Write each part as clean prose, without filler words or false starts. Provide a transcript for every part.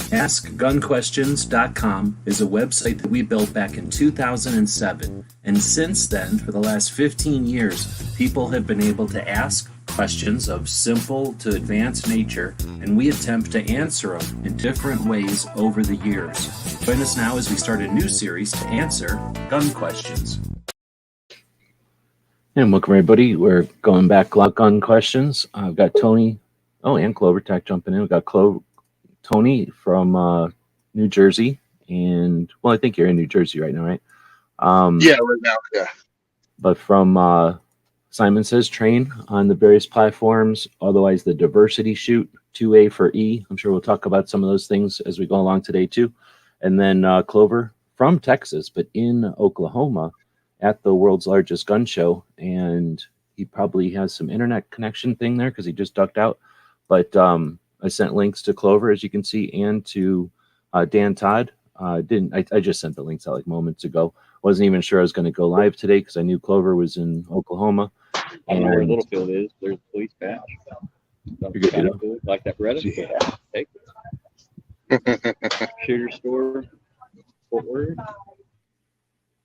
AskGunQuestions.com is a website that we built back in 2007, and since then, for the last 15 years, people have been able to ask questions of simple to advanced nature, and we attempt to answer them in different ways over the years. Join us now as we start a new series to answer gun questions. And welcome everybody. We're going back gun questions. I've got Tony, and Clover Tech jumping in. We've got Tony from New Jersey, and I think you're in New Jersey right now, right? Yeah, right now, yeah. But from Simon Says Train on the various platforms, otherwise the diversity shoot, 2A for E. I'm sure we'll talk about some of those things as we go along today too. And then Clover from Texas, but in Oklahoma at the world's largest gun show. And he probably has some internet connection thing there because he just ducked out. But I sent links to Clover, as you can see, and to Dan Todd. I just sent the links out like moments ago. Wasn't even sure I was going to go live today because I knew Clover was in Oklahoma. I know where Littlefield is. There's a police patch. You're good, you know? Like that Beretta? Yeah. Take it. Shooter store. Fort Worth.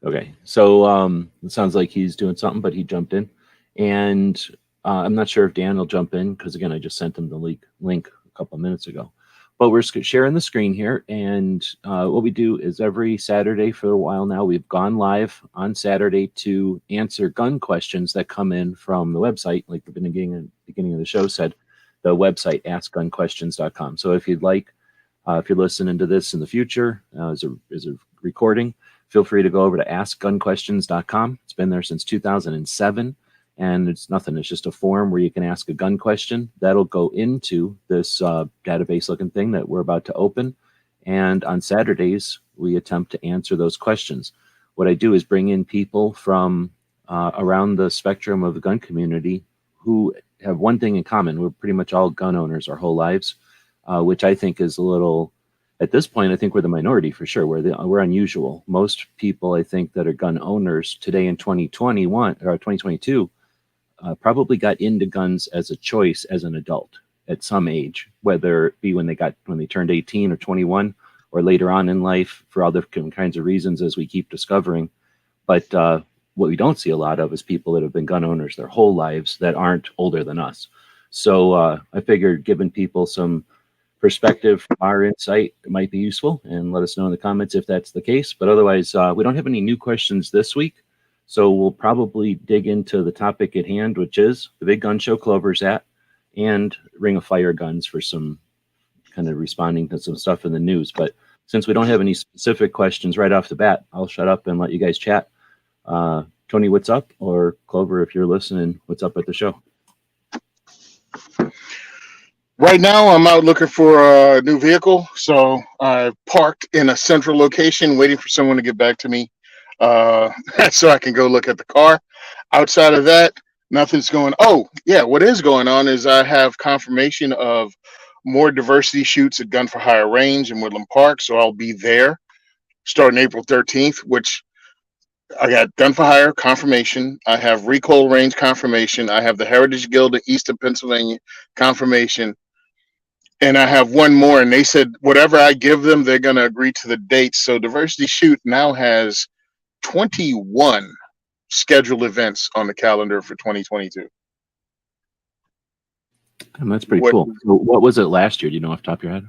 Okay, so it sounds like he's doing something, but he jumped in. And I'm not sure if Dan will jump in because, again, I just sent him the link a couple of minutes ago. But we're sharing the screen here, and what we do is every Saturday for a while now, we've gone live on Saturday to answer gun questions that come in from the website, like the beginning of the show said, the website, AskGunQuestions.com. So if you'd like, if you're listening to this in the future as a recording, feel free to go over to AskGunQuestions.com. It's been there since 2007. And it's nothing. It's just a form where you can ask a gun question. That'll go into this database looking thing that we're about to open. And on Saturdays, we attempt to answer those questions. What I do is bring in people from around the spectrum of the gun community who have one thing in common. We're pretty much all gun owners our whole lives, which I think is a little, at this point, I think we're the minority for sure. We're unusual. Most people, I think, that are gun owners today in 2021 or 2022 probably got into guns as a choice as an adult at some age, whether it be when they turned 18 or 21 or later on in life for other kinds of reasons as we keep discovering. But what we don't see a lot of is people that have been gun owners their whole lives that aren't older than us. So I figured giving people some perspective, our insight might be useful, and let us know in the comments if that's the case. But otherwise, we don't have any new questions this week. So we'll probably dig into the topic at hand, which is the big gun show Clover's at, and Ring of Fire guns for some kind of responding to some stuff in the news. But since we don't have any specific questions right off the bat, I'll shut up and let you guys chat. Tony, what's up? Or Clover, if you're listening, what's up at the show? Right now, I'm out looking for a new vehicle. So I parked in a central location waiting for someone to get back to me. So I can go look at the car. Outside of that, nothing's going. Oh, yeah, what is going on is I have confirmation of more diversity shoots at Gun for Hire Range in Woodland Park. So I'll be there starting April 13th, which I got Gun for Hire confirmation. I have Recoil Range confirmation. I have the Heritage Guild of Eastern Pennsylvania confirmation. And I have one more, and they said whatever I give them, they're going to agree to the dates. So Diversity Shoot now has 21 scheduled events on the calendar for 2022. And that's pretty cool. So what was it last year? Do you know off the top of your head?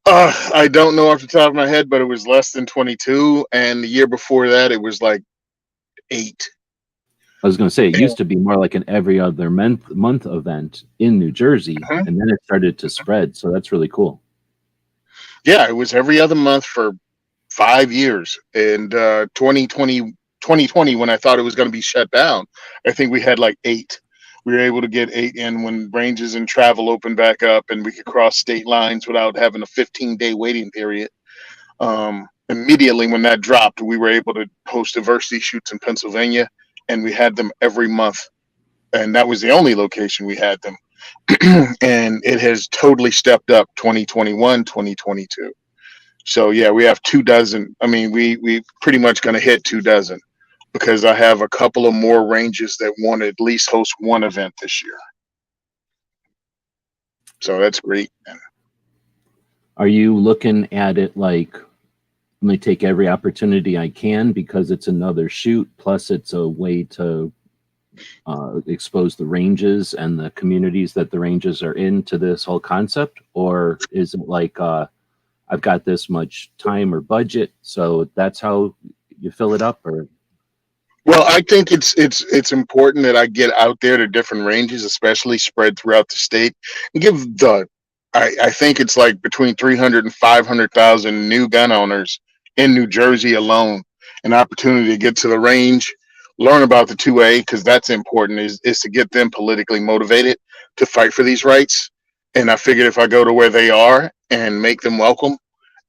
I don't know off the top of my head, but it was less than 22. And the year before that, it was like 8. I was going to say it used to be more like an every other month event in New Jersey, and then it started to spread. So that's really cool. Yeah, it was every other month for 5 years. And 2020, when I thought it was going to be shut down, I think we had like 8. We were able to get 8 in when ranges and travel opened back up, and we could cross state lines without having a 15-day waiting period. Immediately when that dropped, we were able to host diversity shoots in Pennsylvania, and we had them every month. And that was the only location we had them. And it has totally stepped up 2021, 2022. So yeah, we have 24. I mean, we pretty much going to hit 24 because I have a couple of more ranges that want to at least host one event this year. So that's great. Are you looking at it like, let me take every opportunity I can because it's another shoot, plus it's a way to expose the ranges and the communities that the ranges are in to this whole concept? Or is it like, I've got this much time or budget, so that's how you fill it up? Or Well, I think it's important that I get out there to different ranges, especially spread throughout the state, and give the I think it's like between 300 and 500,000 new gun owners in New Jersey alone an opportunity to get to the range, learn about the 2A, because that's important, is to get them politically motivated to fight for these rights. And I figured if I go to where they are and make them welcome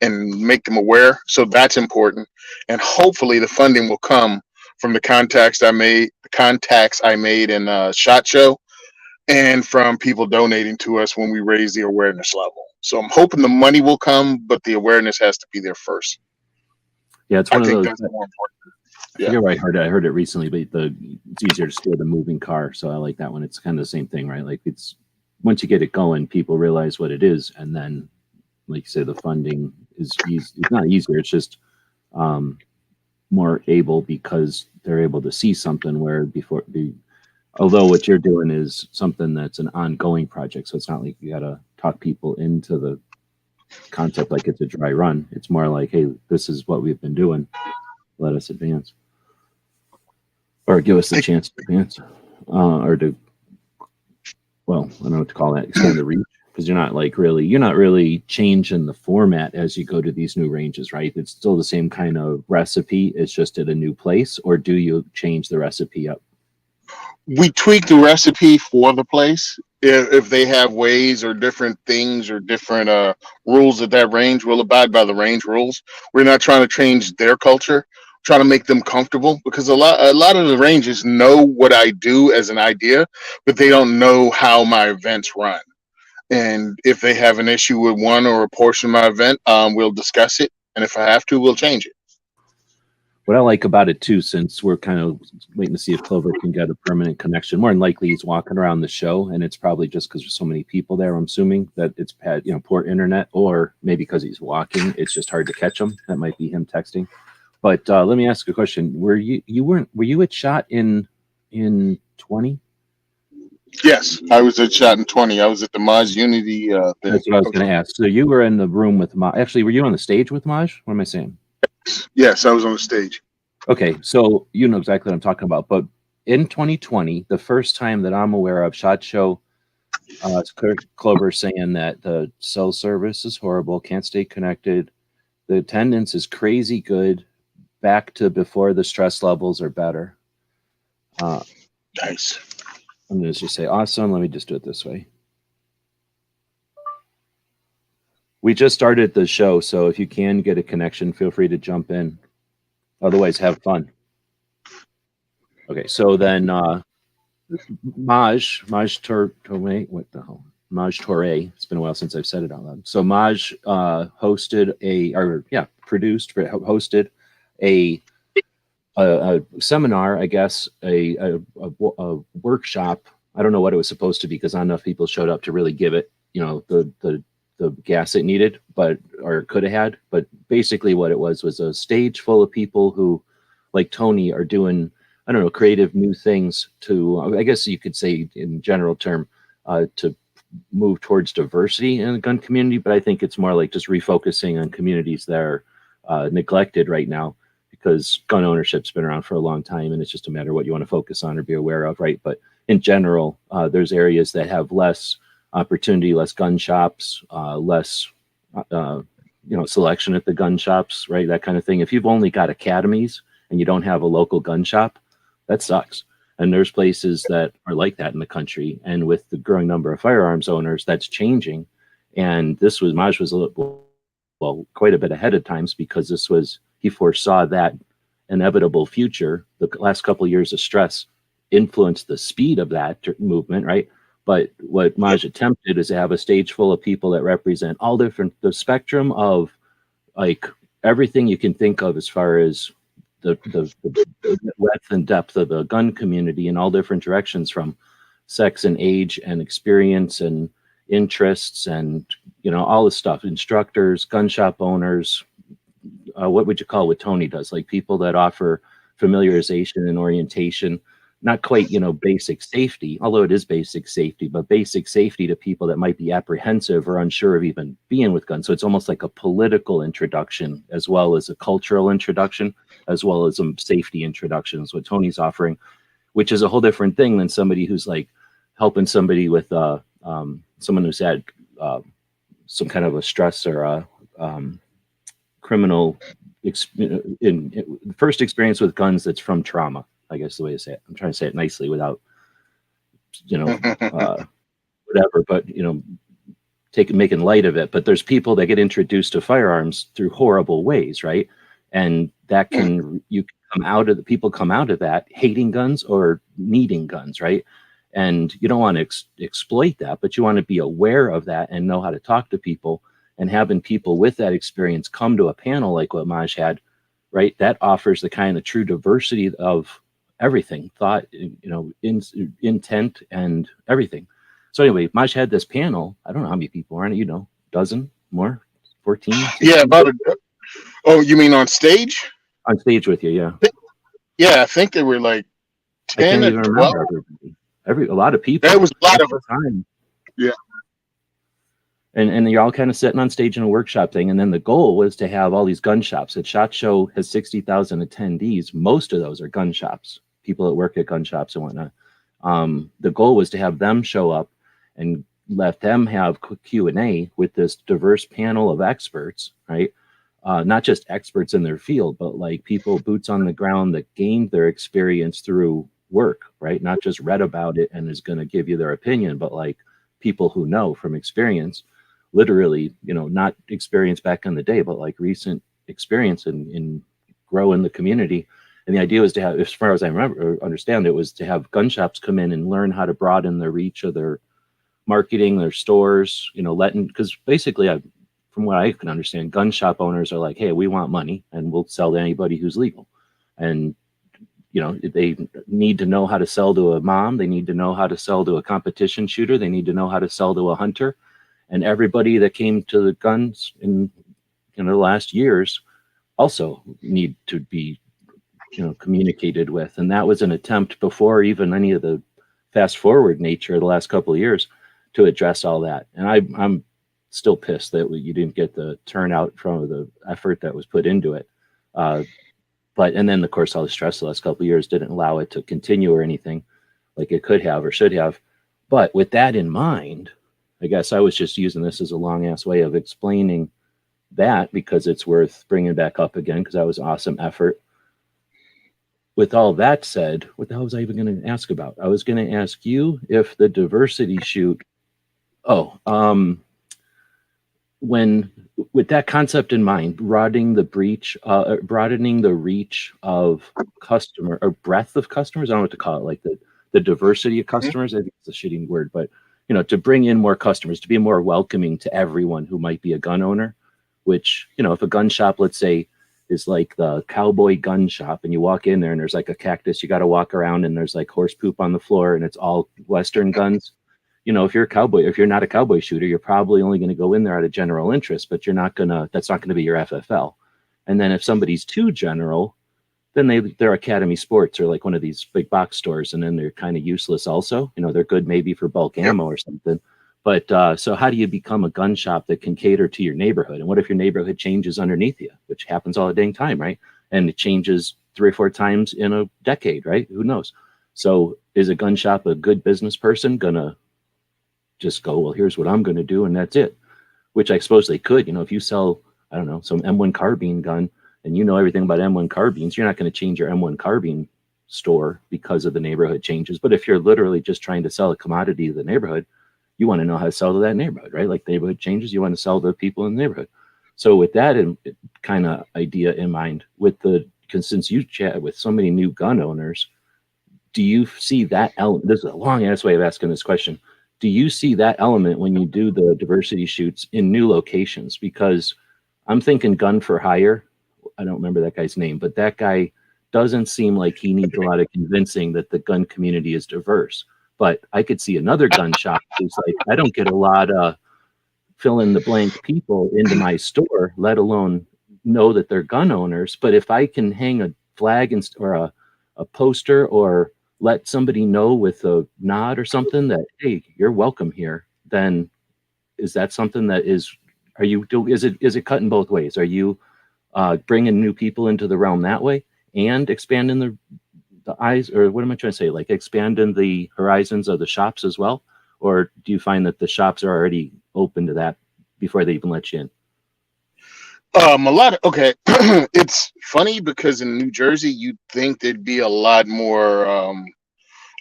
and make them aware, so that's important. And hopefully the funding will come from the contacts I made in SHOT Show, and from people donating to us when we raise the awareness level. So I'm hoping the money will come, but the awareness has to be there first. yeah, it's I one of think those. that's more important. I forget where I heard it. I heard it recently, but it's easier to steer the moving car. So I like that one. It's kind of the same thing, right? Like, it's once you get it going, people realize what it is, and then, like you say, the funding is easy. It's not easier. It's just more able because they're able to see something where before although what you're doing is something that's an ongoing project, so it's not like you got to talk people into the concept like it's a dry run. It's more like, hey, this is what we've been doing, let us advance, or give us the chance to advance, or to, well, I don't know what to call that, expand the reach, because you're not really changing the format as you go to these new ranges, right? It's still the same kind of recipe, it's just at a new place. Or do you change the recipe up? We tweak the recipe for the place. If they have ways or different things or different rules at that range, we'll abide by the range rules. We're not trying to change their culture, trying to make them comfortable, because a lot of the ranges know what I do as an idea, but they don't know how my events run. And if they have an issue with one or a portion of my event, we'll discuss it. And if I have to, we'll change it. What I like about it too, since we're kind of waiting to see if Clover can get a permanent connection, more than likely he's walking around the show, and it's probably just because there's so many people there. I'm assuming that it's had, poor internet, or maybe because he's walking, it's just hard to catch him. That might be him texting. But let me ask a question: were you at SHOT in 20? Yes, I was at Shot in 20. I was at the Maj Unity thing. That's what I was going to ask. So you were in the room with Maj. Actually, were you on the stage with Maj? What am I saying? Yes, I was on the stage. Okay, so you know exactly what I'm talking about. But in 2020, the first time that I'm aware of, SHOT Show, it's Clover saying that the cell service is horrible, can't stay connected. The attendance is crazy good, back to before the stress levels are better. Nice. I'm going to just say awesome. Let me just do it this way. We just started the show, so if you can get a connection, feel free to jump in. Otherwise, have fun. Okay, so then Maj Torre, what the hell? Maj Torre. It's been a while since I've said it out loud. So Maj hosted hosted a seminar, I guess, a workshop. I don't know what it was supposed to be, because not enough people showed up to really give it, the gas it needed, or could have had. But basically what it was a stage full of people who, like Tony, are doing, I don't know, creative new things to, I guess you could say in general term, to move towards diversity in the gun community. But I think it's more like just refocusing on communities that are neglected right now, because gun ownership's been around for a long time, and it's just a matter of what you want to focus on or be aware of, right? But in general, there's areas that have less opportunity, less gun shops, less selection at the gun shops, right? That kind of thing. If you've only got academies and you don't have a local gun shop, that sucks. And there's places that are like that in the country. And with the growing number of firearms owners, that's changing. And Maj was quite a bit ahead of times, because he foresaw that inevitable future. The last couple of years of stress influenced the speed of that movement, right? But what Maj attempted is to have a stage full of people that represent all the spectrum of, like, everything you can think of as far as the breadth and depth of the gun community in all different directions, from sex and age and experience and interests and all this stuff, instructors, gun shop owners, what would you call what Tony does? Like people that offer familiarization and orientation, not quite, basic safety, although it is basic safety, but basic safety to people that might be apprehensive or unsure of even being with guns. So it's almost like a political introduction, as well as a cultural introduction, as well as some safety introductions, what Tony's offering, which is a whole different thing than somebody who's like helping somebody with someone who's had some kind of a stress or a criminal first experience with guns that's from trauma, I guess the way to say it. I'm trying to say it nicely without, whatever, but, making light of it. But there's people that get introduced to firearms through horrible ways, right? And that people come out of that hating guns or needing guns, right? And you don't want to exploit that, but you want to be aware of that and know how to talk to people. And having people with that experience come to a panel like what Maj had, right? That offers the kind of true diversity of everything, thought, intent and everything. So anyway, Maj had this panel. I don't know how many people were on it, dozen more, 14? 16? Yeah, oh, you mean on stage? On stage with you, yeah. Yeah, I think there were like 10 or 12. A lot of people. There was a lot of time. Yeah. And you're all kind of sitting on stage in a workshop thing. And then the goal was to have all these gun shops. The SHOT Show has 60,000 attendees. Most of those are gun shops, people that work at gun shops and whatnot. The goal was to have them show up and let them have Q&A with this diverse panel of experts, right? Not just experts in their field, but like people boots on the ground that gained their experience through work, right? Not just read about it and is going to give you their opinion, but like people who know from experience, literally, not experience back in the day, but like recent experience in growing the community. And the idea was to have, as far as I understand, it was to have gun shops come in and learn how to broaden the reach of their marketing, their stores, because basically from what I can understand, gun shop owners are like, hey, we want money and we'll sell to anybody who's legal. And, they need to know how to sell to a mom. They need to know how to sell to a competition shooter. They need to know how to sell to a hunter. And everybody that came to the guns in the last years also need to be, communicated with. And that was an attempt before even any of the fast forward nature of the last couple of years to address all that. And I'm still pissed that you didn't get the turnout from the effort that was put into it. And then of course, all the stress the last couple of years didn't allow it to continue or anything like it could have or should have. But with that in mind, I guess I was just using this as a long ass way of explaining that because it's worth bringing back up again because that was an awesome effort. With all that said, what the hell was I even going to ask about? I was going to ask you if the diversity shoot. When with that concept in mind, broadening the reach of customer or breadth of customers. I don't know what to call it, like the diversity of customers. I think it's a shitty word, but to bring in more customers, to be more welcoming to everyone who might be a gun owner, which, if a gun shop, let's say, is like the cowboy gun shop and you walk in there and there's like a cactus, you got to walk around and there's like horse poop on the floor and it's all Western guns. If you're a cowboy, if you're not a cowboy shooter, you're probably only going to go in there out of general interest, but that's not going to be your FFL. And then if somebody's too general, then they're Academy Sports or like one of these big box stores, and then they're kind of useless also. They're good maybe for bulk ammo or something. But so how do you become a gun shop that can cater to your neighborhood? And what if your neighborhood changes underneath you, which happens all the dang time, right? And it changes 3 or 4 times in a decade, right? Who knows? So is a gun shop a good business person gonna just go, well, here's what I'm going to do, and that's it? Which I suppose they could. If you sell, I don't know, some M1 carbine gun, and everything about M1 carbines, you're not going to change your M1 carbine store because of the neighborhood changes. But if you're literally just trying to sell a commodity to the neighborhood, you want to know how to sell to that neighborhood, right? Like neighborhood changes, you want to sell to people in the neighborhood. So with that kind of idea in mind, since you chat with so many new gun owners, do you see that element? This is a long ass way of asking this question. Do you see that element when you do the diversity shoots in new locations? Because I'm thinking gun for hire. I don't remember that guy's name, but that guy doesn't seem like he needs a lot of convincing that the gun community is diverse. But I could see another gun shop who's like, I don't get a lot of fill in the blank people into my store, let alone know that they're gun owners. But if I can hang a flag or a poster or let somebody know with a nod or something that, hey, you're welcome here, then is that something that is it cutting both ways? Are you bringing new people into the realm that way and expanding the eyes, or what am I trying to say? Like expanding the horizons of the shops as well? Or do you find that the shops are already open to that before they even let you in? Okay. It's funny because in New Jersey, you'd think there'd be a lot more,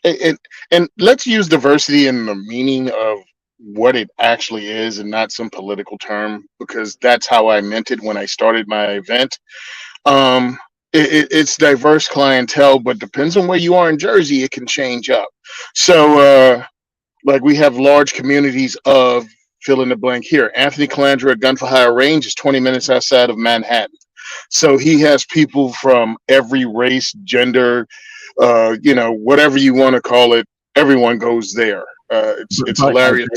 and let's use diversity in the meaning of what it actually is and not some political term, because that's how I meant it when I started my event. Um, it's diverse clientele, but depends on where you are in Jersey, it can change up. So, like we have large communities of fill in the blank here. Anthony Calandra at Gun for Hire Range is 20 minutes outside of Manhattan. So he has people from every race, gender, whatever you want to call it. Everyone goes there. It's hilarious.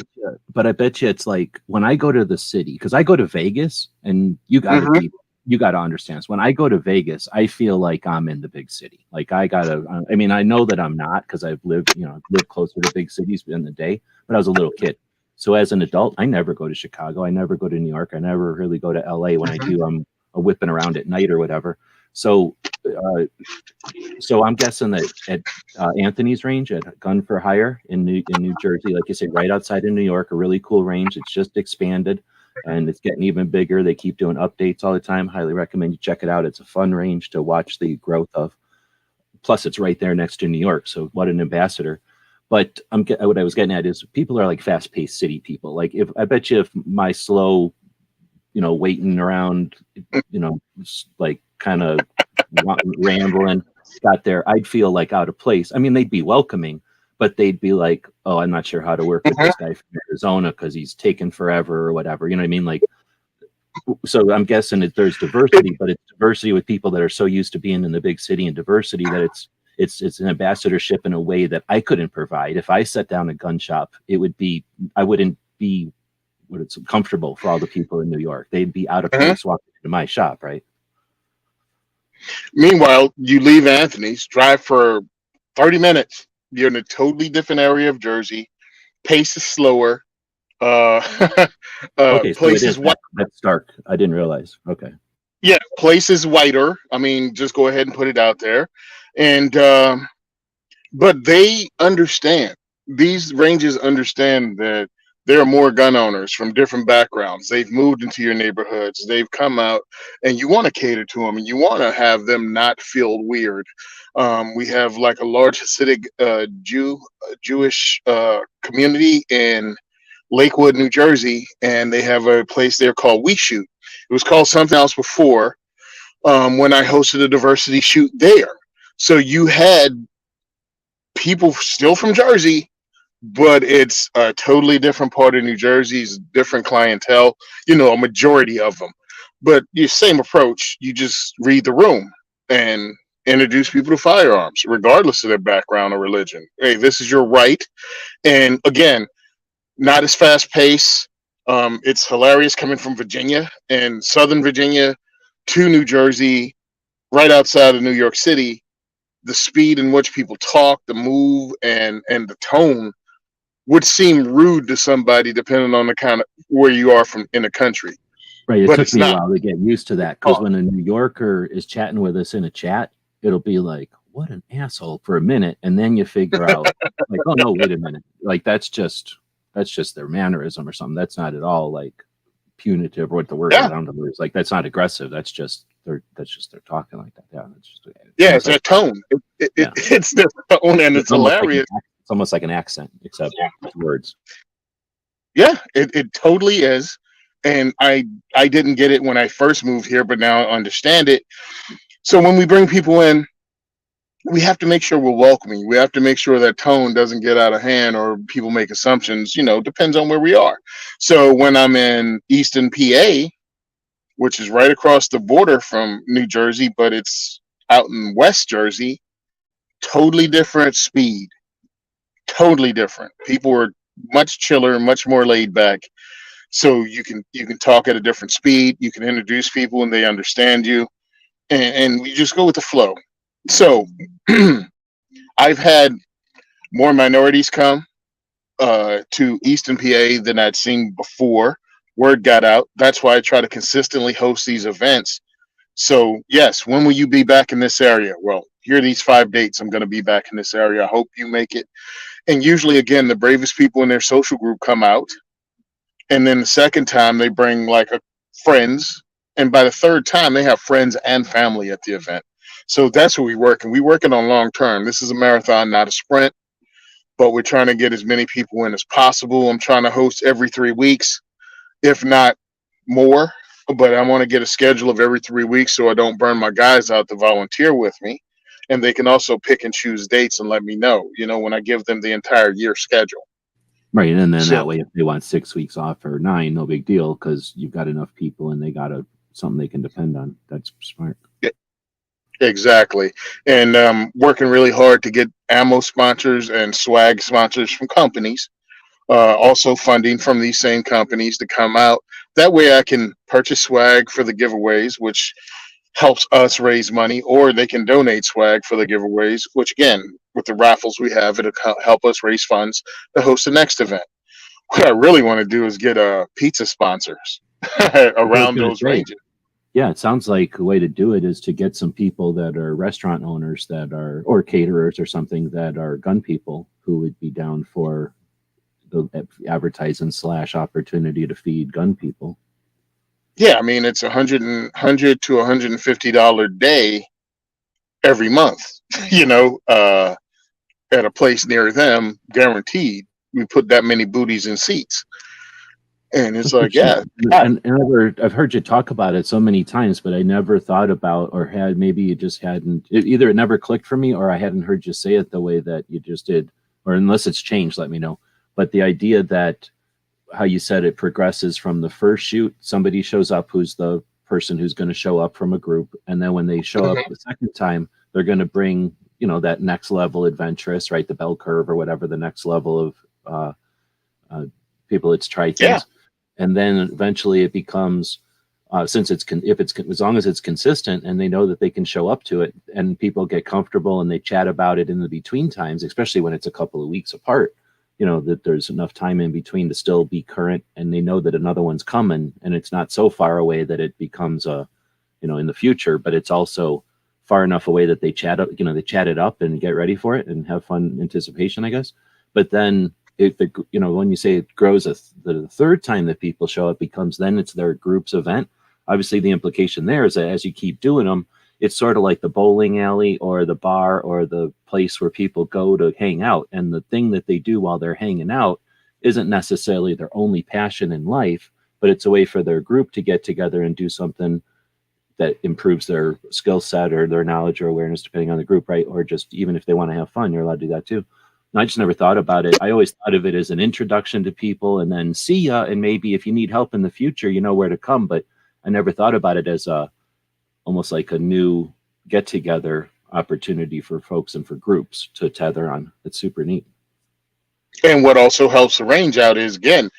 But I bet you it's like when I go to the city, because I go to Vegas, and you got to Mhm. you got to understand this. When I go to Vegas, I feel like I'm in the big city. Like I mean, I know that I'm not because I've lived closer to big cities in the day, but I was a little kid. So as an adult, I never go to Chicago. I never go to New York. I never really go to LA. When I do, I'm a whipping around at night or whatever. So, I'm guessing that at Anthony's range at Gun for Hire in New Jersey, like you say, right outside of New York, a really cool range. It's just expanded and it's getting even bigger. They keep doing updates all the time. Highly recommend you check it out. It's a fun range to watch the growth of. Plus, it's right there next to New York. So what an ambassador. But what I was getting at is people are like fast-paced city people. Like I bet you if my slow, waiting around, like kind of rambling got there, I'd feel like out of place. I mean, they'd be welcoming, but they'd be like, oh, I'm not sure how to work with this guy from Arizona because he's taken forever or whatever. You know what I mean? Like, so I'm guessing that there's diversity, but it's diversity with people that are so used to being in the big city and diversity that it's an ambassadorship in a way that I couldn't provide. If I set down a gun shop, I wouldn't be what it's comfortable for all the people in New York. They'd be out of place walking into my shop, right? Meanwhile, you leave Anthony's, drive for 30 minutes. You're in a totally different area of Jersey. Pace is slower. Okay, so Place is white. That's dark. I didn't realize. Okay. Yeah, place is whiter. I mean, just go ahead and put it out there. And but they understand. These ranges understand that there are more gun owners from different backgrounds. They've moved into your neighborhoods. They've come out, and you want to cater to them, and you want to have them not feel weird. We have like a large Hasidic Jewish community in Lakewood, New Jersey, and they have a place there called We Shoot. It was called something else before when I hosted a diversity shoot there. So you had people still from Jersey, but it's a totally different part of New Jersey's different clientele, a majority of them. But your same approach, you just read the room and introduce people to firearms, regardless of their background or religion. Hey, this is your right. And again, not as fast paced. It's hilarious coming from Virginia and Southern Virginia to New Jersey, right outside of New York City. The speed in which people talk, the move, and the tone would seem rude to somebody depending on the kind of where you are from in the country. Right. It But took it's me a not. while to get used to that because when a New Yorker is chatting with us in a chat, it'll be like, what an asshole for a minute. And then you figure out like, oh no, wait a minute. Like that's just their mannerism or something. That's not at all like punitive or what the word is. I don't know what it is. Like that's not aggressive. That's just they're talking like that. Yeah. It's like, a tone. It's their tone, and it's hilarious. It's almost like an accent, except words. Yeah, it totally is. And I didn't get it when I first moved here, but now I understand it. So when we bring people in, we have to make sure we're welcoming. We have to make sure that tone doesn't get out of hand or people make assumptions, depends on where we are. So when I'm in Easton, PA, which is right across the border from New Jersey, but it's out in West Jersey, totally different speed, totally different. People were much chiller, much more laid back. so you can talk at a different speed. You can introduce people and they understand you, and you just go with the flow. So I've had more minorities come to Eastern PA than I'd seen before. Word got out. That's why I try to consistently host these events. So, yes, when will you be back in this area? Well, here are these 5 dates. I'm going to be back in this area. I hope you make it. And usually, again, the bravest people in their social group come out. And then the second time, they bring like friends. And by the third time, they have friends and family at the event. So that's what we work. And we working on long term. This is a marathon, not a sprint, but we're trying to get as many people in as possible. I'm trying to host every 3 weeks, if not more. But I want to get a schedule of every 3 weeks so I don't burn my guys out to volunteer with me. And they can also pick and choose dates and let me know, when I give them the entire year schedule. Right. And then So that way, if they want 6 weeks off or 9, no big deal, because you've got enough people and they got something they can depend on. That's smart. exactly. And working really hard to get ammo sponsors and swag sponsors from companies. Also funding from these same companies to come out. That way I can purchase swag for the giveaways, which helps us raise money, or they can donate swag for the giveaways, which again, with the raffles we have, it'll help us raise funds to host the next event. What I really want to do is get pizza sponsors around those ranges. Yeah, it sounds like a way to do it is to get some people that are restaurant owners or caterers or something that are gun people who would be down for the advertising / opportunity to feed gun people. Yeah, I mean it's $100 to $150 day every month. At a place near them, guaranteed. We put that many booties in seats, and it's like, yeah. And I've heard you talk about it so many times, but I never thought about, or had, maybe you just hadn't. Either it never clicked for me, or I hadn't heard you say it the way that you just did, or unless it's changed, let me know. But the idea that how you said it progresses from the first shoot, somebody shows up who's the person who's going to show up from a group, and then when they show up the second time, they're going to bring that next level adventurous, right, the bell curve or whatever, the next level of people it's tried things. And then eventually it becomes since as long as it's consistent and they know that they can show up to it and people get comfortable and they chat about it in the between times, especially when it's a couple of weeks apart, that there's enough time in between to still be current, and they know that another one's coming and it's not so far away that it becomes in the future, but it's also far enough away that they chat it up and get ready for it and have fun anticipation, I guess. But then when you say it grows the third time that people show up, becomes then it's their group's event. Obviously the implication there is that as you keep doing them, it's sort of like the bowling alley or the bar or the place where people go to hang out. And the thing that they do while they're hanging out isn't necessarily their only passion in life, but it's a way for their group to get together and do something that improves their skill set or their knowledge or awareness, depending on the group, right? Or just even if they want to have fun, you're allowed to do that too. And I just never thought about it. I always thought of it as an introduction to people and then see ya. And maybe if you need help in the future, you know where to come. But I never thought about it as almost like a new get together opportunity for folks and for groups to tether on. It's super neat. And what also helps the range out is, again,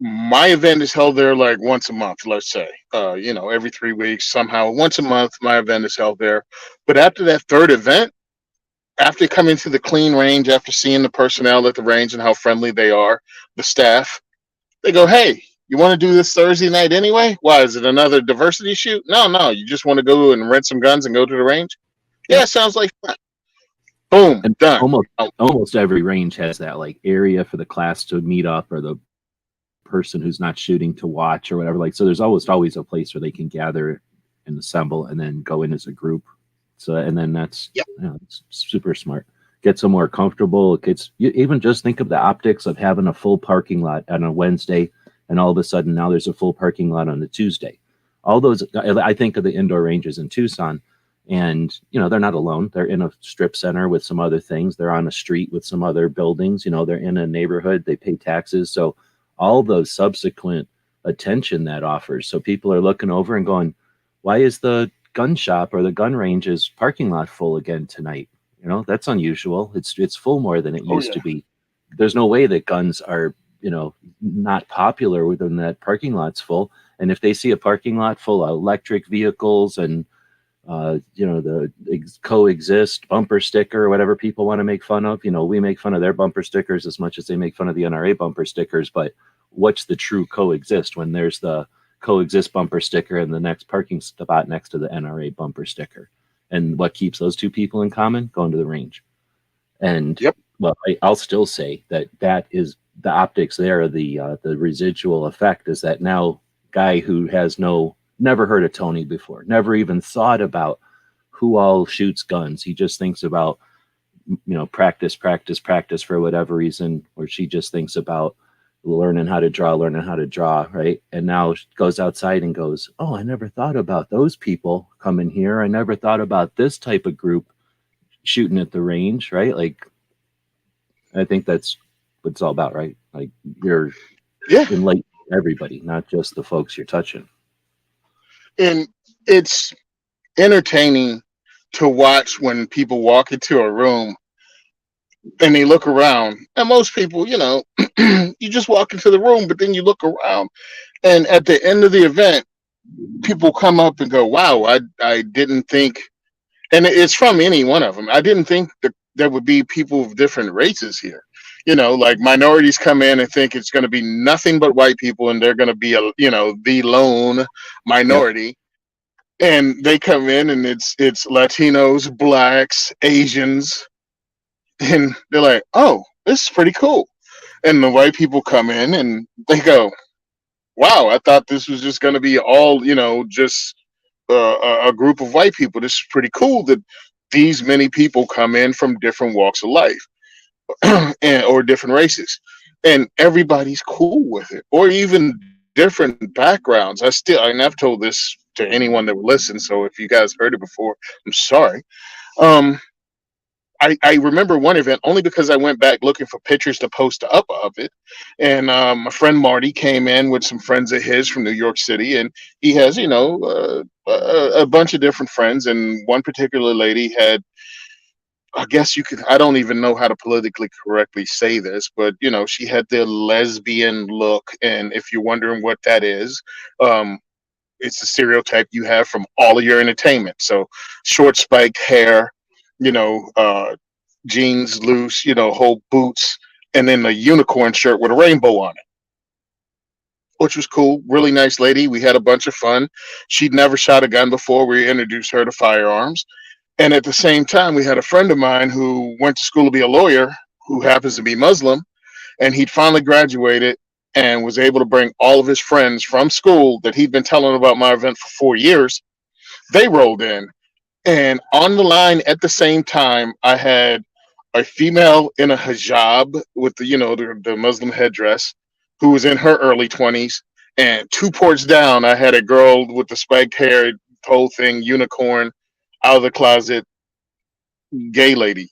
my event is held there like once a month, let's say, every 3 weeks, somehow once a month, my event is held there. But after that third event, after coming to the clean range, after seeing the personnel at the range and how friendly they are, the staff, they go, hey, you want to do this Thursday night anyway? Why, is it another diversity shoot? No, you just want to go and rent some guns and go to the range? Yeah, sounds like fun. Boom, and done. Almost every range has that like area for the class to meet up or the person who's not shooting to watch or whatever. Like, so there's always a place where they can gather and assemble and then go in as a group. So, and then that's it's super smart. Get some more comfortable. You even just think of the optics of having a full parking lot on a Wednesday, and all of a sudden now there's a full parking lot on a Tuesday. All those, I think of the indoor ranges in Tucson. And, they're not alone. They're in a strip center with some other things. They're on a street with some other buildings. They're in a neighborhood. They pay taxes. So all those subsequent attention that offers. So people are looking over and going, why is the gun shop or the gun range's parking lot full again tonight? That's unusual. It's full more than it used to be. There's no way that guns are not popular within that parking lot's full. And if they see a parking lot full of electric vehicles and the coexist bumper sticker, whatever people want to make fun of, we make fun of their bumper stickers as much as they make fun of the NRA bumper stickers. But what's the true coexist when there's the coexist bumper sticker and the next parking spot next to the NRA bumper sticker? And what keeps those two people in common? Going to the range. And Yep. Well, I'll still say that is the optics there. The residual effect is that now guy who has never heard of Tony before, never even thought about who all shoots guns. He just thinks about, practice for whatever reason, or she just thinks about learning how to draw, right? And now goes outside and goes, oh, I never thought about those people coming here. I never thought about this type of group shooting at the range, right? Like, I think that's what it's all about, right? Like, you're enlightening everybody, not just the folks you're touching. And it's entertaining to watch when people walk into a room and they look around. And most people, you just walk into the room, but then you look around, and at the end of the event, people come up and go, wow, I didn't think, and it's from any one of them, I didn't think that there would be people of different races here. Like minorities come in and think it's going to be nothing but white people, and they're going to be the lone minority. Yep. And they come in and it's Latinos, blacks, Asians, and they're like, oh, this is pretty cool. And the white people come in and they go, wow, I thought this was just going to be all, just a group of white people. This is pretty cool that these many people come in from different walks of life or different races. And everybody's cool with it, or even different backgrounds. I've told this to anyone that will listen, so if you guys heard it before, I'm sorry. I remember one event only because I went back looking for pictures to post up of it, and my friend Marty came in with some friends of his from New York City, and he has a bunch of different friends, and one particular lady had, I guess I don't even know how to politically correctly say this, but she had the lesbian look, and if you're wondering what that is, it's the stereotype you have from all of your entertainment. So short spiked hair, jeans loose, whole boots, and then a unicorn shirt with a rainbow on it, which was cool. Really nice lady. We had a bunch of fun. She'd never shot a gun before. We introduced her to firearms. And at the same time, we had a friend of mine who went to school to be a lawyer, who happens to be Muslim, and he'd finally graduated and was able to bring all of his friends from school that he'd been telling about my event for 4 years. They rolled in. And on the line at the same time, I had a female in a hijab with the Muslim headdress who was in her early 20s. And 2 ports down, I had a girl with the spiked hair, whole thing, unicorn, out of the closet, gay lady.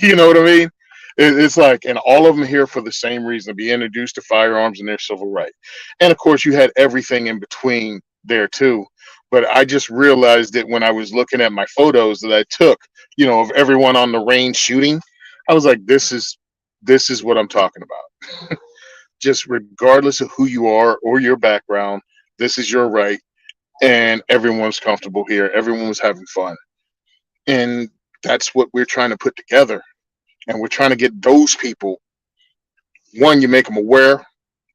You know what I mean? It's like, and all of them here for the same reason, to be introduced to firearms and their civil right. And of course, you had everything in between there too. But I just realized that when I was looking at my photos that I took, of everyone on the range shooting, I was like, this is what I'm talking about. Just regardless of who you are or your background, this is your right. And everyone's comfortable here. Everyone was having fun. And that's what we're trying to put together. And we're trying to get those people, one, you make them aware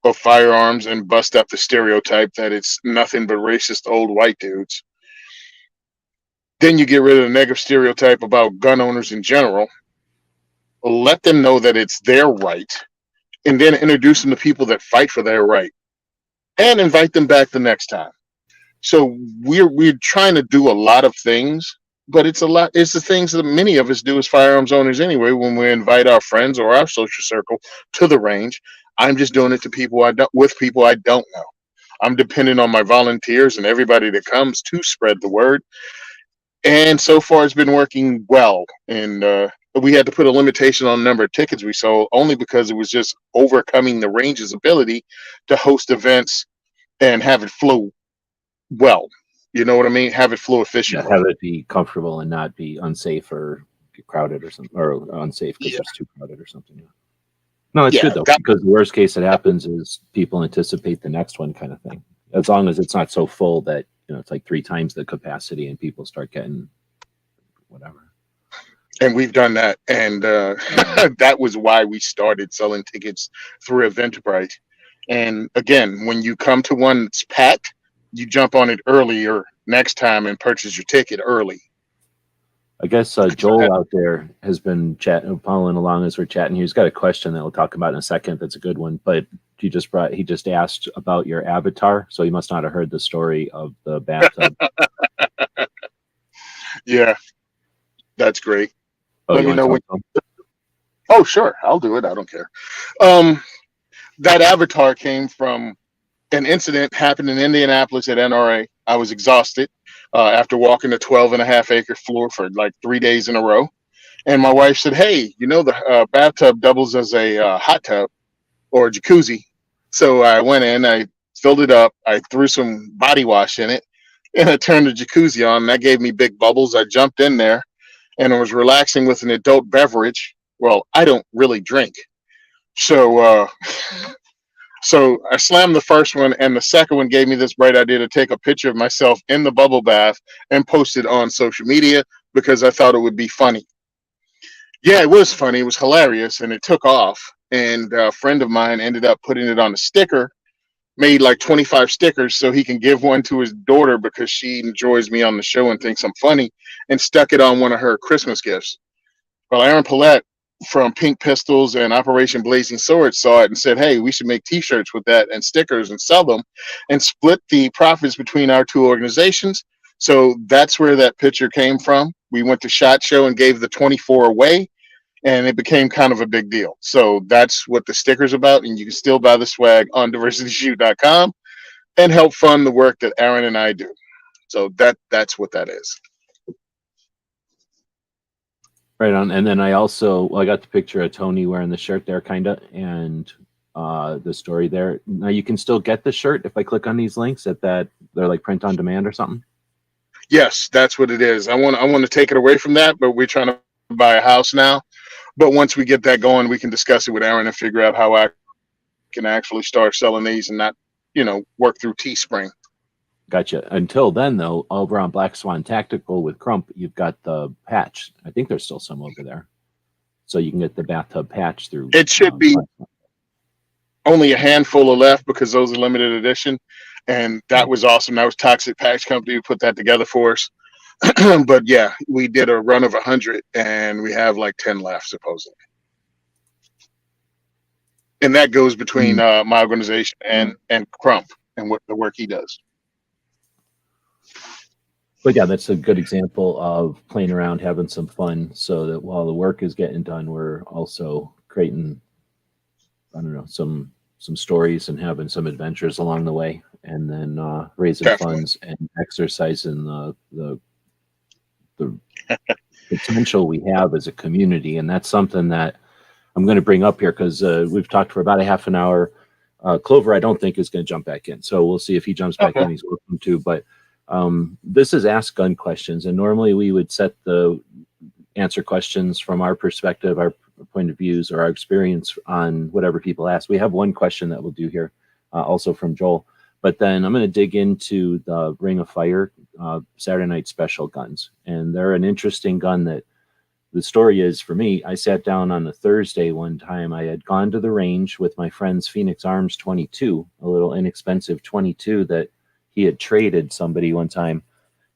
of firearms and bust up the stereotype that it's nothing but racist old white dudes. Then you get rid of the negative stereotype about gun owners in general. Let them know that it's their right, and then introduce them to people that fight for their right, and invite them back the next time. So we're trying to do a lot of things, but it's the things that many of us do as firearms owners anyway. When we invite our friends or our social circle to the range, I'm just doing it to people with people I don't know. I'm depending on my volunteers and everybody that comes to spread the word. And so far, it's been working well. And we had to put a limitation on the number of tickets we sold, only because it was just overcoming the range's ability to host events and have it flow well. You know what I mean? Have it flow efficiently. Yeah, have it be comfortable and not be unsafe or crowded or something, or unsafe because it's too crowded or something. No, it's Yeah, good though, because the worst case that happens is people anticipate the next one kind of thing. As long as it's not so full that, it's like 3 times the capacity and people start getting whatever. and we've done that, and that was why we started selling tickets through Eventbrite. And again, when you come to one that's packed, you jump on it earlier next time and purchase your ticket early. I guess Joel out there has been following along as we're chatting. He's got a question that we'll talk about in a second. That's a good one. But he just asked about your avatar, so he must not have heard the story of the bathtub. Yeah, that's great. Oh, Let you me want to know talk when. to him? Oh, sure, I'll do it. I don't care. That avatar came from an incident happened in Indianapolis at NRA. I was exhausted after walking a 12.5 acre floor for like 3 days in a row. And my wife said, "Hey, the bathtub doubles as a hot tub or a jacuzzi." So I went in, I filled it up, I threw some body wash in it, and I turned the jacuzzi on. And that gave me big bubbles. I jumped in there and I was relaxing with an adult beverage. Well, I don't really drink. So so I slammed the first one, and the second one gave me this bright idea to take a picture of myself in the bubble bath and post it on social media because I thought it would be funny. Yeah, it was funny. It was hilarious, and it took off. And a friend of mine ended up putting it on a sticker, made like 25 stickers so he can give one to his daughter because she enjoys me on the show and thinks I'm funny, and stuck it on one of her Christmas gifts. Well, Aaron Paulette from Pink Pistols and Operation Blazing Swords saw it and said, "Hey, we should make t-shirts with that and stickers and sell them and split the profits between our two organizations." So that's where that picture came from. We went to SHOT Show and gave the 24 away, and it became kind of a big deal. So that's what the sticker's about, and you can still buy the swag on diversityshoot.com and help fund the work that Aaron and I do. So that's what that is. Right on. And then I got the picture of Tony wearing the shirt there, kind of, and the story there. Now you can still get the shirt if I click on these links they're like print on demand or something. Yes, that's what it is. I want to take it away from that, but we're trying to buy a house now. But once we get that going, we can discuss it with Aaron and figure out how I can actually start selling these and not, work through Teespring. Gotcha. Until then, though, over on Black Swan Tactical with Crump, you've got the patch. I think there's still some over there. So you can get the bathtub patch through. It should be only a handful are left because those are limited edition. And that was awesome. That was Toxic Patch Company who put that together for us. But yeah, we did a run of 100 and we have like 10 left, supposedly. And that goes between my organization and Crump and what the work he does. But yeah, that's a good example of playing around, having some fun, so that while the work is getting done, we're also creating, some stories and having some adventures along the way, and then raising funds and exercising the potential we have as a community. And that's something that I'm going to bring up here because we've talked for about a half an hour. Clover, I don't think, is going to jump back in, so we'll see if he jumps back in. He's welcome to, but this is Ask Gun Questions, and normally we would answer questions from our perspective, our point of views, or our experience on whatever people ask. We have one question that we'll do here, also from Joel, but then I'm going to dig into the Ring of Fire Saturday Night Special guns, and they're an interesting gun. That the story is, for me, I sat down on a Thursday one time. I had gone to the range with my friend's Phoenix Arms 22, a little inexpensive 22 that he had traded somebody one time,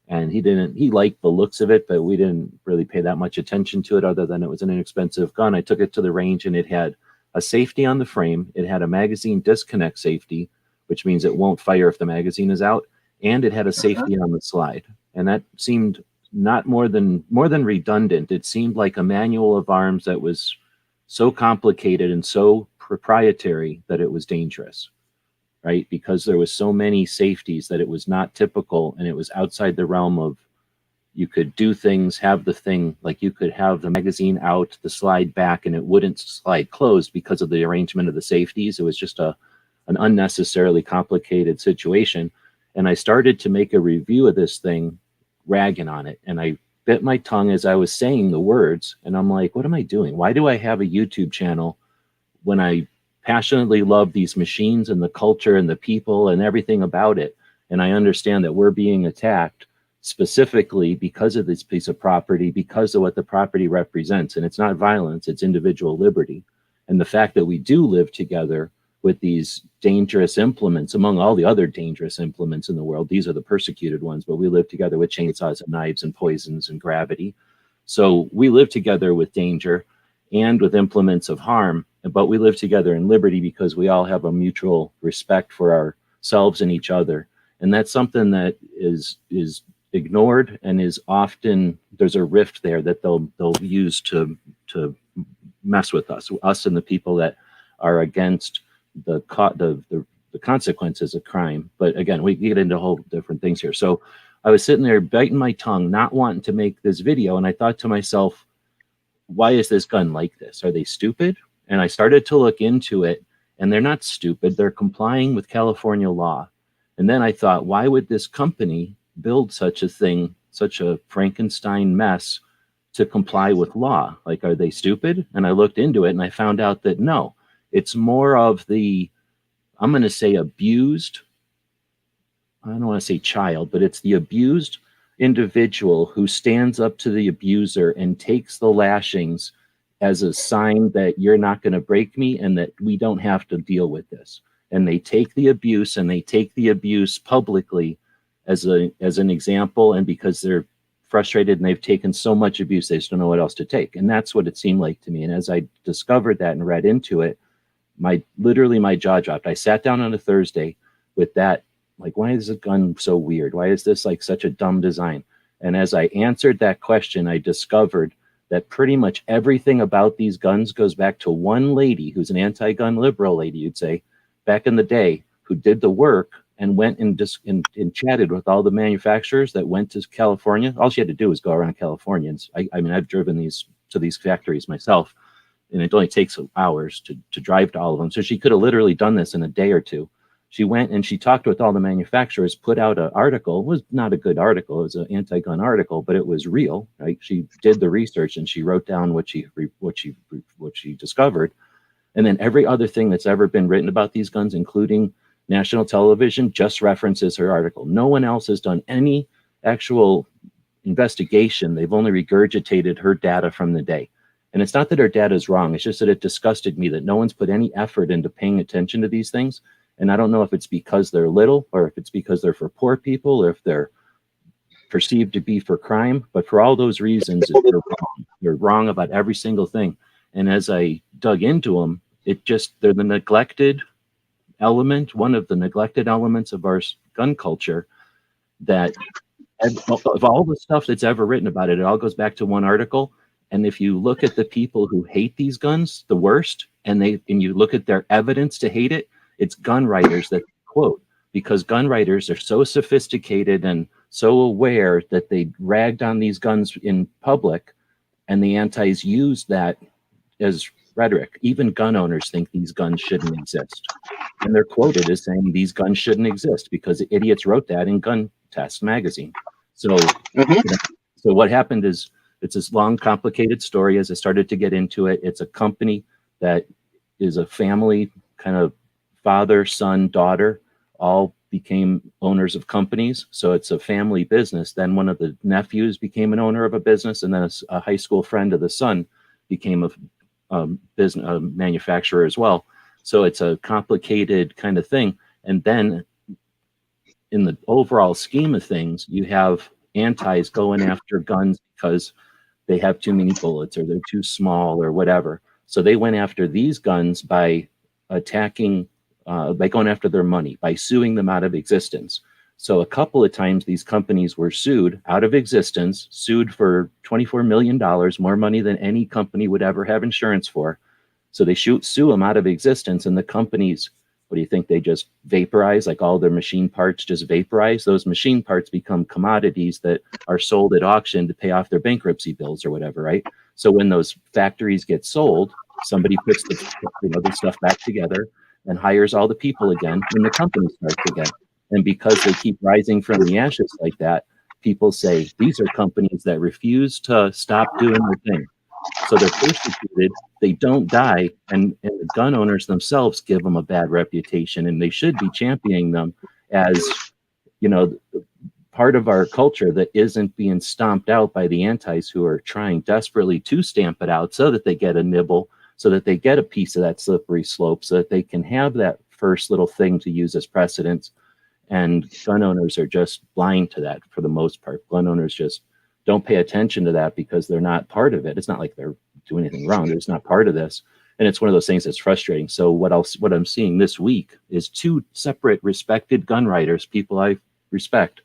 and he liked the looks of it, but we didn't really pay that much attention to it other than it was an inexpensive gun. I took it to the range and it had a safety on the frame. It had a magazine disconnect safety, which means it won't fire if the magazine is out. And it had a safety on the slide. And that seemed not more than redundant. It seemed like a manual of arms that was so complicated and so proprietary that it was dangerous. Right? Because there was so many safeties that it was not typical, and it was outside the realm of, you could do things, have the thing, like you could have the magazine out, the slide back, and it wouldn't slide closed because of the arrangement of the safeties. It was just an unnecessarily complicated situation. And I started to make a review of this thing, ragging on it, and I bit my tongue as I was saying the words, and I'm like, what am I doing? Why do I have a YouTube channel when I passionately love these machines and the culture and the people and everything about it, and I understand that we're being attacked specifically because of this piece of property, because of what the property represents. And it's not violence, it's individual liberty. And the fact that we do live together with these dangerous implements, among all the other dangerous implements in the world, these are the persecuted ones, but we live together with chainsaws and knives and poisons and gravity. So we live together with danger and with implements of harm, but we live together in liberty because we all have a mutual respect for ourselves and each other. And that's something that is ignored, and is often, there's a rift there that they'll use to mess with us and the people that are against the consequences of crime. But again, we get into whole different things here. So I was sitting there biting my tongue, not wanting to make this video, and I thought to myself, why is this gun like this? Are they stupid? And I started to look into it, and they're not stupid. They're complying with California law. And then I thought, why would this company build such a thing, such a Frankenstein mess, to comply with law? Like, are they stupid? And I looked into it and I found out that no, it's more of the, I'm going to say abused, I don't want to say child, but it's the abused individual who stands up to the abuser and takes the lashings as a sign that you're not going to break me and that we don't have to deal with this. And they take the abuse, and they take the abuse publicly as an example, and because they're frustrated and they've taken so much abuse, they just don't know what else to take. And that's what it seemed like to me. And as I discovered that and read into it, literally my jaw dropped. I sat down on a Thursday with that, like, why is the gun so weird? Why is this like such a dumb design? And as I answered that question, I discovered that pretty much everything about these guns goes back to one lady who's an anti-gun liberal lady, you'd say, back in the day, who did the work and went and chatted with all the manufacturers that went to California. All she had to do was go around California. I mean, I've driven to these factories myself, and it only takes hours to drive to all of them. So she could have literally done this in a day or two. She went and she talked with all the manufacturers, put out an article. It was not a good article. It was an anti-gun article, but it was real, right? She did the research and she wrote down what she discovered. And then every other thing that's ever been written about these guns, including national television, just references her article. No one else has done any actual investigation. They've only regurgitated her data from the day. And it's not that her data is wrong. It's just that it disgusted me that no one's put any effort into paying attention to these things. And I don't know if it's because they're little, or if it's because they're for poor people, or if they're perceived to be for crime. But for all those reasons, they're wrong. They're wrong about every single thing. And as I dug into them, they're the neglected element, one of the neglected elements of our gun culture, that of all the stuff that's ever written about it, it all goes back to one article. And if you look at the people who hate these guns the worst, and you look at their evidence to hate it, it's gun writers that quote, because gun writers are so sophisticated and so aware that they ragged on these guns in public, and the antis use that as rhetoric. Even gun owners think these guns shouldn't exist. And they're quoted as saying these guns shouldn't exist because idiots wrote that in Gun Test magazine. So, so what happened is, it's this long, complicated story. As I started to get into it, it's a company that is a family, kind of father, son, daughter, all became owners of companies. So it's a family business. Then one of the nephews became an owner of a business, and then a high school friend of the son became a manufacturer as well. So it's a complicated kind of thing. And then in the overall scheme of things, you have antis going after guns because they have too many bullets, or they're too small, or whatever. So they went after these guns by attacking, by going after their money, by suing them out of existence. So a couple of times these companies were sued out of existence, sued for $24 million, more money than any company would ever have insurance for. So they sue them out of existence, and the companies, what do you think? They just vaporize, like all their machine parts just vaporize. Those machine parts become commodities that are sold at auction to pay off their bankruptcy bills or whatever, right? So when those factories get sold, somebody puts the stuff back together and hires all the people again, and the company starts again. And because they keep rising from the ashes like that, people say these are companies that refuse to stop doing their thing. So they're persecuted, they don't die, and the gun owners themselves give them a bad reputation, and they should be championing them as, part of our culture that isn't being stomped out by the antis who are trying desperately to stamp it out so that they get a nibble, so that they get a piece of that slippery slope, so that they can have that first little thing to use as precedence. And gun owners are just blind to that for the most part. Gun owners just don't pay attention to that because they're not part of it. It's not like they're doing anything wrong. They're just not part of this. And it's one of those things that's frustrating. So what I'm seeing this week is two separate respected gun writers, people I respect,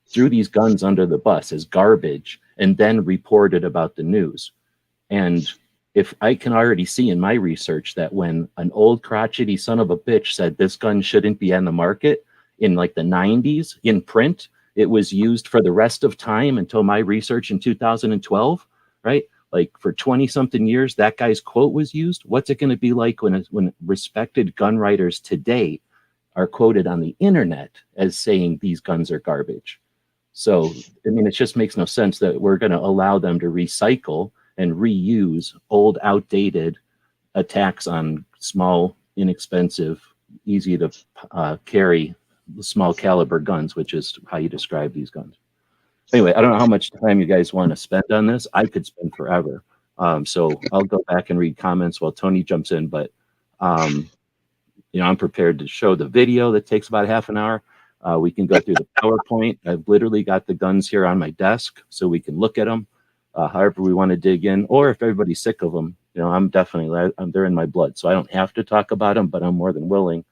threw these guns under the bus as garbage and then reported about the news. And if I can already see in my research that when an old crotchety son of a bitch said this gun shouldn't be on the market in like the 90s in print, it was used for the rest of time until my research in 2012, right? Like for 20 something years, that guy's quote was used. What's it going to be like when respected gun writers today are quoted on the internet as saying these guns are garbage? So, I mean, it just makes no sense that we're going to allow them to recycle and reuse old, outdated attacks on small, inexpensive, easy to carry small caliber guns, which is how you describe these guns. Anyway, I don't know how much time you guys want to spend on this. I could spend forever. So I'll go back and read comments while Tony jumps in. But, I'm prepared to show the video that takes about half an hour. We can go through the PowerPoint. I've literally got the guns here on my desk so we can look at them however we want to dig in. Or if everybody's sick of them, they're in my blood. So I don't have to talk about them, but I'm more than willing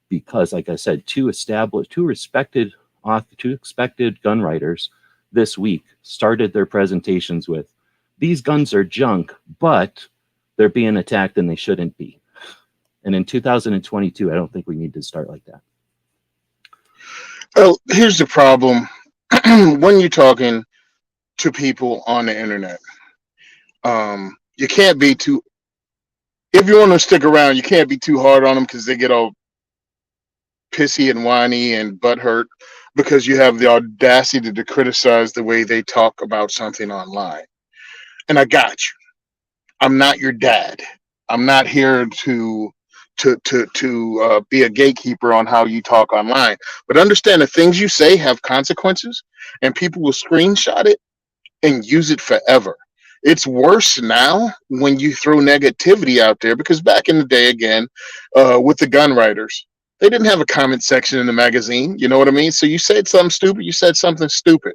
because, like I said, two respected gun writers this week started their presentations with, these guns are junk, but they're being attacked and they shouldn't be. And in 2022, I don't think we need to start like that. Well, here's the problem. When you're talking to people on the internet, you can't be too, if you want to stick around, you can't be too hard on them because they get all pissy and whiny and butthurt because you have the audacity to criticize the way they talk about something online. And I got you. I'm not your dad. I'm not here to be a gatekeeper on how you talk online. But understand the things you say have consequences, and people will screenshot it and use it forever. It's worse now when you throw negativity out there, because back in the day, again, with the gun writers, they didn't have a comment section in the magazine. You know what I mean? So you said something stupid, you said something stupid.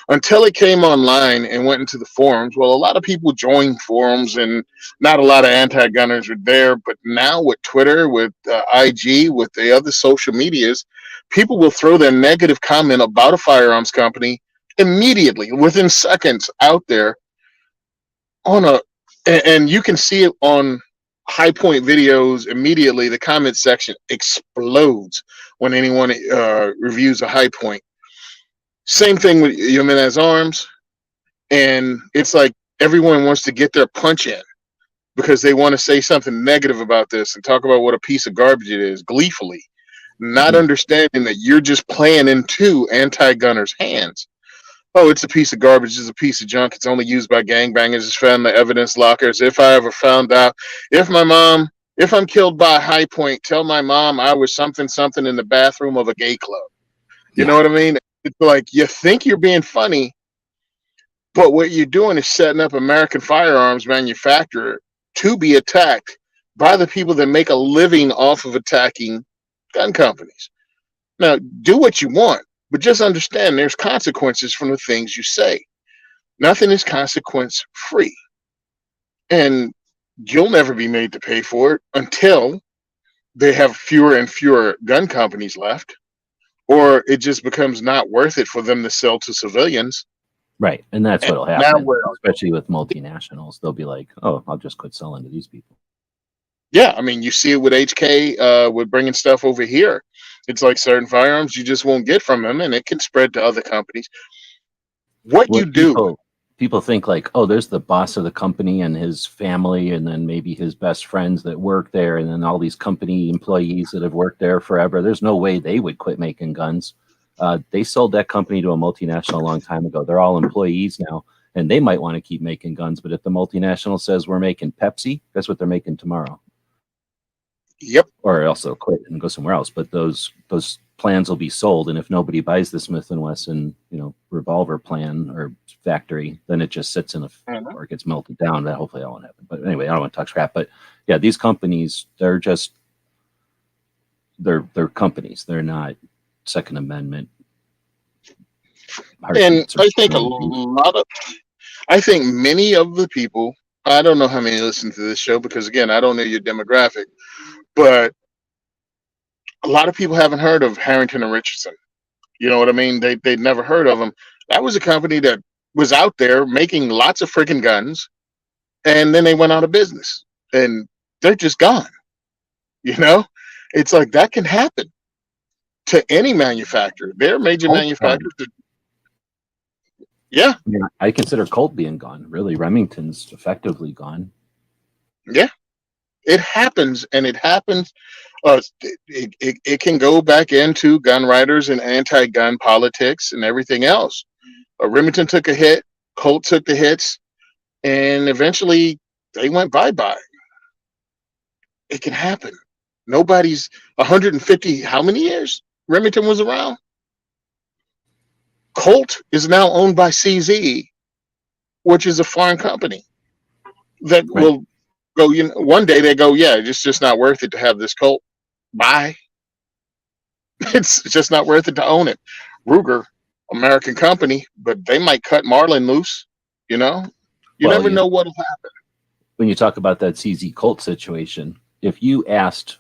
Until it came online and went into the forums, well, a lot of people joined forums and not a lot of anti-gunners were there. But now with Twitter, with IG, with the other social medias, people will throw their negative comment about a firearms company immediately, within seconds, out there and you can see it on high point videos immediately. The comment section explodes when anyone reviews a high point. Same thing with Jimenez Arms, and it's like everyone wants to get their punch in because they want to say something negative about this and talk about what a piece of garbage it is, gleefully, not understanding that you're just playing into anti-gunners' hands. Oh, it's a piece of garbage. It's a piece of junk. It's only used by gangbangers. It's found in the evidence lockers. If I ever found out, if I'm killed by a high point, tell my mom I was something in the bathroom of a gay club. You know what I mean? It's like you think you're being funny, but what you're doing is setting up American firearms manufacturer to be attacked by the people that make a living off of attacking gun companies. Now, do what you want. But just understand there's consequences from the things you say. Nothing is consequence free. And you'll never be made to pay for it until they have fewer and fewer gun companies left, or it just becomes not worth it for them to sell to civilians. Right. And that's what'll happen, especially with multinationals. They'll be like, oh, I'll just quit selling to these people. Yeah, I mean, you see it with HK, with bringing stuff over here. It's like certain firearms you just won't get from them, and it can spread to other companies. People think like, oh, there's the boss of the company and his family, and then maybe his best friends that work there, and then all these company employees that have worked there forever. There's no way they would quit making guns. They sold that company to a multinational a long time ago. They're all employees now. and they might want to keep making guns. But if the multinational says we're making Pepsi, that's what they're making tomorrow. Yep. Or else they'll quit and go somewhere else. But those plans will be sold, and if nobody buys the Smith and Wesson, revolver plan or factory, then it just sits in or it gets melted down. That hopefully that won't happen. But anyway, I don't want to talk crap. But yeah, these companies, they're companies. They're not Second Amendment. And I think I think many of the people, I don't know how many listen to this show because again, I don't know your demographic, but a lot of people haven't heard of Harrington and Richardson. You know what I mean? They'd never heard of them. That was a company that was out there making lots of freaking guns, and then they went out of business, and they're just gone. It's like that can happen to any manufacturer. They're major manufacturers. Yeah. I mean, I consider Colt being gone. Really, Remington's effectively gone. Yeah. It happens, and it happens. It can go back into gun writers and anti-gun politics and everything else. Remington took a hit, Colt took the hits, and eventually they went bye-bye. It can happen. Nobody's 150, how many years Remington was around? Colt is now owned by CZ, which is a foreign company that will go, one day they go, yeah, it's just not worth it to have this Colt. Bye. It's just not worth it to own it. Ruger, American company, but they might cut Marlin loose, You never know what'll happen. When you talk about that CZ Colt situation, if you asked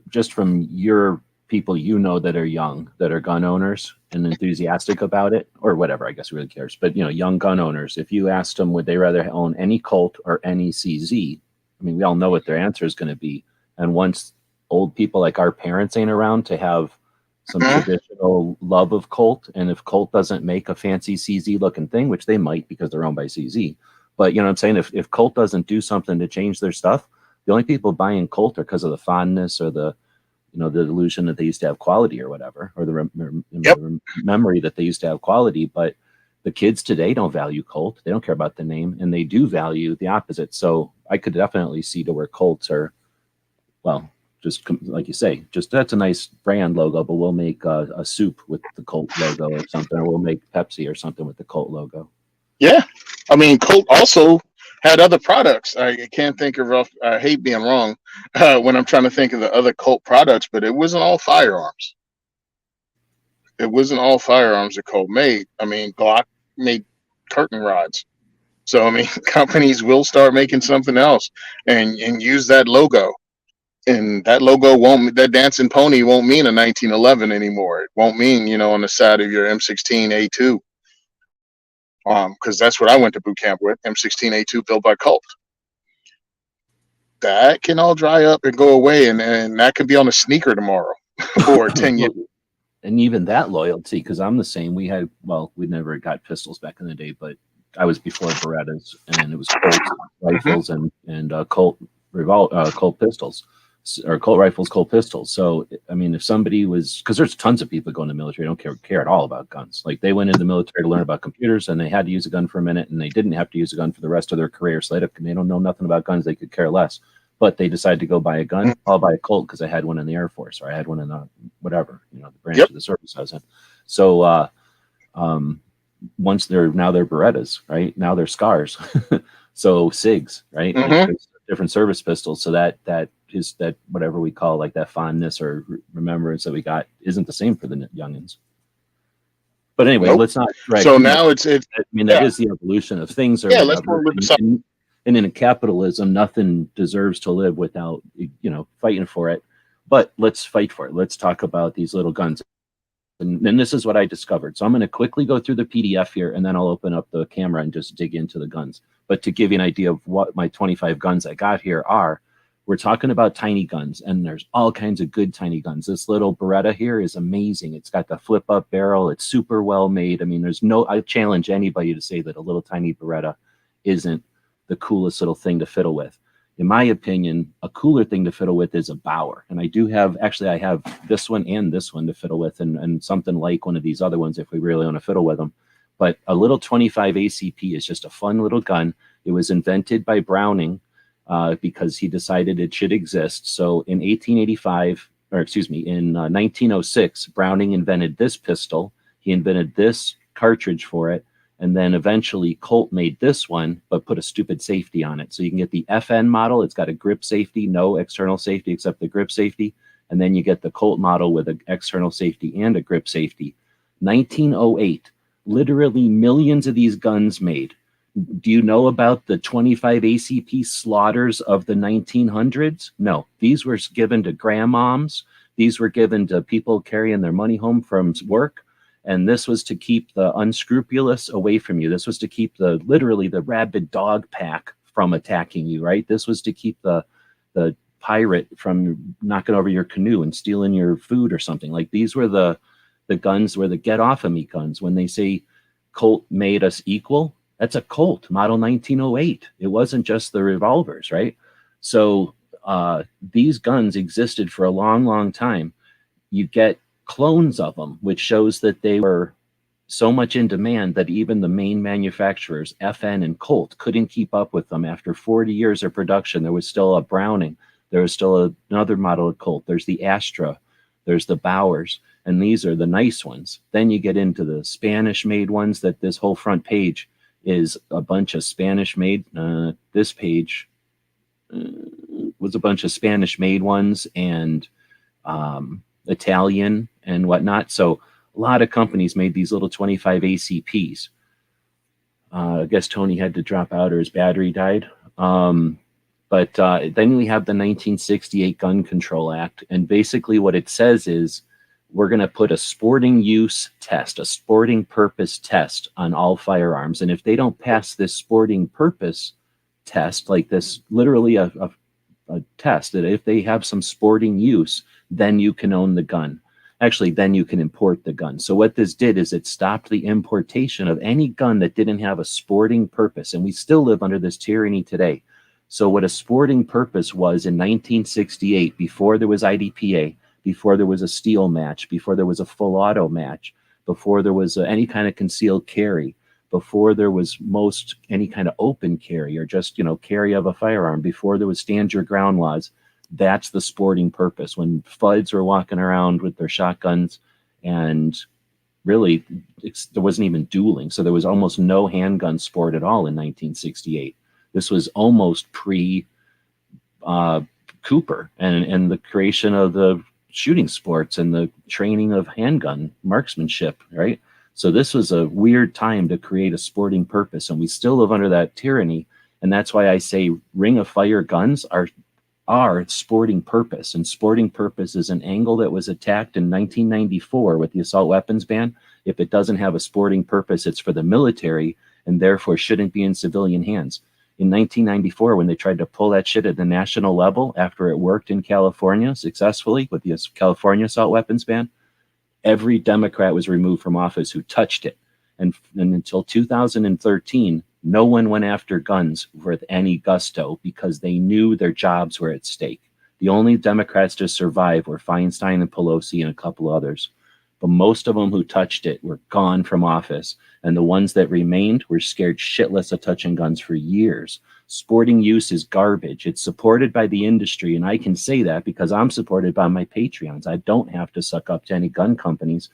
just from your people that are young, that are gun owners and enthusiastic about it, or whatever, I guess who really cares, but young gun owners, if you asked them would they rather own any Colt or any CZ, I mean, we all know what their answer is going to be. And once old people like our parents ain't around to have some traditional love of Colt, and if Colt doesn't make a fancy CZ looking thing, which they might because they're owned by CZ, but what I'm saying, if Colt doesn't do something to change their stuff, the only people buying Colt are because of the fondness or the the delusion that they used to have quality or whatever, or the memory that they used to have quality. But the kids today don't value Colt. They don't care about the name, and they do value the opposite. So I could definitely see to where Colts are, well, just like you say, just that's a nice brand logo, but we'll make a soup with the Colt logo or something, or we'll make Pepsi or something with the Colt logo. Yeah. I mean, Colt also had other products. I can't think of, I hate being wrong when I'm trying to think of the other Colt products, but it wasn't all firearms. It wasn't all firearms that Colt made. I mean, Glock made curtain rods. So, I mean, companies will start making something else and use that logo. And that logo that dancing pony won't mean a 1911 anymore. It won't mean, on the side of your M16A2. Because that's what I went to boot camp with, M16A2 built by Colt. That can all dry up and go away, and that could be on a sneaker tomorrow or 10 years. And even that loyalty, because I'm the same. We never got pistols back in the day, but I was before Berettas, and it was Colt rifles and Colt Colt pistols. Or Colt rifles, Colt pistols. So, I mean, if somebody was, because there's tons of people going to the military, don't care at all about guns. Like they went into the military to learn about computers, and they had to use a gun for a minute, and they didn't have to use a gun for the rest of their career. So they don't know nothing about guns. They could care less. But they decided to go buy a gun. I'll buy a Colt because I had one in the Air Force, or I had one in the whatever, the branch of the service I was in. So once they're Berettas, right? Now they're Scars. So SIGs, right? Like, different service pistols. So that is that whatever we call like that fondness or remembrance that we got isn't the same for the youngins. But anyway, let's not. Right. So now it's. I mean, that is the evolution of things. Let's go with the and in a capitalism, nothing deserves to live without fighting for it. But let's fight for it. Let's talk about these little guns. And this is what I discovered. So I'm going to quickly go through the PDF here, and then I'll open up the camera and just dig into the guns. But to give you an idea of what my 25 guns I got here are, we're talking about tiny guns, and there's all kinds of good tiny guns. This little Beretta here is amazing. It's got the flip-up barrel. It's super well made. I mean, I challenge anybody to say that a little tiny Beretta isn't the coolest little thing to fiddle with. In my opinion, a cooler thing to fiddle with is a Bauer. And I have this one and this one to fiddle with, and something like one of these other ones if we really want to fiddle with them. But a little 25 ACP is just a fun little gun. It was invented by Browning because he decided it should exist. So in 1885, or excuse me, in 1906, Browning invented this pistol. He invented this cartridge for it. And then eventually Colt made this one, but put a stupid safety on it. So you can get the FN model. It's got a grip safety, no external safety except the grip safety. And then you get the Colt model with an external safety and a grip safety. 1908, literally millions of these guns made. Do you know about the 25 ACP slaughters of the 1900s? No, these were given to grandmoms. These were given to people carrying their money home from work. And this was to keep the unscrupulous away from you. This was to keep literally the rabid dog pack from attacking you, right? This was to keep the pirate from knocking over your canoe and stealing your food or something. Like these were the guns were the get off of me guns. When they say Colt made us equal, that's a Colt model 1908. It wasn't just the revolvers, right? So these guns existed for a long, long time. You get clones of them, which shows that they were so much in demand that even the main manufacturers, FN and Colt, couldn't keep up with them. After 40 years of production, there was still a Browning. There was still another model of Colt. There's the Astra. There's the Bowers. And these are the nice ones. Then you get into the Spanish-made ones that this whole front page is a bunch of Spanish-made. This page was a bunch of Spanish-made ones and Italian and whatnot. So a lot of companies made these little 25 ACPs. I guess Tony had to drop out or his battery died. But then we have the 1968 Gun Control Act. And basically what it says is we're going to put a sporting use test, a sporting purpose test on all firearms. And if they don't pass this sporting purpose test, like this, literally a test, that if they have some sporting use, then you can own the gun. Actually, then you can import the gun. So what this did is it stopped the importation of any gun that didn't have a sporting purpose. And we still live under this tyranny today. So what a sporting purpose was in 1968, before there was IDPA, before there was a steel match, before there was a full auto match, before there was any kind of concealed carry, before there was any kind of open carry or just, carry of a firearm, before there was stand your ground laws, that's the sporting purpose. When FUDs were walking around with their shotguns and really there wasn't even dueling. So there was almost no handgun sport at all in 1968. This was almost pre Cooper and the creation of the shooting sports and the training of handgun marksmanship, right? So this was a weird time to create a sporting purpose, and we still live under that tyranny. And that's why I say ring of fire guns are sporting purpose. And sporting purpose is an angle that was attacked in 1994 with the assault weapons ban. If it doesn't have a sporting purpose, it's for the military and therefore shouldn't be in civilian hands. In 1994, when they tried to pull that shit at the national level after it worked in California successfully with the California assault weapons ban, every Democrat was removed from office who touched it. And until 2013, no one went after guns with any gusto because they knew their jobs were at stake. The only Democrats to survive were Feinstein and Pelosi and a couple others. But most of them who touched it were gone from office. And the ones that remained were scared shitless of touching guns for years. Sporting use is garbage. It's supported by the industry. And I can say that because I'm supported by my Patreons. I don't have to suck up to any gun companies.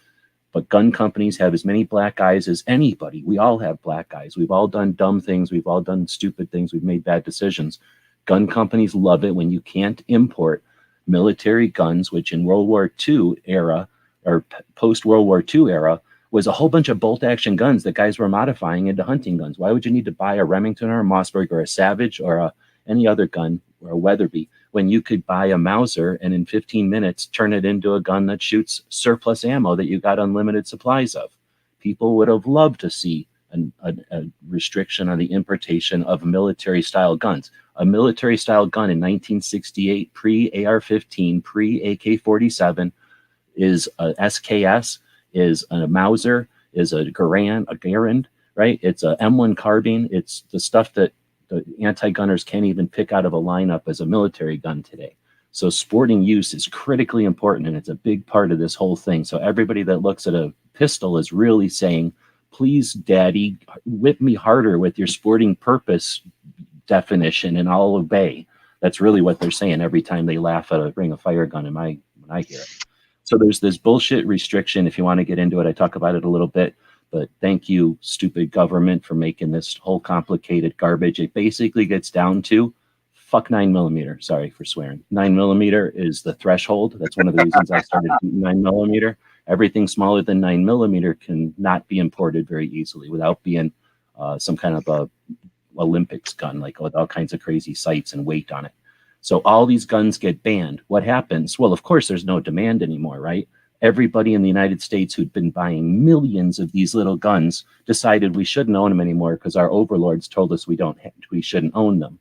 But gun companies have as many black eyes as anybody. We all have black eyes. We've all done dumb things. We've all done stupid things. We've made bad decisions. Gun companies love it when you can't import military guns, which in World War II era or post-World War II era was a whole bunch of bolt-action guns that guys were modifying into hunting guns. Why would you need to buy a Remington or a Mossberg or a Savage or any other gun or a Weatherby when you could buy a Mauser and in 15 minutes turn it into a gun that shoots surplus ammo that you got unlimited supplies of? People would have loved to see a restriction on the importation of military-style guns. A military-style gun in 1968, pre-AR-15, pre-AK-47, is a SKS, is a Mauser, is a Garand, right? It's a M1 carbine. It's the stuff that the anti-gunners can't even pick out of a lineup as a military gun today. So sporting use is critically important, and it's a big part of this whole thing. So everybody that looks at a pistol is really saying please, Daddy, whip me harder with your sporting purpose definition and I'll obey. That's really what they're saying every time they laugh at a Ring of Fire gun when I hear it. So there's this bullshit restriction. If you want to get into it, I talk about it a little bit, but thank you, stupid government, for making this whole complicated garbage. It basically gets down to fuck 9mm. Sorry for swearing. 9mm is the threshold. That's one of the reasons I started shooting 9mm. Everything smaller than 9mm can not be imported very easily without being some kind of a Olympics gun, like with all kinds of crazy sights and weight on it. So all these guns get banned. What happens? Well, of course, there's no demand anymore, right? Everybody in the United States who'd been buying millions of these little guns decided we shouldn't own them anymore because our overlords told us we shouldn't own them.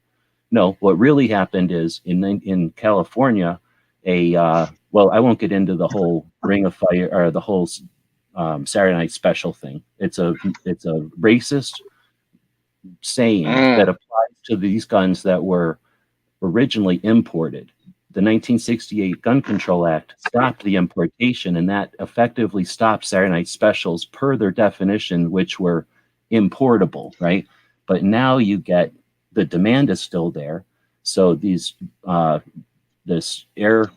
No, what really happened is in California, well, I won't get into the whole Ring of Fire or the whole Saturday Night Special thing. It's a racist saying that applies to these guns that were originally imported. The 1968 Gun Control Act stopped the importation, and that effectively stopped Saturday Night Specials per their definition, which were importable, right? But now you get the demand is still there. So these this airplane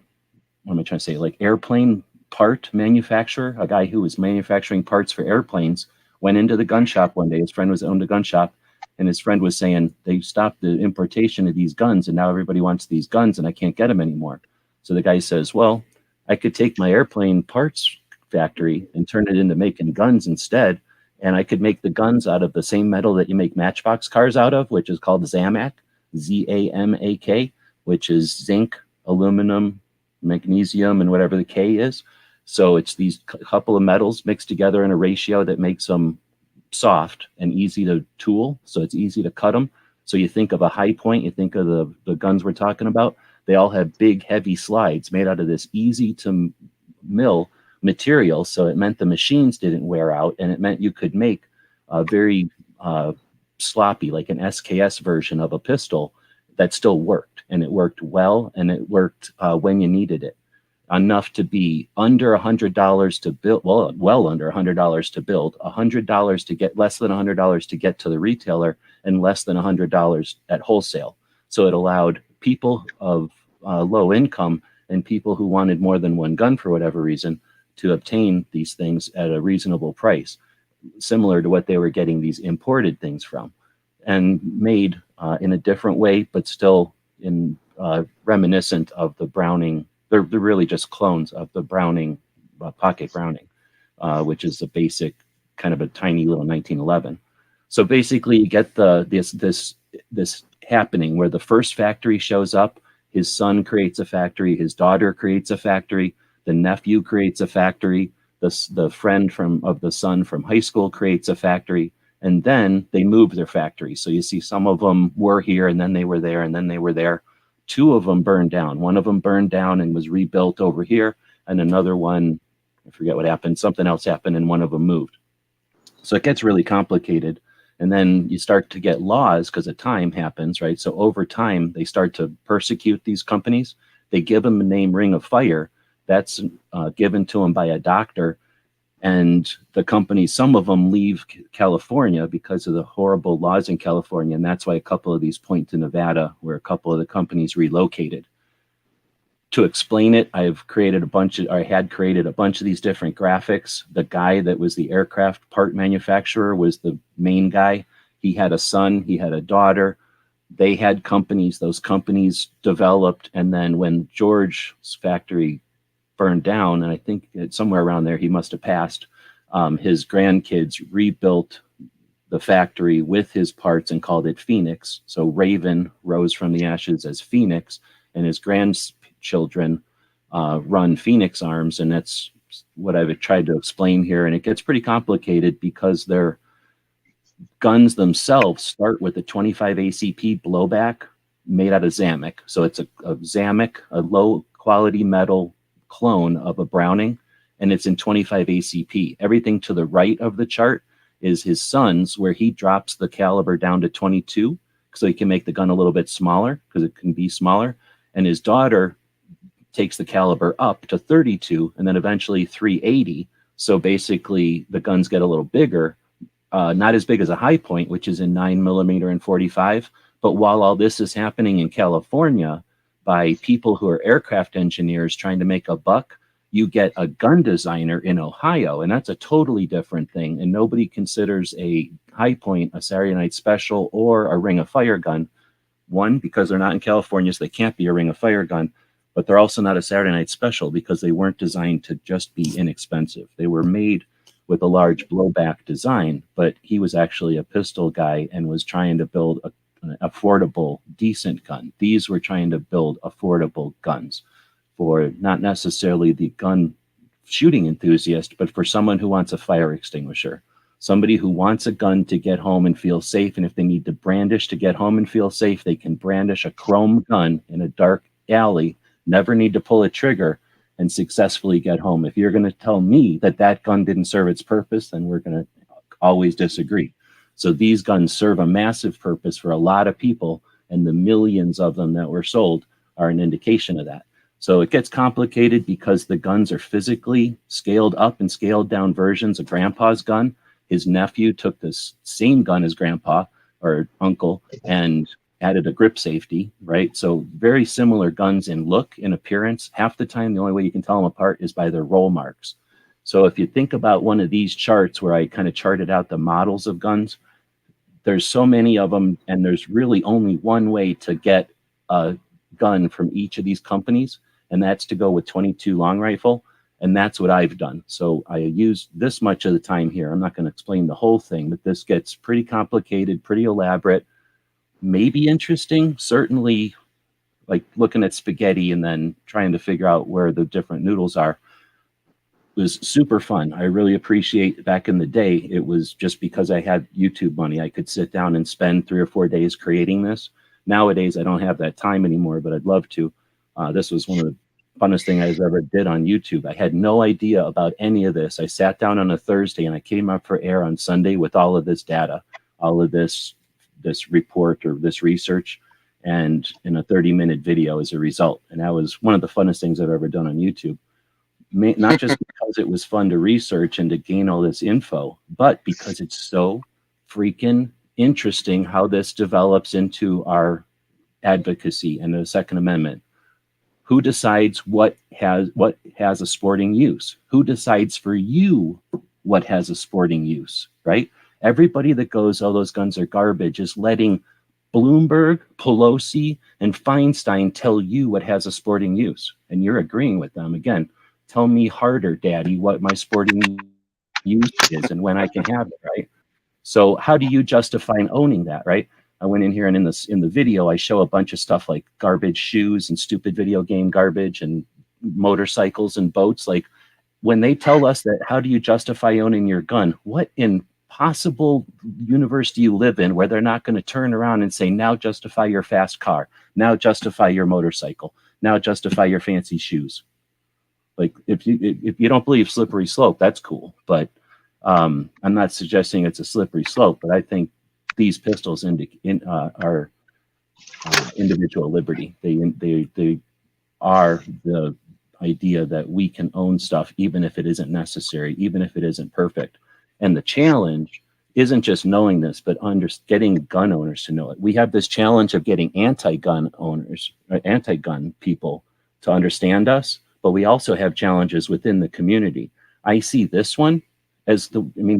part manufacturer, a guy who was manufacturing parts for airplanes, went into the gun shop one day. His friend owned a gun shop, and his friend was saying they stopped the importation of these guns, and now everybody wants these guns, and I can't get them anymore. So the guy says, well, I could take my airplane parts factory and turn it into making guns instead, and I could make the guns out of the same metal that you make Matchbox cars out of, which is called Zamak, Z-A-M-A-K, which is zinc, aluminum, magnesium, and whatever the K is. So it's these couple of metals mixed together in a ratio that makes them soft and easy to tool. So it's easy to cut them. So you think of a high point, you think of the guns we're talking about, they all have big, heavy slides made out of this easy to mill material. So it meant the machines didn't wear out, and it meant you could make a very sloppy, like an SKS version of a pistol that still worked, and it worked well, and it worked when you needed it. Enough to be under $100 to build, well under $100 to build, $100 to get, less than $100 to get to the retailer, and less than $100 at wholesale. So it allowed people of low income and people who wanted more than one gun for whatever reason to obtain these things at a reasonable price, similar to what they were getting these imported things from, and made in a different way, but still in reminiscent of the Browning. They're really just clones of the Browning, pocket Browning, which is a basic kind of a tiny little 1911. So basically, you get this happening where the first factory shows up, his son creates a factory, his daughter creates a factory, the nephew creates a factory, the friend of the son from high school creates a factory, and then they move their factory. So you see some of them were here, and then they were there, and then they were there. Two of them burned down. One of them burned down and was rebuilt over here, and another one, I forget what happened, something else happened, and one of them moved. So it gets really complicated. And then you start to get laws because a time happens, right? So over time, they start to persecute these companies. They give them the name Ring of Fire. That's given to them by a doctor. And the companies, some of them leave California because of the horrible laws in California. And that's why a couple of these point to Nevada, where a couple of the companies relocated. To explain it, I had created a bunch of these different graphics. The guy that was the aircraft part manufacturer was the main guy. He had a son, he had a daughter. They had companies, those companies developed. And then when George's factory burned down, and I think it's somewhere around there, he must have passed, his grandkids rebuilt the factory with his parts and called it Phoenix. So Raven rose from the ashes as Phoenix, and his grandchildren run Phoenix Arms, and that's what I've tried to explain here. And it gets pretty complicated because their guns themselves start with a 25 ACP blowback made out of Zamak. So it's a Zamak, a low quality metal clone of a Browning, and it's in 25 ACP. Everything to the right of the chart is his son's, where he drops the caliber down to 22 so he can make the gun a little bit smaller because it can be smaller. And his daughter takes the caliber up to 32 and then eventually 380. So basically the guns get a little bigger, not as big as a high point, which is in 9mm and 45. But while all this is happening in California by people who are aircraft engineers trying to make a buck, you get a gun designer in Ohio, and that's a totally different thing. And nobody considers a high point a Saturday Night Special or a Ring of Fire gun. One, because they're not in California, so they can't be a Ring of Fire gun. But they're also not a Saturday Night Special because they weren't designed to just be inexpensive. They were made with a large blowback design, but he was actually a pistol guy and was trying to build an affordable, decent gun. These were trying to build affordable guns for not necessarily the gun shooting enthusiast, but for someone who wants a fire extinguisher, somebody who wants a gun to get home and feel safe. And if they need to brandish to get home and feel safe, they can brandish a chrome gun in a dark alley, never need to pull a trigger, and successfully get home. If you're going to tell me that that gun didn't serve its purpose, then we're going to always disagree. So these guns serve a massive purpose for a lot of people, and the millions of them that were sold are an indication of that. So it gets complicated because the guns are physically scaled up and scaled down versions of Grandpa's gun. His nephew took this same gun as Grandpa or uncle and added a grip safety, right? So very similar guns in look, in appearance. Half the time, the only way you can tell them apart is by their roll marks. So if you think about one of these charts where I kind of charted out the models of guns, there's so many of them, and there's really only one way to get a gun from each of these companies, and that's to go with 22 long rifle. And that's what I've done. So I use this much of the time here. I'm not going to explain the whole thing, but this gets pretty complicated, pretty elaborate, maybe interesting, certainly like looking at spaghetti and then trying to figure out where the different noodles are. It was super fun. I really appreciate back in the day, it was just because I had YouTube money, I could sit down and spend 3 or 4 days creating this. Nowadays, I don't have that time anymore, but I'd love to. This was one of the funnest thing I ever did on YouTube. I had no idea about any of this. I sat down on a Thursday and I came up for air on Sunday with all of this data, all of this report or this research, and in a 30-minute video as a result. And that was one of the funnest things I've ever done on YouTube. Not just because it was fun to research and to gain all this info, but because it's so freaking interesting how this develops into our advocacy and the Second Amendment. Who decides what has a sporting use? Who decides for you what has a sporting use, right? Everybody that goes, oh, those guns are garbage, is letting Bloomberg, Pelosi, and Feinstein tell you what has a sporting use. And you're agreeing with them. Again, tell me harder, Daddy, what my sporting use is and when I can have it, right? So how do you justify owning that, right? I went in here and in the video, I show a bunch of stuff like garbage shoes and stupid video game garbage and motorcycles and boats. Like when they tell us that, how do you justify owning your gun? What in possible universe do you live in where they're not going to turn around and say, now justify your fast car, now justify your motorcycle, now justify your fancy shoes? Like if you don't believe slippery slope, that's cool. But I'm not suggesting it's a slippery slope, but I think these pistols are individual liberty. They are the idea that we can own stuff even if it isn't necessary, even if it isn't perfect. And the challenge isn't just knowing this, but getting gun owners to know it. We have this challenge of getting anti-gun owners, anti-gun people to understand us, but we also have challenges within the community. I see this one as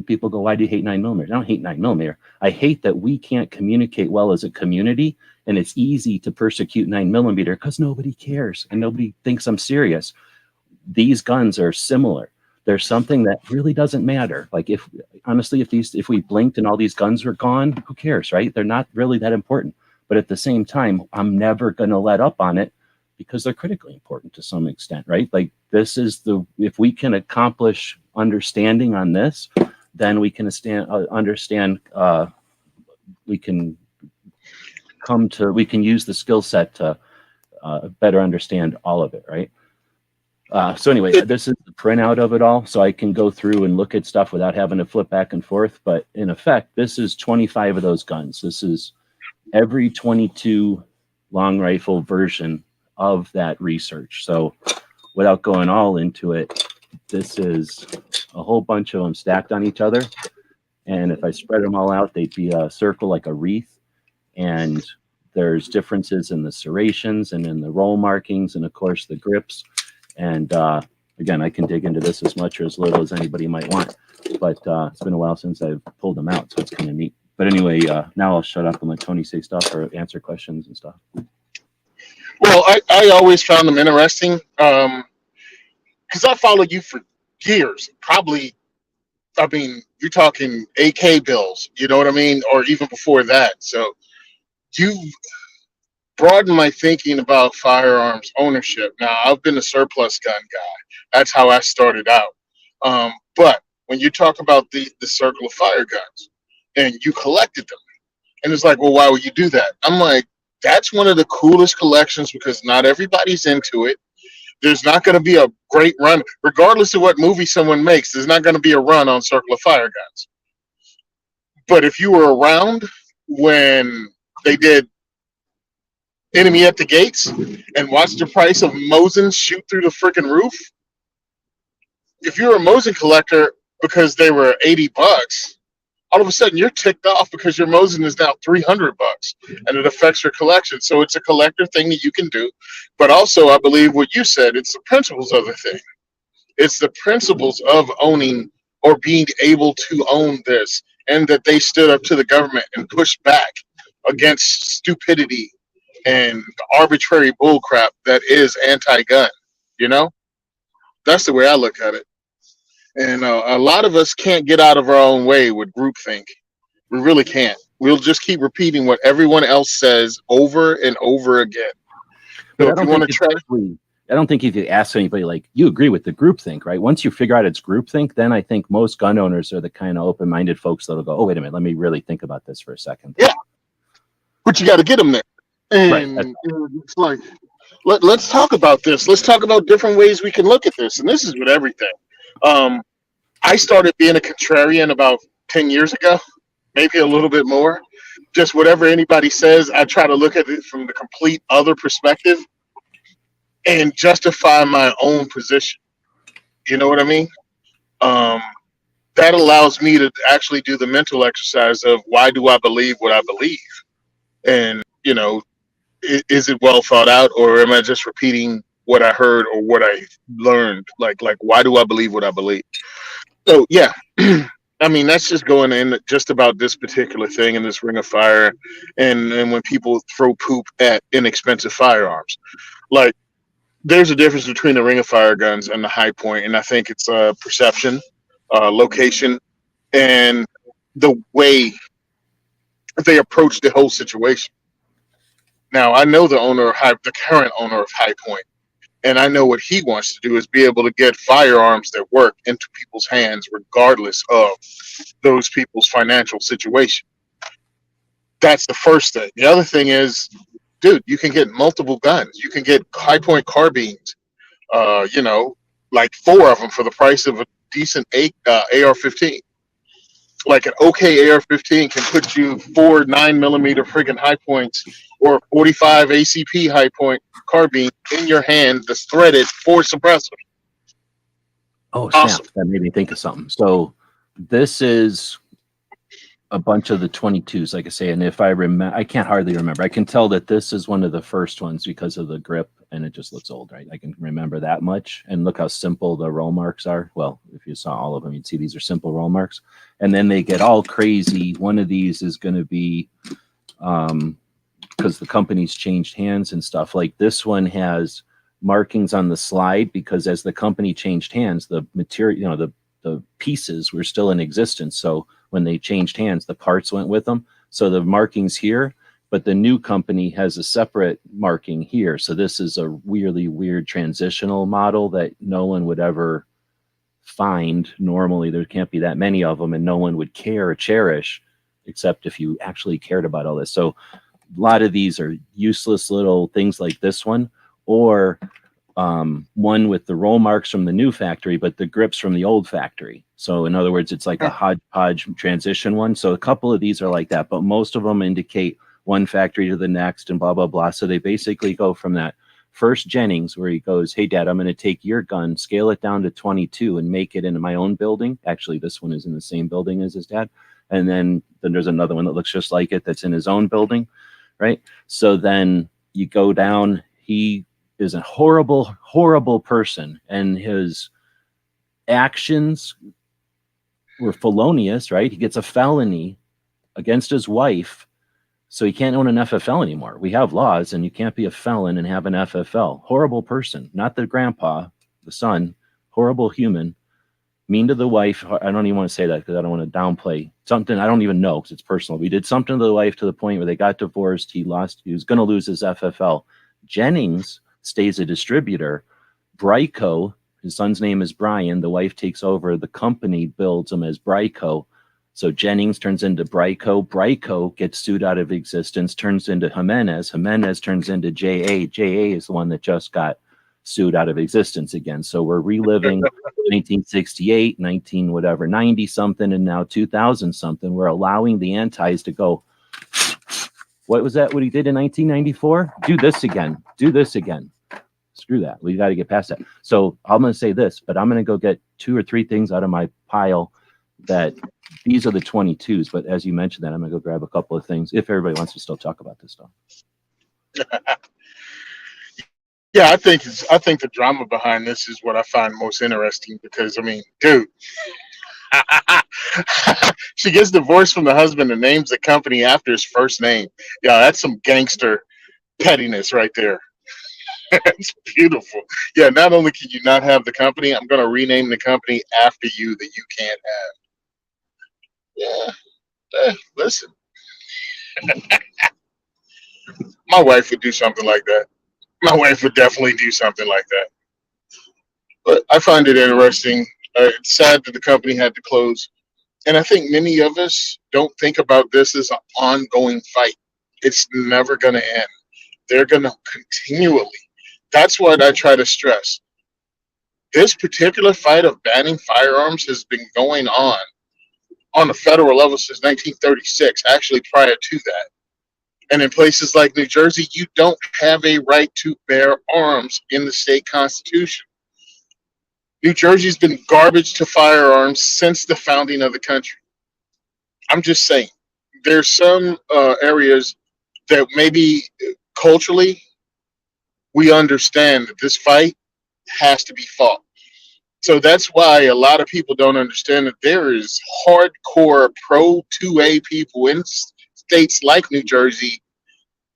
people go, why do you hate 9mm? I don't hate 9mm. I hate that we can't communicate well as a community, and it's easy to persecute 9mm because nobody cares and nobody thinks I'm serious. These guns are similar. There's something that really doesn't matter. Like if we blinked and all these guns were gone, who cares, right? They're not really that important. But at the same time, I'm never going to let up on it because they're critically important to some extent, right? Like if we can accomplish understanding on this, then we can understand, we can use the skill set to better understand all of it, right? So anyway, this is the printout of it all, so I can go through and look at stuff without having to flip back and forth. But in effect, this is 25 of those guns. This is every 22 long rifle version of that research. So without going all into it, this is a whole bunch of them stacked on each other. And if I spread them all out, they'd be a circle like a wreath. And there's differences in the serrations and in the roll markings and, of course, the grips. And again, I can dig into this as much or as little as anybody might want. But it's been a while since I've pulled them out, so it's kind of neat. But anyway, now I'll shut up and let Tony say stuff or answer questions and stuff. Well, I always found them interesting because I followed you for years. Probably, I mean, you're talking AK bills, you know what I mean? Or even before that. So you've broadened my thinking about firearms ownership. Now, I've been a surplus gun guy. That's how I started out. But when you talk about the circle of fire guns and you collected them, and it's like, well, why would you do that? I'm like, that's one of the coolest collections because not everybody's into it. There's not going to be a great run, regardless of what movie someone makes. There's not going to be a run on Circle of Fire guns. But if you were around when they did Enemy at the Gates and watched the price of Mosins shoot through the freaking roof, if you're a Mosin collector because they were $80, all of a sudden you're ticked off because your Mosin is now $300 and it affects your collection. So it's a collector thing that you can do. But also, I believe what you said, it's the principles of the thing. It's the principles of owning or being able to own this, and that they stood up to the government and pushed back against stupidity and arbitrary bullcrap that is anti-gun. You know, that's the way I look at it. And a lot of us can't get out of our own way with groupthink. We really can't. We'll just keep repeating what everyone else says over and over again. So if you want to try, I don't think if you ask anybody, like, you agree with the groupthink, right? Once you figure out it's groupthink, then I think most gun owners are the kind of open-minded folks that'll go, oh, wait a minute, let me really think about this for a second. Yeah. But you got to get them there. And Right. It's like, let's talk about this. Let's talk about different ways we can look at this. And this is with everything. I started being a contrarian about 10 years ago, maybe a little bit more. Just whatever anybody says, I try to look at it from the complete other perspective and justify my own position. You know what I mean? That allows me to actually do the mental exercise of why do I believe what I believe? And, you know, is it well thought out, or am I just repeating what I heard or what I learned? Like why do I believe what I believe? So yeah, I mean, that's just going in just about this particular thing in this Ring of Fire, and when people throw poop at inexpensive firearms, like there's a difference between the Ring of Fire guns and the High Point, and I think it's perception, location, and the way they approach the whole situation. Now, I know the current owner of High Point, and I know what he wants to do is be able to get firearms that work into people's hands, regardless of those people's financial situation. That's the first thing. The other thing is, dude, you can get multiple guns. You can get High Point carbines, you know, like 4 of them for the price of a decent AR-15. Like an okay AR-15 can put you 4 9mm friggin' High Points or 45 ACP High Point carbine in your hand that's threaded for suppressor. Oh, snap. Awesome. That made me think of something. So this is a bunch of the 22s, like I say, and if I remember, I can't hardly remember. I can tell that this is one of the first ones because of the grip, and it just looks old, right? I can remember that much. And look how simple the roll marks are. Well, if you saw all of them, you'd see these are simple roll marks. And then they get all crazy. One of these is going to be, because the company's changed hands and stuff, like this one has markings on the slide because as the company changed hands, the material, you know, the pieces were still in existence. So when they changed hands, the parts went with them. So the markings here, but the new company has a separate marking here. So this is a really weird transitional model that no one would ever find. Normally, there can't be that many of them, and no one would care or cherish, except if you actually cared about all this. So a lot of these are useless little things like this one, or one with the roll marks from the new factory, but the grips from the old factory. So in other words, it's like a hodgepodge transition one. So a couple of these are like that, but most of them indicate one factory to the next and blah, blah, blah. So they basically go from that first Jennings where he goes, hey, Dad, I'm going to take your gun, scale it down to 22 and make it into my own building. Actually, this one is in the same building as his dad. And then there's another one that looks just like it that's in his own building, right? So then you go down, he is a horrible, horrible person, and his actions were felonious, right? He gets a felony against his wife, so he can't own an FFL anymore. We have laws, and you can't be a felon and have an FFL. Horrible person, not the grandpa, the son, horrible human, mean to the wife. I don't even want to say that because I don't want to downplay something. I don't even know because it's personal. We did something to the wife to the point where they got divorced. He was going to lose his FFL. Jennings stays a distributor. Bryco, his son's name is Brian. The wife takes over. The company builds him as Bryco. So Jennings turns into Bryco. Bryco gets sued out of existence, turns into Jimenez. Jimenez turns into JA. JA is the one that just got sued out of existence again. So we're reliving 1968, 90 something, and now 2000 something. We're allowing the antis to go, what was that? What he did in 1994? Do this again. Do this again. Screw that. We got to get past that. So I'm going to say this, but I'm going to go get 2 or 3 things out of my pile that these are the 22s. But as you mentioned that, I'm going to go grab a couple of things if everybody wants to still talk about this stuff. Yeah, I think the drama behind this is what I find most interesting because I mean, dude, she gets divorced from the husband and names the company after his first name. Yeah, that's some gangster pettiness right there. It's beautiful. Yeah, not only can you not have the company, I'm going to rename the company after you that you can't have. Yeah, listen, my wife would do something like that. My wife would definitely do something like that. But I find it interesting. It's sad that the company had to close. And I think many of us don't think about this as an ongoing fight. It's never going to end. They're going to continually. That's what I try to stress. This particular fight of banning firearms has been going on a federal level since 1936, actually prior to that. And in places like New Jersey, you don't have a right to bear arms in the state constitution. New Jersey's been garbage to firearms since the founding of the country. I'm just saying, there's some areas that maybe culturally we understand that this fight has to be fought. So that's why a lot of people don't understand that there is hardcore pro 2A people in states like New Jersey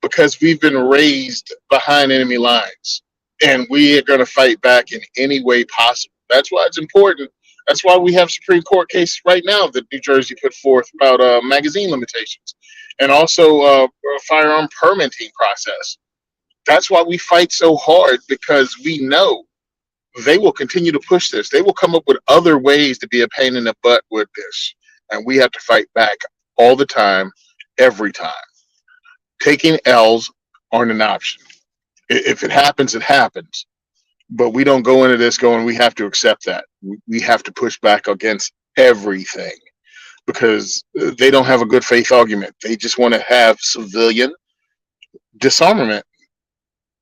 because we've been raised behind enemy lines and we are going to fight back in any way possible. That's why it's important. That's why we have Supreme Court cases right now that New Jersey put forth about magazine limitations and also a firearm permitting process. That's why we fight so hard, because we know they will continue to push this. They will come up with other ways to be a pain in the butt with this. And we have to fight back all the time, every time. Taking L's aren't an option. If it happens, it happens. But we don't go into this going, we have to accept that. We have to push back against everything because they don't have a good faith argument. They just want to have civilian disarmament.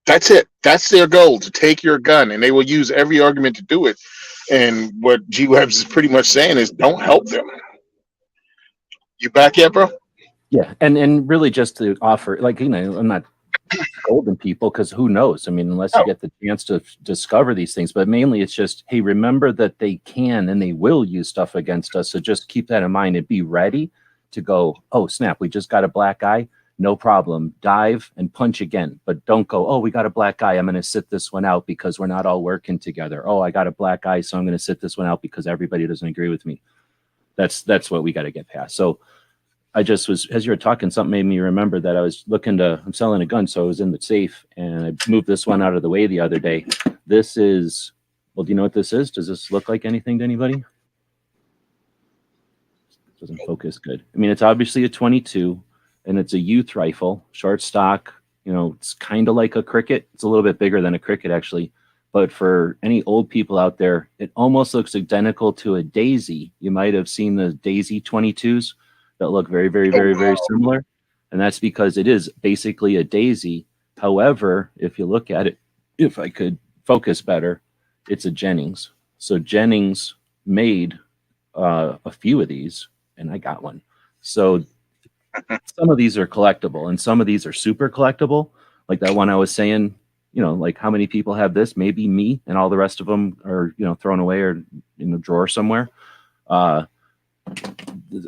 That's it. That's their goal, to take your gun, and they will use every argument to do it. And what G Webs is pretty much saying is don't help them. You back yet, bro? Yeah, and really just to offer, like, you know, I'm not scolding people because who knows? I mean, unless you get the chance to discover these things, but mainly it's just, hey, remember that they can and they will use stuff against us. So just keep that in mind and be ready to go, oh, snap, we just got a black eye. No problem. Dive and punch again, but don't go, oh, we got a black eye. I'm going to sit this one out because we're not all working together. Oh, I got a black eye, so I'm going to sit this one out because everybody doesn't agree with me. That's what we got to get past. So I just was, as you were talking, something made me remember that I'm selling a gun. So I was in the safe and I moved this one out of the way the other day. This is, well, do you know what this is? Does this look like anything to anybody? It doesn't focus good. I mean, it's obviously a 22. And it's a youth rifle, short stock. You know, it's kind of like a cricket. It's a little bit bigger than a cricket, actually. But for any old people out there, it almost looks identical to a Daisy. You might have seen the Daisy 22s that look very, very, very, very similar. And that's because it is basically a Daisy. However, if you look at it, if I could focus better, it's a Jennings. So Jennings made a few of these, and I got one. So some of these are collectible and some of these are super collectible. Like that one I was saying, like how many people have this? Maybe me, and all the rest of them are, thrown away or in a drawer somewhere. A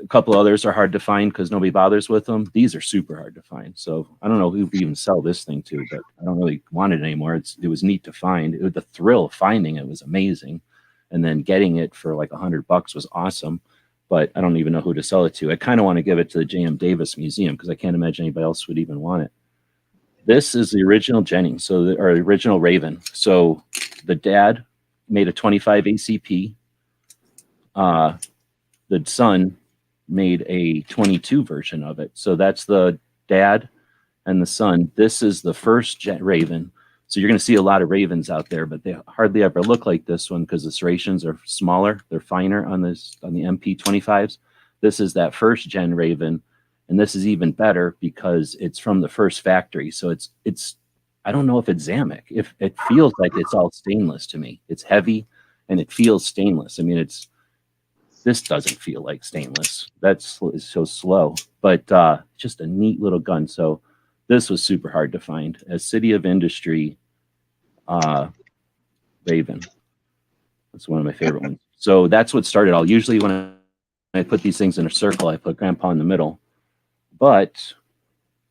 couple others are hard to find because nobody bothers with them. These are super hard to find. So I don't know who we even sell this thing to, but I don't really want it anymore. It was neat to find. The thrill of finding it was amazing. And then getting it for like $100 was awesome. But I don't even know who to sell it to. I kind of want to give it to the J.M. Davis Museum because I can't imagine anybody else would even want it. This is the original Jennings, or the original Raven. So the dad made a 25 ACP. The son made a 22 version of it. So that's the dad and the son. This is the first Raven. So you're going to see a lot of Ravens out there, but they hardly ever look like this one because the serrations are smaller. They're finer on the MP25s. This is that first gen Raven, and this is even better because it's from the first factory. So it's I don't know if it's Zamak. If it feels like it's all stainless to me. It's heavy and it feels stainless. I mean, this doesn't feel like stainless. That's so slow, but just a neat little gun. So this was super hard to find. A City of Industry Raven. That's one of my favorite ones. So that's what started all. Usually when I put these things in a circle, I put grandpa in the middle. But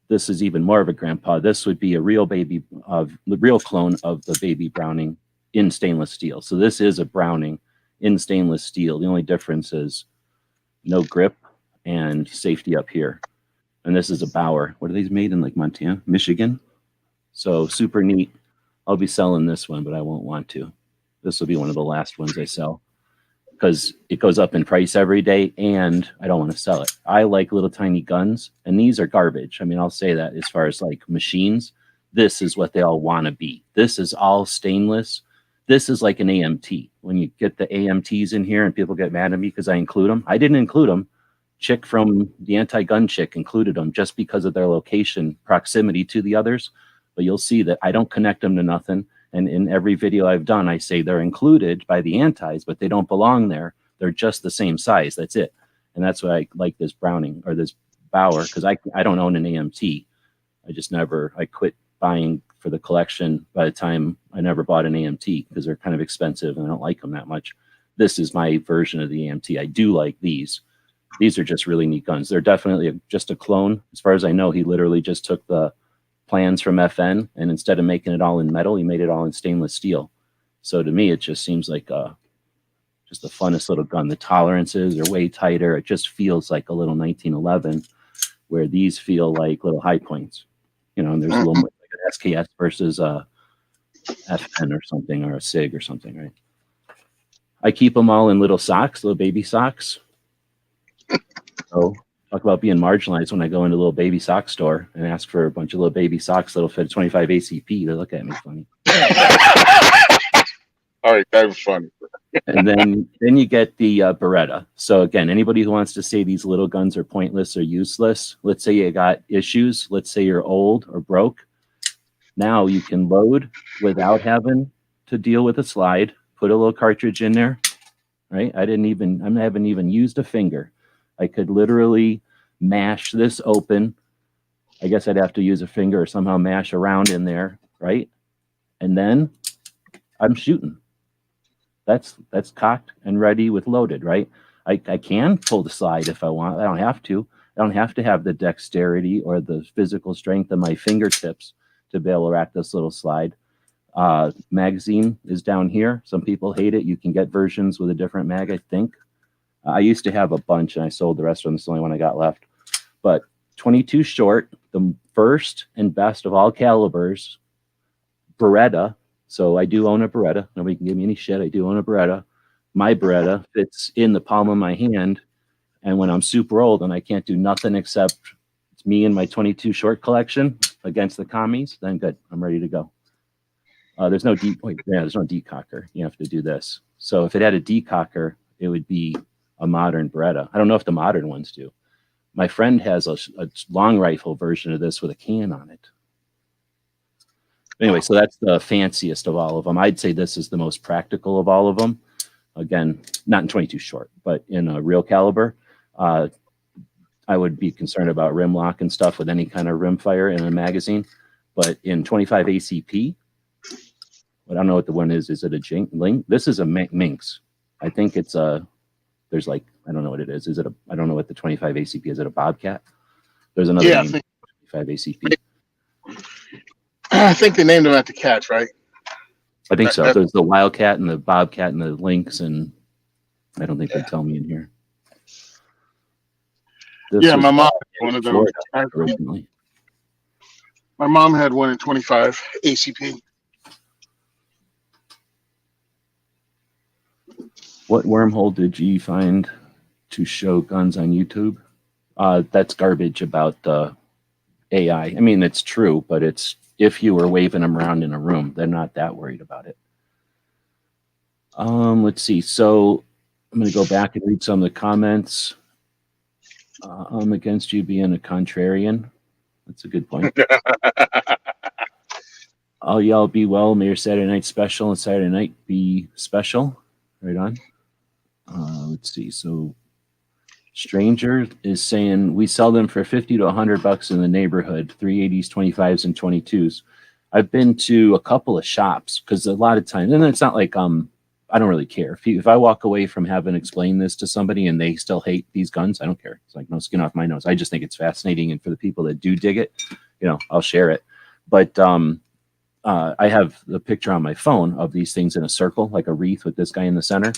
this is even more of a grandpa. This would be a real the real clone of the baby Browning in stainless steel. So this is a Browning in stainless steel. The only difference is no grip and safety up here. And this is a Bauer. What are these made in, like Montana, Michigan? So super neat. I'll be selling this one, but I won't want to. This will be one of the last ones I sell because it goes up in price every day and I don't want to sell it. I like little tiny guns, and these are garbage. I mean, I'll say that as far as like machines, this is what they all want to be. This is all stainless. This is like an AMT. When you get the AMTs in here and people get mad at me because I include them, I didn't include them. Chick from the Anti-Gun Chick included them just because of their location proximity to the others. But you'll see that I don't connect them to nothing. And in every video I've done, I say they're included by the antis, but they don't belong there. They're just the same size. That's it. And that's why I like this Browning or this Bauer, because I don't own an AMT. I quit buying for the collection by the time I never bought an AMT because they're kind of expensive and I don't like them that much. This is my version of the AMT. I do like these. These are just really neat guns. They're definitely just a clone. As far as I know, he literally just took the plans from FN, and instead of making it all in metal, he made it all in stainless steel. So to me, it just seems like just the funnest little gun. The tolerances are way tighter. It just feels like a little 1911, where these feel like little high points. And there's a little more like an SKS versus a FN or something, or a SIG or something, right? I keep them all in little socks, little baby socks. So talk about being marginalized. When I go into a little baby sock store and ask for a bunch of little baby socks that'll fit 25 ACP, they look at me funny. All right, that was funny. And then you get the Beretta. So again, anybody who wants to say these little guns are pointless or useless, let's say you got issues, let's say you're old or broke. Now you can load without having to deal with a slide, put a little cartridge in there, right? I haven't even used a finger. I could literally mash this open. I guess I'd have to use a finger or somehow mash around in there, right? And then I'm shooting. That's cocked and ready with loaded, right? I can pull the slide if I want. I don't have to. I don't have to have the dexterity or the physical strength of my fingertips to be able to rack this little slide. Magazine is down here. Some people hate it. You can get versions with a different mag, I think. I used to have a bunch and I sold the rest of them. It's the only one I got left. But 22 short, the first and best of all calibers, Beretta. So I do own a Beretta. Nobody can give me any shit. I do own a Beretta. My Beretta fits in the palm of my hand. And when I'm super old and I can't do nothing except it's me and my 22 short collection against the commies, then good. I'm ready to go. There's no decocker. You have to do this. So if it had a decocker, it would be a modern Beretta. I don't know if the modern ones do. My friend has a long rifle version of this with a can on it. Anyway, so that's the fanciest of all of them. I'd say this is the most practical of all of them. Again, not in 22 short, but in a real caliber. I would be concerned about rim lock and stuff with any kind of rim fire in a magazine. But in 25 ACP, I don't know what the one is. Is it a Link? This is a Minx. I think it's a, there's like, I don't know what it is. Is it a, I don't know what the 25 ACP is. It a Bobcat? There's another Yeah, name, 25 ACP. I think they named them after cats, right? I think so. There's the Wildcat and the Bobcat and the Lynx, and I don't think they tell me in here. This Yeah, was my mom had one of those. Florida originally. My mom had one in 25 ACP. What wormhole did you find to show guns on YouTube? That's garbage about the AI. I mean, it's true, but it's if you were waving them around in a room, they're not that worried about it. Let's see. So I'm going to go back and read some of the comments. I'm against you being a contrarian. That's a good point. All y'all be well. May your Saturday night special and Saturday night be special. Right on. Let's see. So Stranger is saying we sell them for 50 to $100 in the neighborhood, 380s, 25s, and 22s. I've been to a couple of shops because a lot of times, and it's not like I don't really care if I walk away from having explained this to somebody and they still hate these guns. I don't care. It's like no skin off my nose. I just think it's fascinating, and for the people that do dig it, you know, I'll share it. But I have the picture on my phone of these things in a circle, like a wreath with this guy in the center.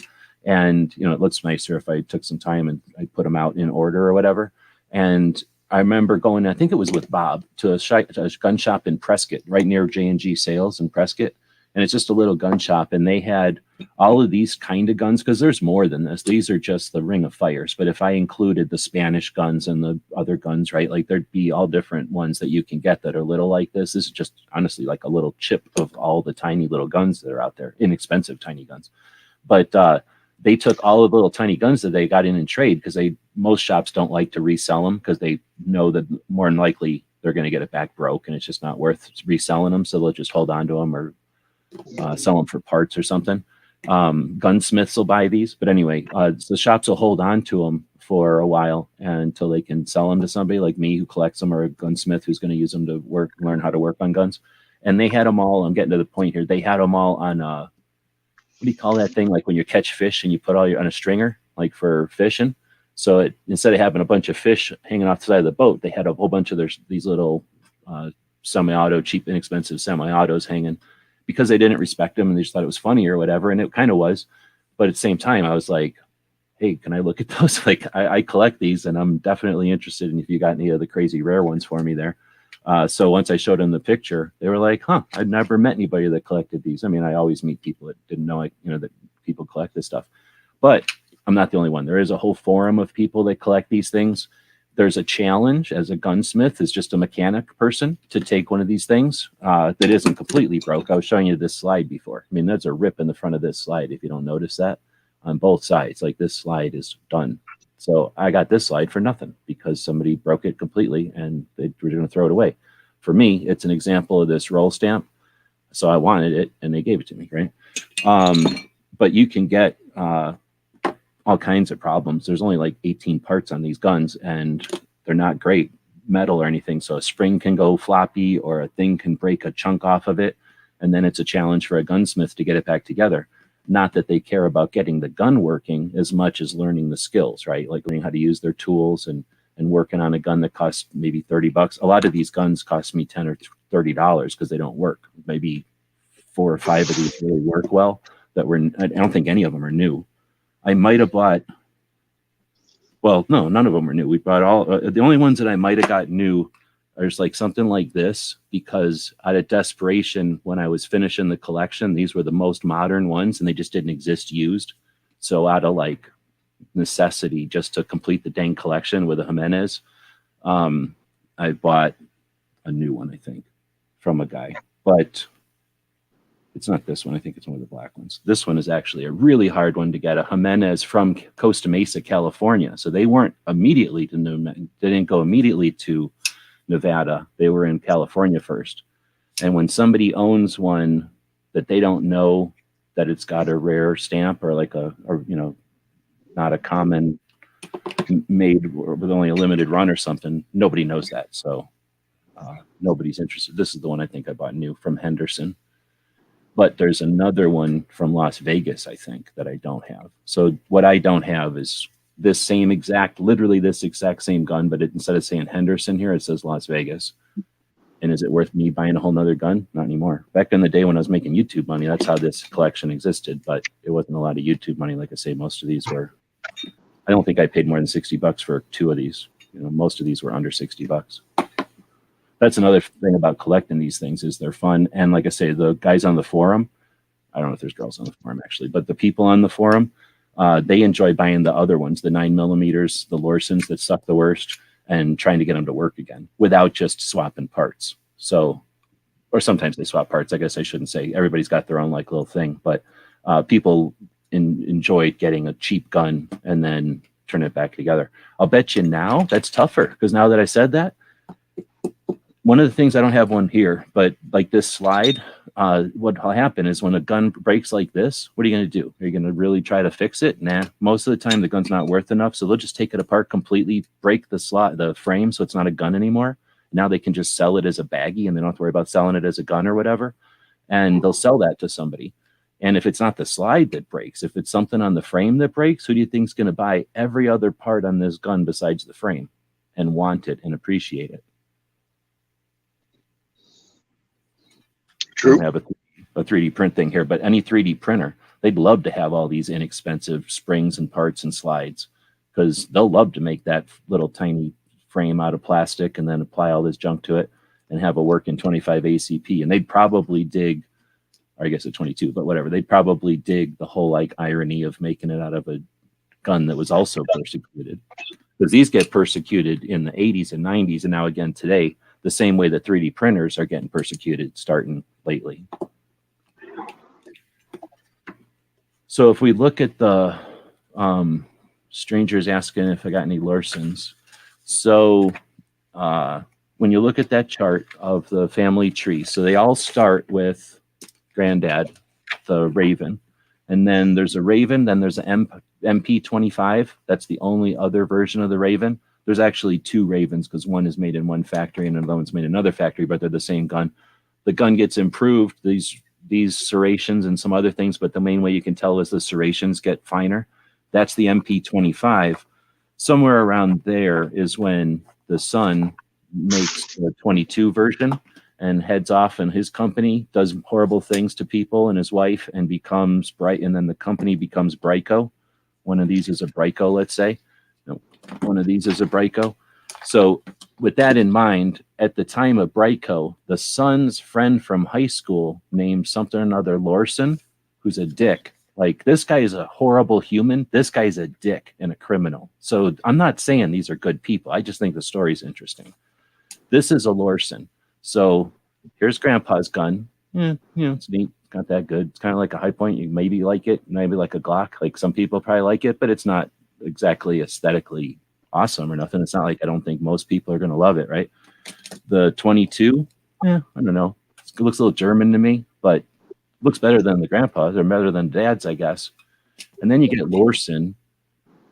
And, you know, it looks nicer if I took some time and I put them out in order or whatever. And I remember going, I think it was with Bob, to a gun shop in Prescott, right near J&G Sales in Prescott. And it's just a little gun shop. And they had all of these kind of guns, because there's more than this. These are just the Ring of Fires. But if I included the Spanish guns and the other guns, right, like there'd be all different ones that you can get that are little like this. This is just honestly like a little chip of all the tiny little guns that are out there, inexpensive tiny guns. But they took all of the little tiny guns that they got in trade, because most shops don't like to resell them because they know that more than likely they're going to get it back broke, and it's just not worth reselling them. So they'll just hold on to them or sell them for parts or something. Gunsmiths will buy these, but anyway, the shops will hold on to them for a while until they can sell them to somebody like me who collects them, or a gunsmith who's going to use them to learn how to work on guns. And they had them all. I'm getting to the point here. They had them all on what do you call that thing? Like when you catch fish and you put all your on a stringer, like for fishing. So instead of having a bunch of fish hanging off the side of the boat, they had a whole bunch of these little semi-auto, cheap, inexpensive semi-autos hanging, because they didn't respect them and they just thought it was funny or whatever. And it kind of was. But at the same time, I was like, hey, can I look at those? Like I collect these, and I'm definitely interested in if you got any of the crazy rare ones for me there. So once I showed them the picture, they were like, huh, I'd never met anybody that collected these. I mean, I always meet people that didn't know, that people collect this stuff, but I'm not the only one. There is a whole forum of people that collect these things. There's a challenge as a gunsmith, as just a mechanic person, to take one of these things that isn't completely broke. I was showing you this slide before. I mean, there's a rip in the front of this slide. If you don't notice that on both sides, like this slide is done. So I got this slide for nothing because somebody broke it completely and they were going to throw it away. For me, it's an example of this roll stamp. So I wanted it and they gave it to me, right? But you can get all kinds of problems. There's only like 18 parts on these guns and they're not great metal or anything. So a spring can go floppy or a thing can break a chunk off of it. And then it's a challenge for a gunsmith to get it back together. Not that they care about getting the gun working as much as learning the skills, right? Like learning how to use their tools and working on a gun that costs maybe $30. A lot of these guns cost me $10 or $30 because they don't work. Maybe 4 or 5 of these really work well. I don't think any of them are new. I might have bought, well, no, none of them are new. We bought all, the only ones that I might have got new are just like something like this, because out of desperation, when I was finishing the collection, these were the most modern ones and they just didn't exist used. So out of like necessity, just to complete the dang collection with a Jimenez, I bought a new one, I think, from a guy, but it's not this one. I think it's one of the black ones. This one is actually a really hard one to get, a Jimenez from Costa Mesa, California. So they weren't immediately they didn't go immediately to Nevada. They were in California first. And when somebody owns one that they don't know that it's got a rare stamp or like not a common made with only a limited run or something. Nobody knows that. So nobody's interested. This is the one I think I bought new from Henderson. But there's another one from Las Vegas, I think, that I don't have. So what I don't have is this same exact, literally this exact same gun, but instead of saying Henderson here, it says Las Vegas. And is it worth me buying a whole nother gun? Not anymore. Back in the day when I was making YouTube money, that's how this collection existed. But it wasn't a lot of YouTube money. Like I say, most of these were, I don't think I paid more than $60 for 2 of these. You know, most of these were under $60. That's another thing about collecting these things is they're fun. And like I say, the guys on the forum, I don't know if there's girls on the forum actually, but the people on the forum, they enjoy buying the other ones, the 9mm, the Lorsons that suck the worst, and trying to get them to work again without just swapping parts. So, or sometimes they swap parts. I guess I shouldn't say everybody's got their own like little thing, but people enjoy getting a cheap gun and then turn it back together. I'll bet you now that's tougher because now that I said that, one of the things, I don't have one here, but like this slide, what will happen is when a gun breaks like this, what are you going to do? Are you going to really try to fix it? Nah, most of the time the gun's not worth enough. So they'll just take it apart completely, break the frame so it's not a gun anymore. Now they can just sell it as a baggie and they don't have to worry about selling it as a gun or whatever. And they'll sell that to somebody. And if it's not the slide that breaks, if it's something on the frame that breaks, who do you think is going to buy every other part on this gun besides the frame and want it and appreciate it? True. I don't have a 3D print thing here, but any 3D printer, they'd love to have all these inexpensive springs and parts and slides because they'll love to make that little tiny frame out of plastic and then apply all this junk to it and have a working 25 ACP. And they'd probably dig, or I guess a 22, but whatever. They'd probably dig the whole like irony of making it out of a gun that was also persecuted, because these get persecuted in the 80s and 90s. And now again today, the same way that 3D printers are getting persecuted starting lately. So if we look at the strangers asking if I got any Lorsons. So when you look at that chart of the family tree, so they all start with granddad, the Raven. And then there's a Raven, then there's an MP25. That's the only other version of the Raven. There's actually 2 Ravens because one is made in one factory and another one's made in another factory, but they're the same gun. The gun gets improved, these serrations and some other things, but the main way you can tell is the serrations get finer. That's the MP25. Somewhere around there is when the son makes the 22 version and heads off, and his company does horrible things to people and his wife and becomes bright, and then the company becomes Brico. One of these is a Brico, let's say. No, one of these is a Brico. So with that in mind, at the time of Brico, the son's friend from high school named something or another Lorson, who's a dick. Like, this guy is a horrible human. This guy's a dick and a criminal. So I'm not saying these are good people. I just think the story's interesting. This is a Lorson. So here's Grandpa's gun. Yeah, you know, it's neat. It's not that good. It's kind of like a High Point. You maybe like it, maybe like a Glock. Like, some people probably like it, but it's not exactly aesthetically awesome or nothing. It's not like I don't think most people are going to love it, right? The 22, I don't know. It looks a little German to me, but looks better than the Grandpa's or better than Dad's, I guess. And then you get Lorson.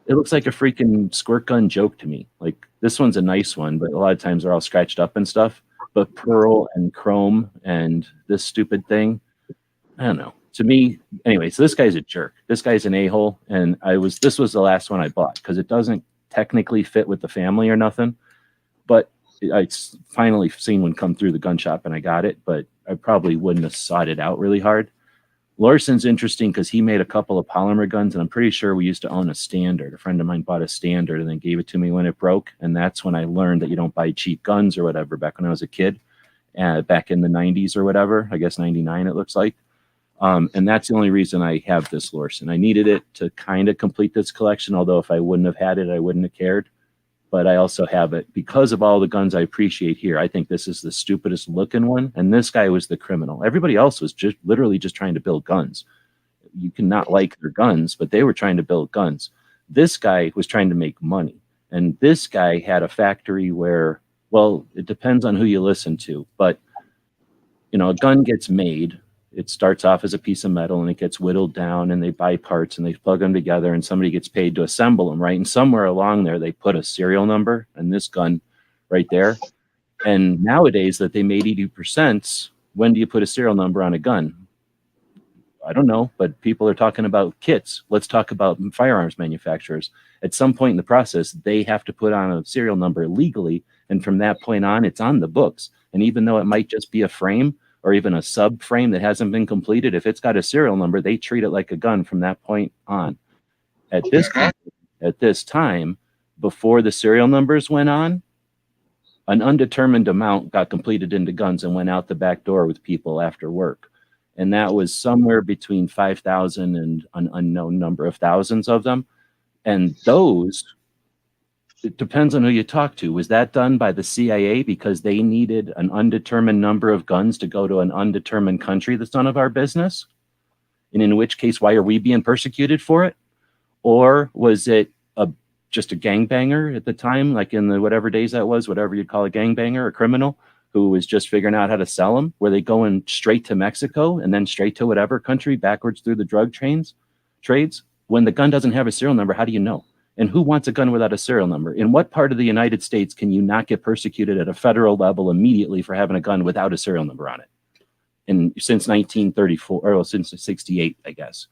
It looks like a freaking squirt gun joke to me. Like, this one's a nice one, but a lot of times they're all scratched up and stuff. But pearl and chrome and this stupid thing, I don't know. To me, anyway, so this guy's a jerk. This guy's an a-hole, and this was the last one I bought because it doesn't technically fit with the family or nothing. But I finally seen one come through the gun shop and I got it, but I probably wouldn't have sought it out really hard. Lorson's interesting because he made a couple of polymer guns, and I'm pretty sure we used to own a Standard. A friend of mine bought a Standard and then gave it to me when it broke, and that's when I learned that you don't buy cheap guns or whatever back when I was a kid, back in the 90s or whatever. I guess 99 it looks like. And that's the only reason I have this Lorson. I needed it to kind of complete this collection, although if I wouldn't have had it, I wouldn't have cared. But I also have it because of all the guns I appreciate here. I think this is the stupidest looking one, and this guy was the criminal. Everybody else was just literally just trying to build guns. You cannot like their guns, but they were trying to build guns. This guy was trying to make money, and this guy had a factory where, well, it depends on who you listen to, but you know, a gun gets made. it starts off as a piece of metal and it gets whittled down and they buy parts and they plug them together and somebody gets paid to assemble them, right? And somewhere along there, they put a serial number and this gun right there. And nowadays that they made 80%, when do you put a serial number on a gun? I don't know, but people are talking about kits. Let's talk about firearms manufacturers. At some point in the process, they have to put on a serial number legally. And from that point on, it's on the books. And even though it might just be a frame or even a sub frame that hasn't been completed, if it's got a serial number, they treat it like a gun from that point on. At this time, before the serial numbers went on, an undetermined amount got completed into guns and went out the back door with people after work. And that was somewhere between 5,000 and an unknown number of thousands of them. And those, it depends on who you talk to. Was that done by the CIA because they needed an undetermined number of guns to go to an undetermined country that's none of our business? And in which case, why are we being persecuted for it? Or was it just a gangbanger at the time, like in the whatever days that was, whatever you'd call a gangbanger, a criminal, who was just figuring out how to sell them? Were they going straight to Mexico and then straight to whatever country backwards through the drug trades? When the gun doesn't have a serial number, how do you know? And who wants a gun without a serial number? In what part of the United States can you not get persecuted at a federal level immediately for having a gun without a serial number on it? And since 1934, or since 68, I guess.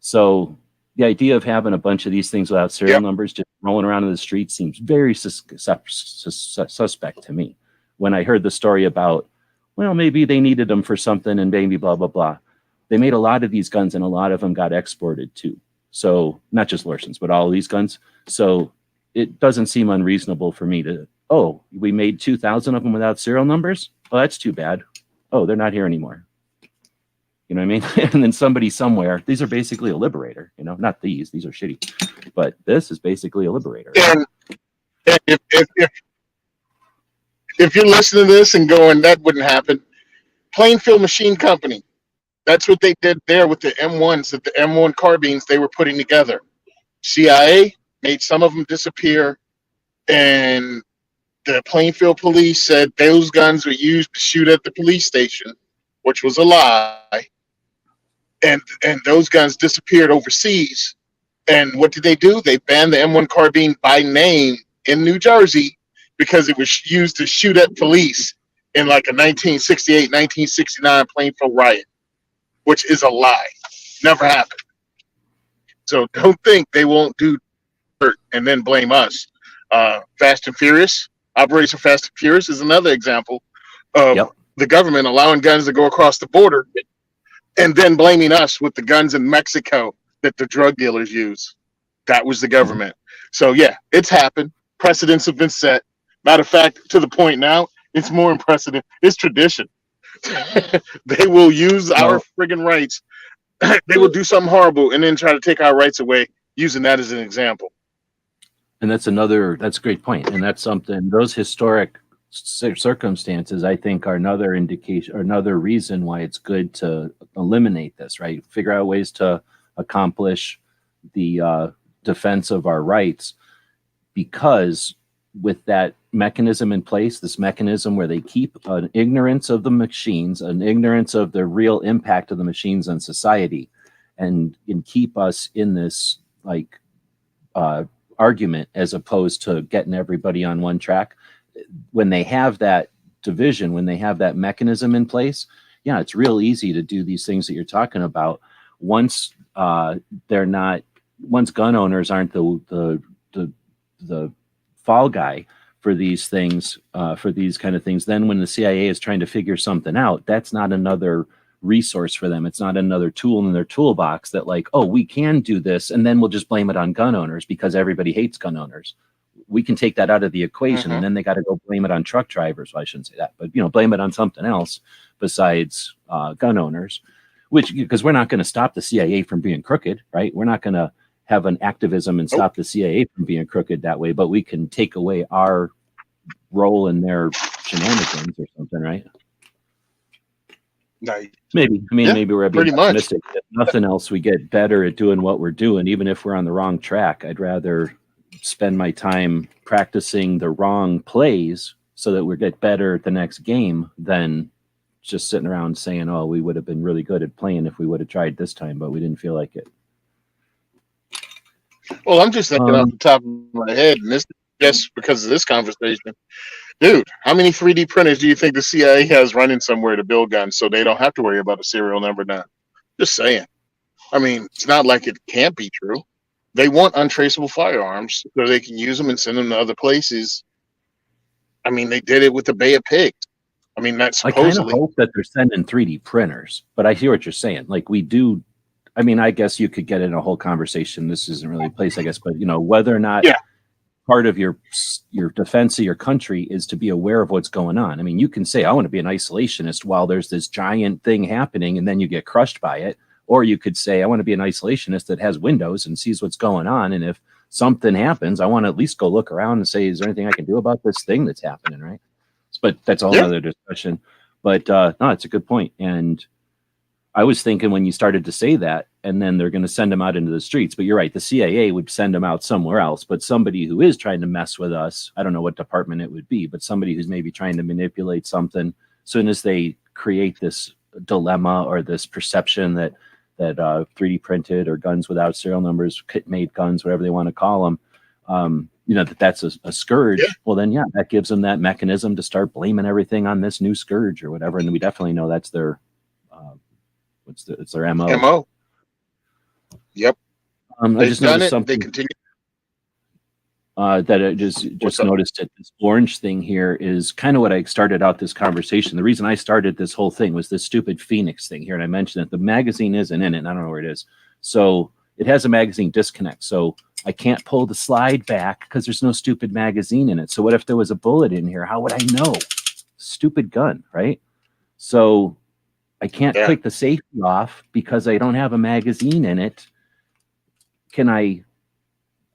So the idea of having a bunch of these things without serial numbers just rolling around in the street seems very suspect to me. When I heard the story about, well, maybe they needed them for something and maybe blah, blah, blah. They made a lot of these guns and a lot of them got exported too. So not just Larson's, but all of these guns. So it doesn't seem unreasonable for me to, oh, we made 2,000 of them without serial numbers? Oh, that's too bad. Oh, they're not here anymore. You know what I mean? And then somebody somewhere, these are basically a liberator, you know, not these are shitty, but this is basically a liberator. And if you're listening to this and going, that wouldn't happen, Plainfield Machine Company, that's what they did there with the M1s, the M1 carbines they were putting together. CIA made some of them disappear, and the Plainfield police said those guns were used to shoot at the police station, which was a lie. And those guns disappeared overseas. And what did they do? They banned the M1 carbine by name in New Jersey because it was used to shoot at police in like a 1968, 1969 Plainfield riot, which is a lie. Never happened. So don't think they won't do dirt and then blame us. Fast and Furious, Operation Fast and Furious is another example of the government allowing guns to go across the border and then blaming us with the guns in Mexico that the drug dealers use. That was the government. So yeah, it's happened. Precedents have been set. Matter of fact, to the point now, it's more than precedent. It's tradition. They will use our friggin' rights. They will do something horrible and then try to take our rights away using that as an example. And that's a great point. And that's something, those historic circumstances, I think, are another indication or another reason why it's good to eliminate this, right? Figure out ways to accomplish the defense of our rights, because with that mechanism in place, this mechanism where they keep an ignorance of the machines, an ignorance of the real impact of the machines on society, and keep us in this like argument as opposed to getting everybody on one track. When they have that division, when they have that mechanism in place, yeah, it's real easy to do these things that you're talking about. Once once gun owners aren't the fall guy for these things, for these kind of things, then when the CIA is trying to figure something out, that's not another resource for them. It's not another tool in their toolbox that like, oh, we can do this, and then we'll just blame it on gun owners because everybody hates gun owners. We can take that out of the equation, and then they got to go blame it on truck drivers. Well, I shouldn't say that, but blame it on something else besides gun owners. Which, because we're not going to stop the CIA from being crooked, right? We're not going to have an activism and stop the CIA from being crooked that way, but we can take away our role in their shenanigans or something, right? Nice. Maybe. I mean, maybe we're being optimistic. If nothing else, we get better at doing what we're doing, even if we're on the wrong track. I'd rather spend my time practicing the wrong plays so that we get better at the next game than just sitting around saying, oh, we would have been really good at playing if we would have tried this time, but we didn't feel like it. Well, I'm just thinking off the top of my head, and this just because of this conversation. Dude, how many 3D printers do you think the CIA has running somewhere to build guns so they don't have to worry about a serial number now? Just saying. I mean, it's not like it can't be true. They want untraceable firearms so they can use them and send them to other places. I mean, they did it with the Bay of Pigs. I mean, that's I kind of supposedly. hope that they're sending 3D printers, but I hear what you're saying. Like we do. I mean, I guess you could get in a whole conversation. This isn't really a place, I guess, but you know, whether or not part of your defense of your country is to be aware of what's going on. I mean, you can say, I want to be an isolationist while there's this giant thing happening and then you get crushed by it. Or you could say, I want to be an isolationist that has windows and sees what's going on. And if something happens, I want to at least go look around and say, is there anything I can do about this thing that's happening, right? But that's a whole other discussion. But no, it's a good point. And I was thinking when you started to say that, and then they're going to send them out into the streets. But you're right, the CIA would send them out somewhere else. But somebody who is trying to mess with us, I don't know what department it would be, but somebody who's maybe trying to manipulate something, as soon as they create this dilemma or this perception that 3D printed or guns without serial numbers, kit-made guns, whatever they want to call them, you know, that's a scourge. Yeah. Well, then, yeah, that gives them that mechanism to start blaming everything on this new scourge or whatever. And we definitely know that's their it's their MO. Yep. I just noticed something. They continue. That I just noticed that this orange thing here is kind of what I started out this conversation. The reason I started this whole thing was this stupid Phoenix thing here. And I mentioned that the magazine isn't in it. And I don't know where it is. So it has a magazine disconnect. So I can't pull the slide back because there's no stupid magazine in it. So what if there was a bullet in here? How would I know? Stupid gun, right? So I can't click the safety off because I don't have a magazine in it. Can I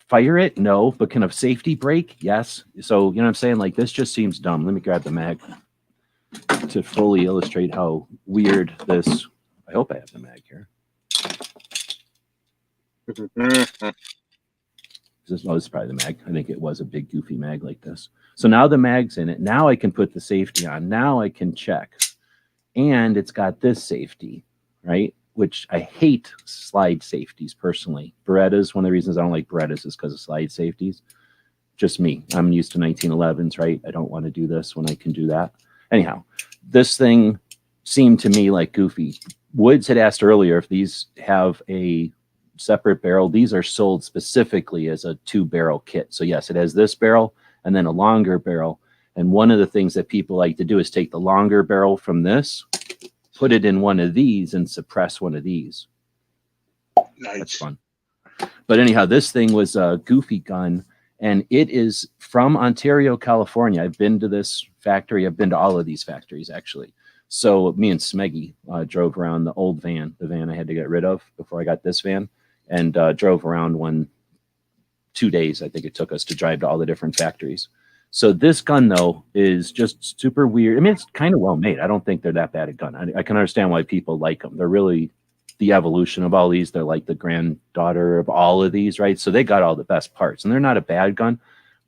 fire it? No. But can a safety break? Yes. So, you know what I'm saying? Like, this just seems dumb. Let me grab the mag to fully illustrate how weird this. I hope I have the mag here. This is probably the mag. I think it was a big goofy mag like this. So now the mag's in it. Now I can put the safety on. Now I can check. And it's got this safety, right? Which I hate slide safeties personally. Berettas, one of the reasons I don't like Berettas is because of slide safeties. Just me. I'm used to 1911s, right? I don't want to do this when I can do that. Anyhow, this thing seemed to me like goofy. Woods had asked earlier if these have a separate barrel. These are sold specifically as a 2-barrel kit. So yes, it has this barrel and then a longer barrel. And one of the things that people like to do is take the longer barrel from this, put it in one of these, and suppress one of these. Nice. That's fun. But anyhow, this thing was a goofy gun, and it is from Ontario, California. I've been to this factory. I've been to all of these factories, actually. So me and Smeggy drove around the old van, the van I had to get rid of before I got this van, and drove around 2 days, I think it took us to drive to all the different factories. So this gun, though, is just super weird. I mean, it's kind of well made. I don't think they're that bad a gun. I can understand why people like them. They're really the evolution of all these. They're like the granddaughter of all of these, right? So they got all the best parts, and they're not a bad gun.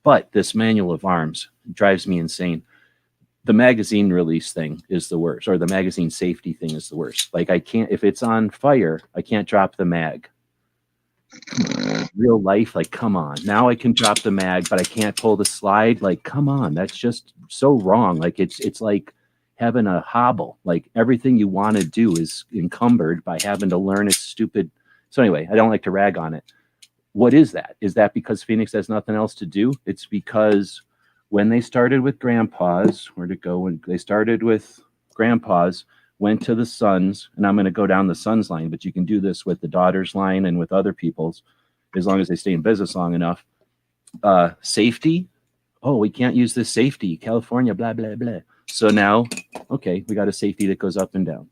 But this manual of arms drives me insane. The magazine release thing is the worst, or the magazine safety thing is the worst. Like, I can't, if it's on fire, I can't drop the mag. Real life, like, come on. Now I can drop the mag, but I can't pull the slide. Like, come on. That's just so wrong. Like, it's like having a hobble. Like, everything you want to do is encumbered by having to learn a stupid. So anyway, I don't like to rag on it. What is that? Is that because Phoenix has nothing else to do? It's because when they started with grandpas, where'd it go? When they started with grandpas, went to the sons, and I'm going to go down the sons line, but you can do this with the daughters line and with other people's, as long as they stay in business long enough. Safety. Oh, we can't use this safety. California, blah, blah, blah. So now, okay, we got a safety that goes up and down.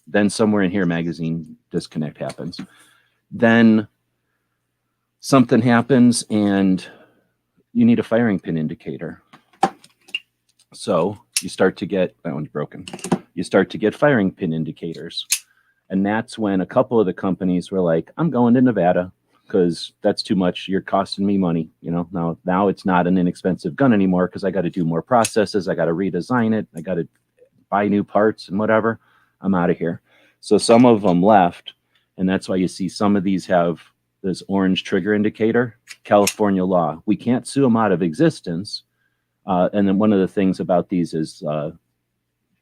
Then somewhere in here, magazine disconnect happens. Then something happens and you need a firing pin indicator. So you start to get, that one's broken. You start to get firing pin indicators. And that's when a couple of the companies were like, I'm going to Nevada because that's too much. You're costing me money. You know, now it's not an inexpensive gun anymore because I got to do more processes. I got to redesign it. I got to buy new parts and whatever, I'm out of here. So some of them left, and that's why you see some of these have this orange trigger indicator. California law, we can't sue them out of existence. And then one of the things about these is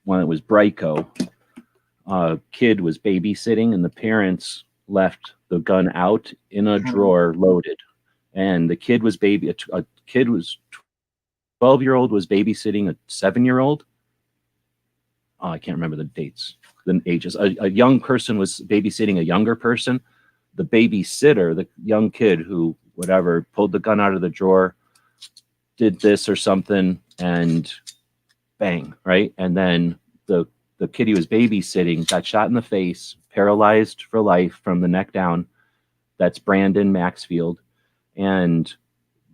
when it was Brico, kid was babysitting and the parents left the gun out in a drawer loaded, and the kid was a kid was 12-year-old was babysitting a 7-year-old. Oh, I can't remember the dates, the ages. A young person was babysitting a younger person. The babysitter, the young kid who whatever pulled the gun out of the drawer, did this or something, and bang, right? And then the kid he was babysitting got shot in the face, paralyzed for life from the neck down. That's Brandon Maxfield. And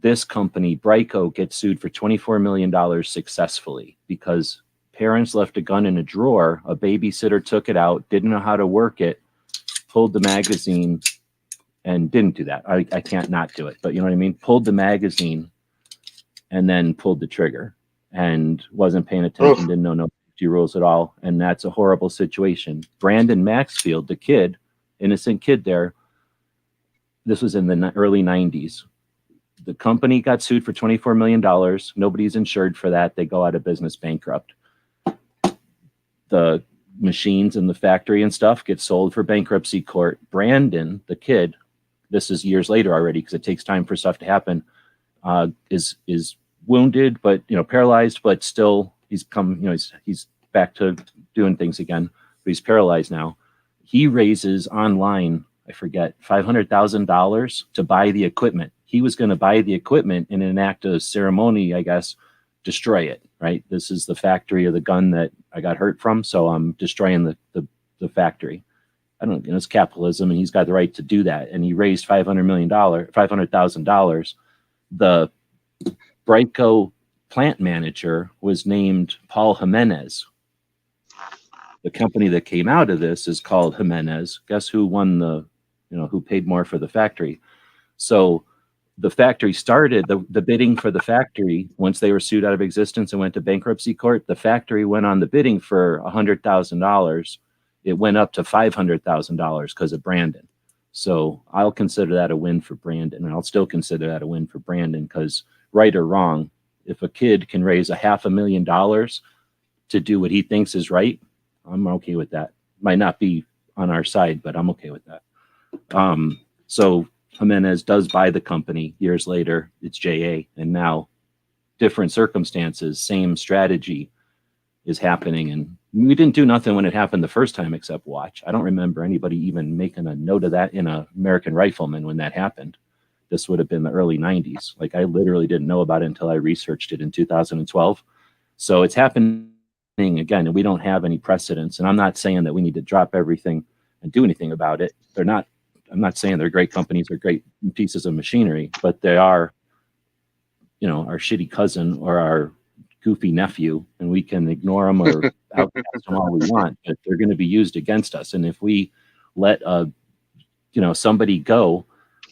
this company, Brico, gets sued for $24 million successfully because parents left a gun in a drawer. A babysitter took it out, didn't know how to work it, pulled the magazine, and didn't do that. I can't not do it, but you know what I mean? Pulled the magazine and then pulled the trigger and wasn't paying attention, didn't know no safety rules at all. And that's a horrible situation. Brandon Maxfield, the kid, innocent kid there, this was in the early 90s. The company got sued for $24 million. Nobody's insured for that. They go out of business, bankrupt. The machines in the factory and stuff get sold for bankruptcy court. Brandon, the kid, this is years later already because it takes time for stuff to happen, is wounded, but paralyzed, but still he's back to doing things again, but he's paralyzed now. He raises online, I forget, $500,000 to buy the equipment. He was going to buy the equipment and in an act of ceremony, I guess, destroy it, right? This is the factory of the gun that I got hurt from, so I'm destroying the factory. I don't, it's capitalism, and he's got the right to do that. And he raised $500,000. The Brico plant manager was named Paul Jimenez. The company that came out of this is called Jimenez. Guess who won who paid more for the factory? So the factory started, the bidding for the factory, once they were sued out of existence and went to bankruptcy court, the factory went on the bidding for $100,000. It went up to $500,000 because of Brandon. So I'll consider that a win for Brandon, and I'll still consider that a win for Brandon because, right or wrong, if a kid can raise $500,000 to do what he thinks is right, I'm okay with that. Might not be on our side, but I'm okay with that. So Jimenez does buy the company years later. It's JA, and now different circumstances, same strategy is happening. And we didn't do nothing when it happened the first time except watch. I don't remember anybody even making a note of that in a American Rifleman when that happened. This would have been the early 90s. Like, I literally didn't know about it until I researched it in 2012. So it's happening again, and we don't have any precedents. And I'm not saying that we need to drop everything and do anything about it. I'm not saying they're great companies or great pieces of machinery, but they are, our shitty cousin or our goofy nephew, and we can ignore them or outcast them all we want, but they're going to be used against us. And if we let somebody go,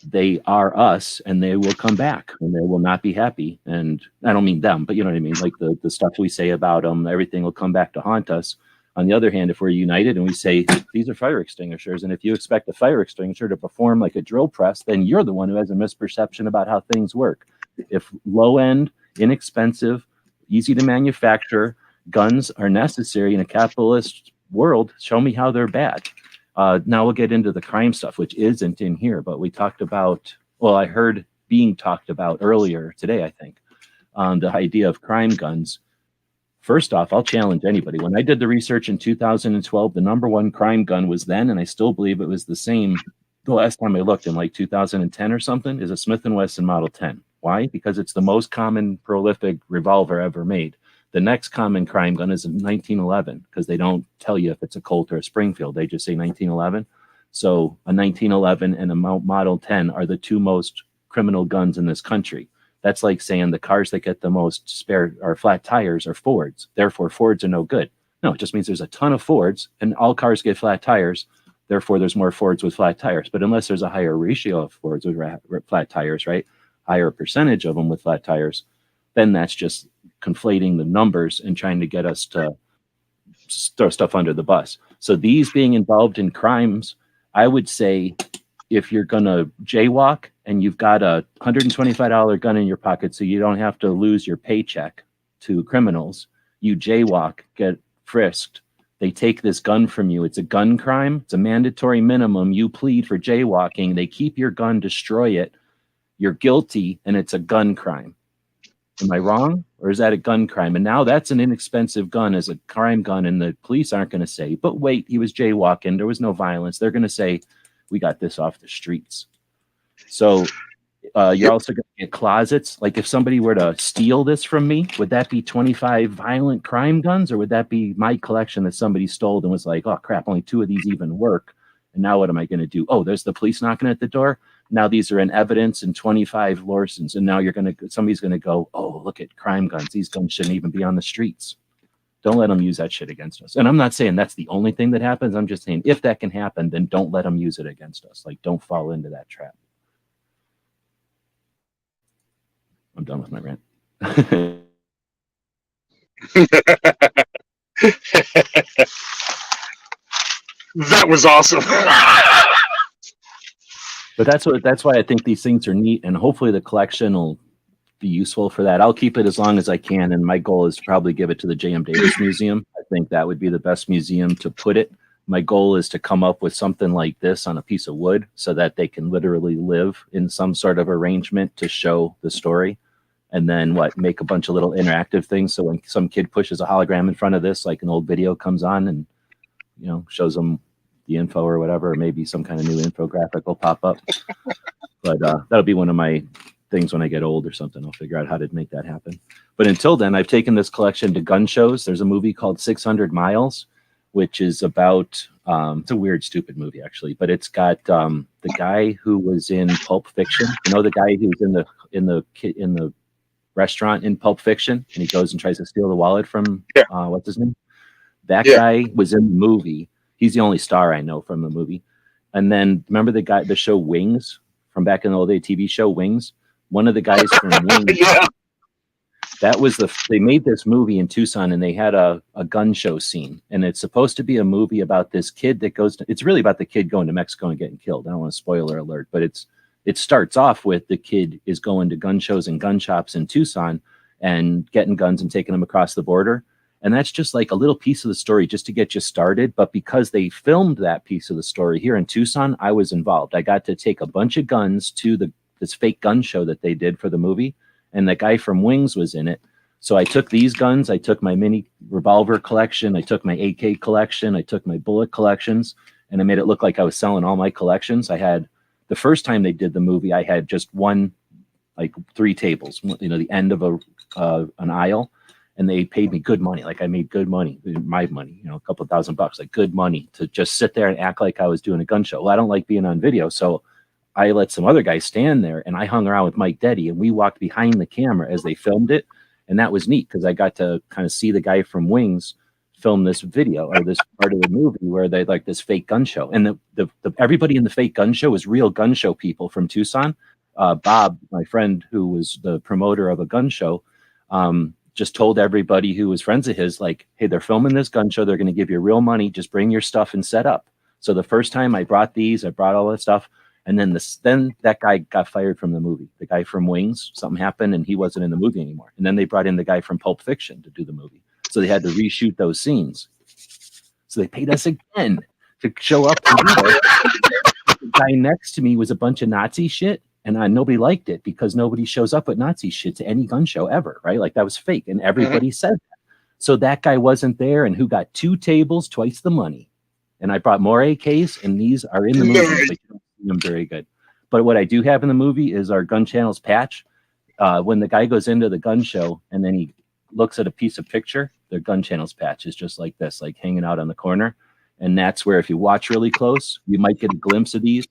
they are us, and they will come back, and they will not be happy. And I don't mean them, but you know what I mean? Like the stuff we say about them, everything will come back to haunt us. On the other hand, if we're united and we say, these are fire extinguishers, and if you expect a fire extinguisher to perform like a drill press, then you're the one who has a misperception about how things work. If low-end, inexpensive, easy to manufacture guns are necessary in a capitalist world, show me how they're bad. Now we'll get into the crime stuff, which isn't in here, but we talked about, I heard being talked about earlier today, I think, the idea of crime guns. First off, I'll challenge anybody. When I did the research in 2012, the number one crime gun was then, and I still believe it was the same the last time I looked in like 2010 or something, is a Smith & Wesson Model 10. Why? Because it's the most common prolific revolver ever made. The next common crime gun is a 1911 because they don't tell you if it's a Colt or a Springfield. They just say 1911. So a 1911 and a Model 10 are the two most criminal guns in this country. That's like saying the cars that get the most spare or flat tires are Fords. Therefore, Fords are no good. No, it just means there's a ton of Fords and all cars get flat tires. Therefore, there's more Fords with flat tires. But unless there's a higher ratio of Fords with flat tires, right? Higher percentage of them with flat tires, then that's just conflating the numbers and trying to get us to throw stuff under the bus. So these being involved in crimes, I would say if you're going to jaywalk and you've got a $125 gun in your pocket so you don't have to lose your paycheck to criminals, you jaywalk, get frisked. They take this gun from you. It's a gun crime. It's a mandatory minimum. You plead for jaywalking. They keep your gun, destroy it. You're guilty, and it's a gun crime. Am I wrong? Or is that a gun crime? And now that's an inexpensive gun as a crime gun, and the police aren't going to say, but wait, he was jaywalking. There was no violence. They're going to say, we got this off the streets. So you're also going to get closets. Like if somebody were to steal this from me, would that be 25 violent crime guns, or would that be my collection that somebody stole and was like, oh crap, only 2 of these even work. And now what am I going to do? Oh, there's the police knocking at the door. Now these are in evidence and 25 Larsons. And now somebody's going to go, oh, look at crime guns. These guns shouldn't even be on the streets. Don't let them use that shit against us. And I'm not saying that's the only thing that happens. I'm just saying if that can happen, then don't let them use it against us. Like don't fall into that trap. I'm done with my rant. That was awesome. But that's why I think these things are neat, and hopefully the collection will be useful for that. I'll keep it as long as I can, and my goal is to probably give it to the J.M. Davis Museum. I think that would be the best museum to put it. My goal is to come up with something like this on a piece of wood so that they can literally live in some sort of arrangement to show the story. And then make a bunch of little interactive things. So when some kid pushes a hologram in front of this, like an old video comes on and, shows them the info or whatever, or maybe some kind of new infographic will pop up. But that'll be one of my things when I get old or something. I'll figure out how to make that happen. But until then, I've taken this collection to gun shows. There's a movie called 600 Miles, which is about, it's a weird, stupid movie actually, but it's got the guy who was in Pulp Fiction. The guy who's in the restaurant in Pulp Fiction, and he goes and tries to steal the wallet from what's his name? That guy was in the movie. He's the only star I know from the movie. And then remember the show Wings from back in the old day, TV show Wings? One of the guys from Wings. That was they made this movie in Tucson, and they had a gun show scene. And it's supposed to be a movie about this kid that it's really about the kid going to Mexico and getting killed. I don't want to spoiler alert, but it starts off with the kid is going to gun shows and gun shops in Tucson and getting guns and taking them across the border. And that's just like a little piece of the story just to get you started. But because they filmed that piece of the story here in Tucson, I was involved. I got to take a bunch of guns to this fake gun show that they did for the movie. And the guy from Wings was in it. So I took these guns. I took my mini revolver collection. I took my AK collection. I took my bullet collections. And I made it look like I was selling all my collections. I had, the first time they did the movie, I had just 3 tables, the end of an aisle. And they paid me good money. Like I made good money, my money, a couple $1,000, like good money to just sit there and act like I was doing a gun show. Well, I don't like being on video. So I let some other guys stand there, and I hung around with Mike Deddy, and we walked behind the camera as they filmed it. And that was neat because I got to kind of see the guy from Wings film this video or this part of the movie where they like this fake gun show. And the everybody in the fake gun show was real gun show people from Tucson. Bob, my friend who was the promoter of a gun show, just told everybody who was friends of his, like, hey, they're filming this gun show. They're going to give you real money. Just bring your stuff and set up. So the first time I brought all that stuff. And then that guy got fired from the movie. The guy from Wings, something happened and he wasn't in the movie anymore. And then they brought in the guy from Pulp Fiction to do the movie. So they had to reshoot those scenes. So they paid us again to show up and do that. The guy next to me was a bunch of Nazi shit. And nobody liked it because nobody shows up with Nazi shit to any gun show ever, right? Like that was fake. And everybody said that. So that guy wasn't there, and who got 2 tables, twice the money. And I brought more AKs, and these are in the movie, but you don't see them very good. But what I do have in the movie is our Gun Channels patch. When the guy goes into the gun show and then he looks at a piece of picture, their Gun Channels patch is just like this, like hanging out on the corner. And that's where if you watch really close, you might get a glimpse of these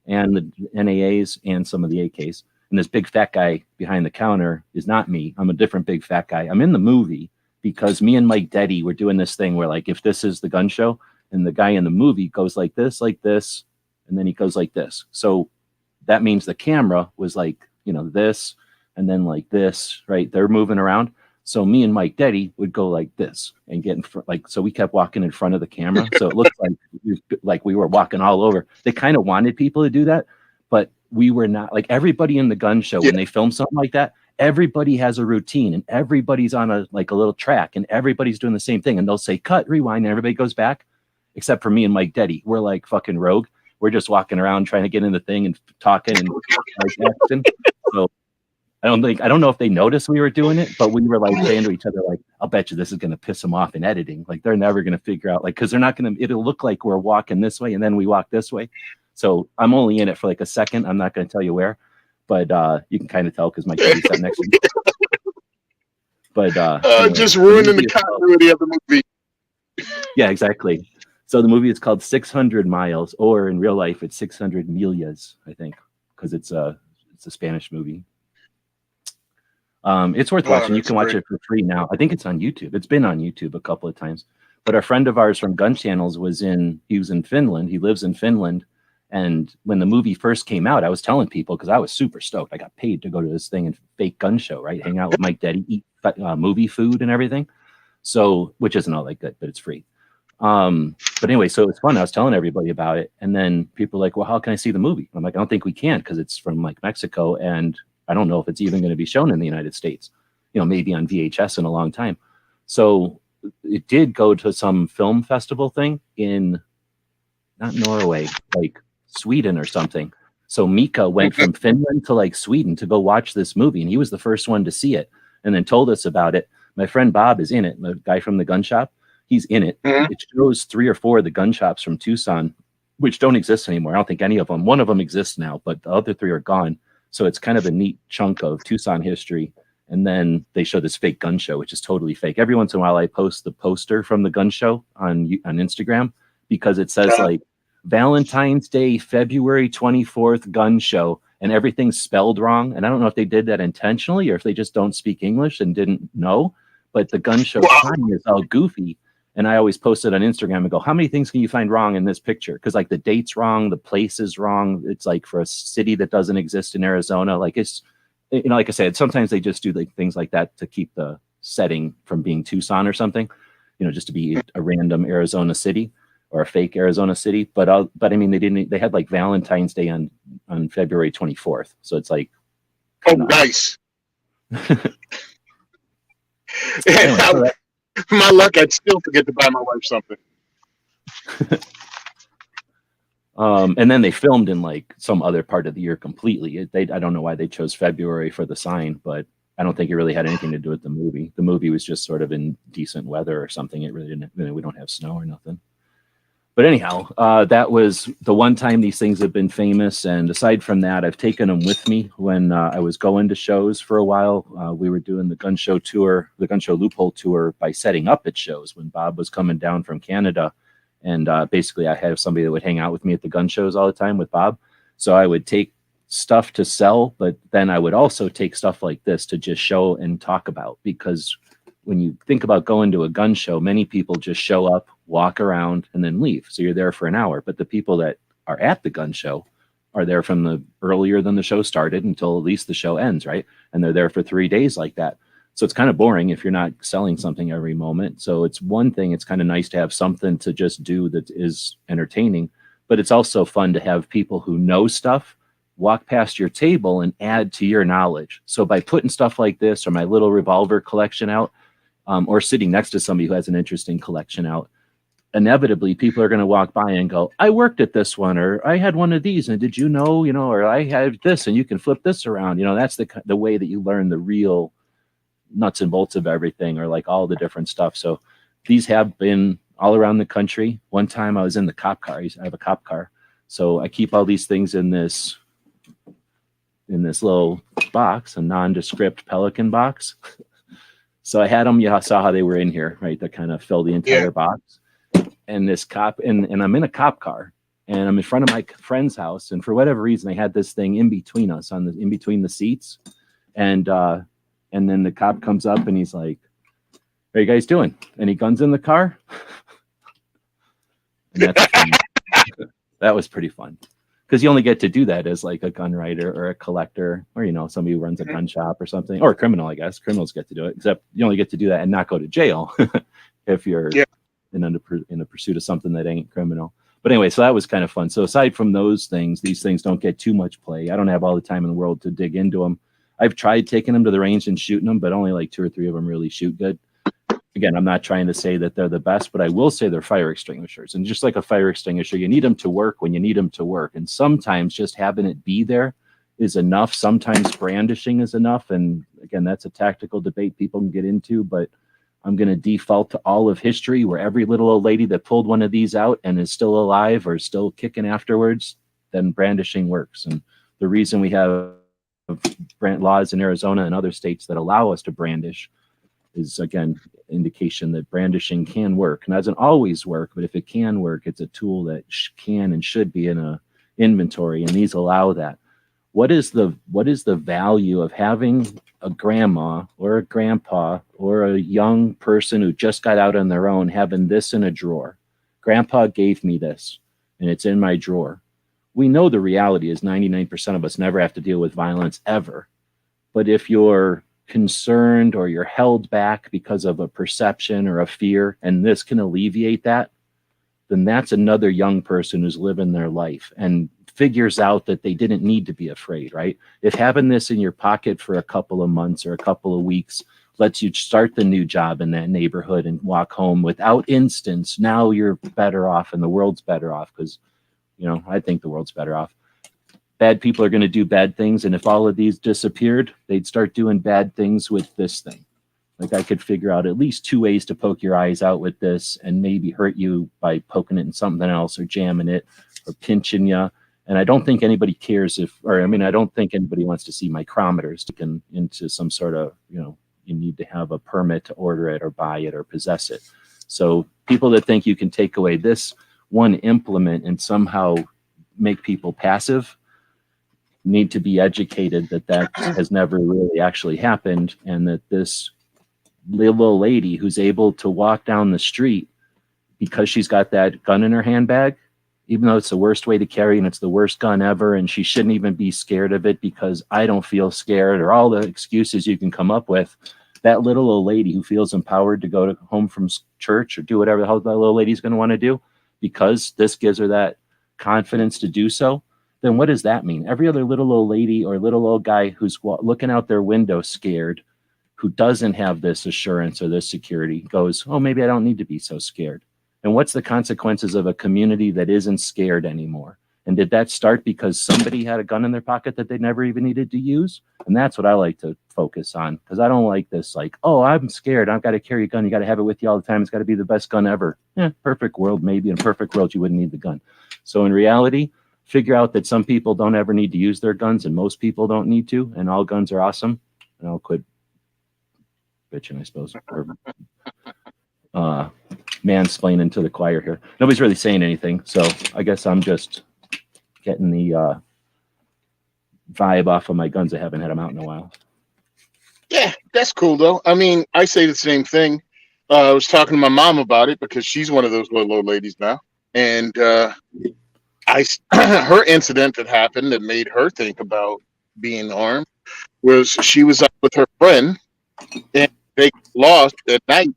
and the NAAs and some of the AKs. And this big fat guy behind the counter is not me. I'm a different big fat guy. I'm in the movie because me and Mike Deddy were doing this thing where, like, if this is the gun show and the guy in the movie goes like this, and then he goes like this. So that means the camera was like, this, and then like this, right? They're moving around. So me and Mike Deddy would go like this and get in front, like, so we kept walking in front of the camera. So it looked like we were walking all over. They kind of wanted people to do that, but we were not. Like everybody in the gun show, when they film something like that, everybody has a routine and everybody's on a little track and everybody's doing the same thing. And they'll say, cut, rewind, and everybody goes back, except for me and Mike Deddy. We're like fucking rogue. We're just walking around trying to get in the thing and talking and like acting. So I don't know if they noticed we were doing it, but we were like saying to each other, like, I'll bet you this is going to piss them off in editing. Like they're never going to figure out, like, cause they're not going to, it'll look like we're walking this way and then we walk this way. So I'm only in it for like a second. I'm not going to tell you where, but you can kind of tell because my kitty sat next to me. But anyway, just ruining the continuity of the movie. Yeah, exactly. So the movie is called 600 Miles, or in real life, it's 600 Millas, I think, because it's a Spanish movie. It's worth watching. You can watch it for free now. I think it's on YouTube. It's been on YouTube a couple of times. But a friend of ours from Gun Channels was in Finland. He lives in Finland. And when the movie first came out, I was telling people, because I was super stoked. I got paid to go to this thing and fake gun show, right? Hang out with Mike Deddy, eat movie food and everything. So, which isn't all that good, but it's free. But anyway, so it's fun. I was telling everybody about it. And then people were like, well, how can I see the movie? I'm like, I don't think we can, because it's from like Mexico. And I don't know if it's even going to be shown in the United States, maybe on VHS in a long time. So it did go to some film festival thing in not Norway, like Sweden or something. So Mika went from Finland to like Sweden to go watch this movie. And he was the first one to see it and then told us about it. My friend Bob is in it, the guy from the gun shop. He's in it. It shows 3 or 4 of the gun shops from Tucson, which don't exist anymore. I don't think any of them. One of them exists now, but the other 3 are gone. So it's kind of a neat chunk of Tucson history. And then they show this fake gun show, which is totally fake. Every once in a while, I post the poster from the gun show on Instagram, because it says like Valentine's Day, February 24th gun show, and everything's spelled wrong. And I don't know if they did that intentionally or if they just don't speak English and didn't know. But the gun show sign is all goofy. And I always post it on Instagram and go, how many things can you find wrong in this picture? Because like the date's wrong, the place is wrong. It's like for a city that doesn't exist in Arizona. Like it's, like I said, sometimes they just do like things like that to keep the setting from being Tucson or something, just to be a random Arizona city or a fake Arizona city. But I mean, they had like Valentine's Day on February 24th. So it's like, nice. Anyway, my luck, I'd still forget to buy my wife something. And then they filmed in like some other part of the year completely. I don't know why they chose February for the sign, but I don't think it really had anything to do with the movie. The movie was just sort of in decent weather or something. It really didn't. We don't have snow or nothing. But anyhow, that was the one time these things have been famous. And aside from that, I've taken them with me when I was going to shows for a while. We were doing the gun show tour, the gun show loophole tour, by setting up at shows when Bob was coming down from Canada. And basically, I have somebody that would hang out with me at the gun shows all the time with Bob. So I would take stuff to sell, but then I would also take stuff like this to just show and talk about. Because when you think about going to a gun show, many people just show up, walk around, and then leave. So you're there for an hour. But the people that are at the gun show are there from the earlier than the show started until at least the show ends, right? And they're there for 3 days like that. So it's kind of boring if you're not selling something every moment. So it's one thing, it's kind of nice to have something to just do that is entertaining, but it's also fun to have people who know stuff walk past your table and add to your knowledge. So by putting stuff like this or my little revolver collection out, or sitting next to somebody who has an interesting collection out, inevitably people are going to walk by and go, I worked at this one, or I had one of these, and did you know, or I had this and you can flip this around. That's the way that you learn the real nuts and bolts of everything, or like all the different stuff. So these have been all around the country. One time I was in the cop car. I have a cop car. So I keep all these things in this little box, a nondescript Pelican box. So I had them, you saw how they were in here, right? That kind of fill the entire box. And this cop, and I'm in a cop car, and I'm in front of my friend's house. And for whatever reason, they had this thing in between us, in between the seats. And then the cop comes up and he's like, "What are you guys doing? Any guns in the car?" And that was pretty fun. because you only get to do that as like a gun writer or a collector, or somebody who runs a gun shop or something, or a criminal. I guess criminals get to do it, except you only get to do that and not go to jail if you're Yeah. in a pursuit of something that ain't criminal. But anyway, so that was kind of fun. So aside from those things, these things don't get too much play. I don't have all the time in the world to dig into them. I've tried taking them to the range and shooting them, but only like 2 or 3 of them really shoot good. Again, I'm not trying to say that they're the best, but I will say they're fire extinguishers. And just like a fire extinguisher, you need them to work when you need them to work. And sometimes just having it be there is enough. Sometimes brandishing is enough. And again, that's a tactical debate people can get into, but I'm going to default to all of history where every little old lady that pulled one of these out and is still alive or still kicking afterwards, then brandishing works. And the reason we have laws in Arizona and other states that allow us to brandish is, again, indication that brandishing can work. And doesn't always work, but if it can work, it's a tool that can and should be in a inventory, and these allow that. What is the value of having a grandma or a grandpa or a young person who just got out on their own having this in a drawer? Grandpa gave me this and it's in my drawer. We know the reality is 99% of us never have to deal with violence ever. But if you're concerned or you're held back because of a perception or a fear, and this can alleviate that, then that's another young person who's living their life and figures out that they didn't need to be afraid, right? If having this in your pocket for a couple of months or a couple of weeks lets you start the new job in that neighborhood and walk home without instance, now you're better off and the world's better off, because, I think the world's better off. Bad people are going to do bad things. And if all of these disappeared, they'd start doing bad things with this thing. Like I could figure out at least 2 ways to poke your eyes out with this and maybe hurt you by poking it in something else or jamming it or pinching you. And I don't think anybody cares I don't think anybody wants to see micrometers taken into some sort of, you need to have a permit to order it or buy it or possess it. So people that think you can take away this one implement and somehow make people passive need to be educated that has never really actually happened, and that this little lady who's able to walk down the street because she's got that gun in her handbag, even though it's the worst way to carry and it's the worst gun ever, and she shouldn't even be scared of it because I don't feel scared, or all the excuses you can come up with, that little old lady who feels empowered to go home from church or do whatever the hell that little lady's going to want to do because this gives her that confidence to do so, then what does that mean? Every other little old lady or little old guy who's looking out their window scared, who doesn't have this assurance or this security, goes, oh, maybe I don't need to be so scared. And what's the consequences of a community that isn't scared anymore? And did that start because somebody had a gun in their pocket that they never even needed to use? And that's what I like to focus on, because I don't like this like, oh, I'm scared, I've got to carry a gun, you got to have it with you all the time, it's got to be the best gun ever. Perfect world, maybe. In a perfect world, you wouldn't need the gun. So in reality, figure out that some people don't ever need to use their guns and most people don't need to, and all guns are awesome. And I'll quit bitching, I suppose. Mansplaining to the choir here. Nobody's really saying anything, so I guess I'm just getting the vibe off of my guns. I haven't had them out in a while. Yeah, that's cool though. I mean, I say the same thing. I was talking to my mom about it because she's one of those little old ladies now, and her incident that happened that made her think about being armed was she was out with her friend and they lost at night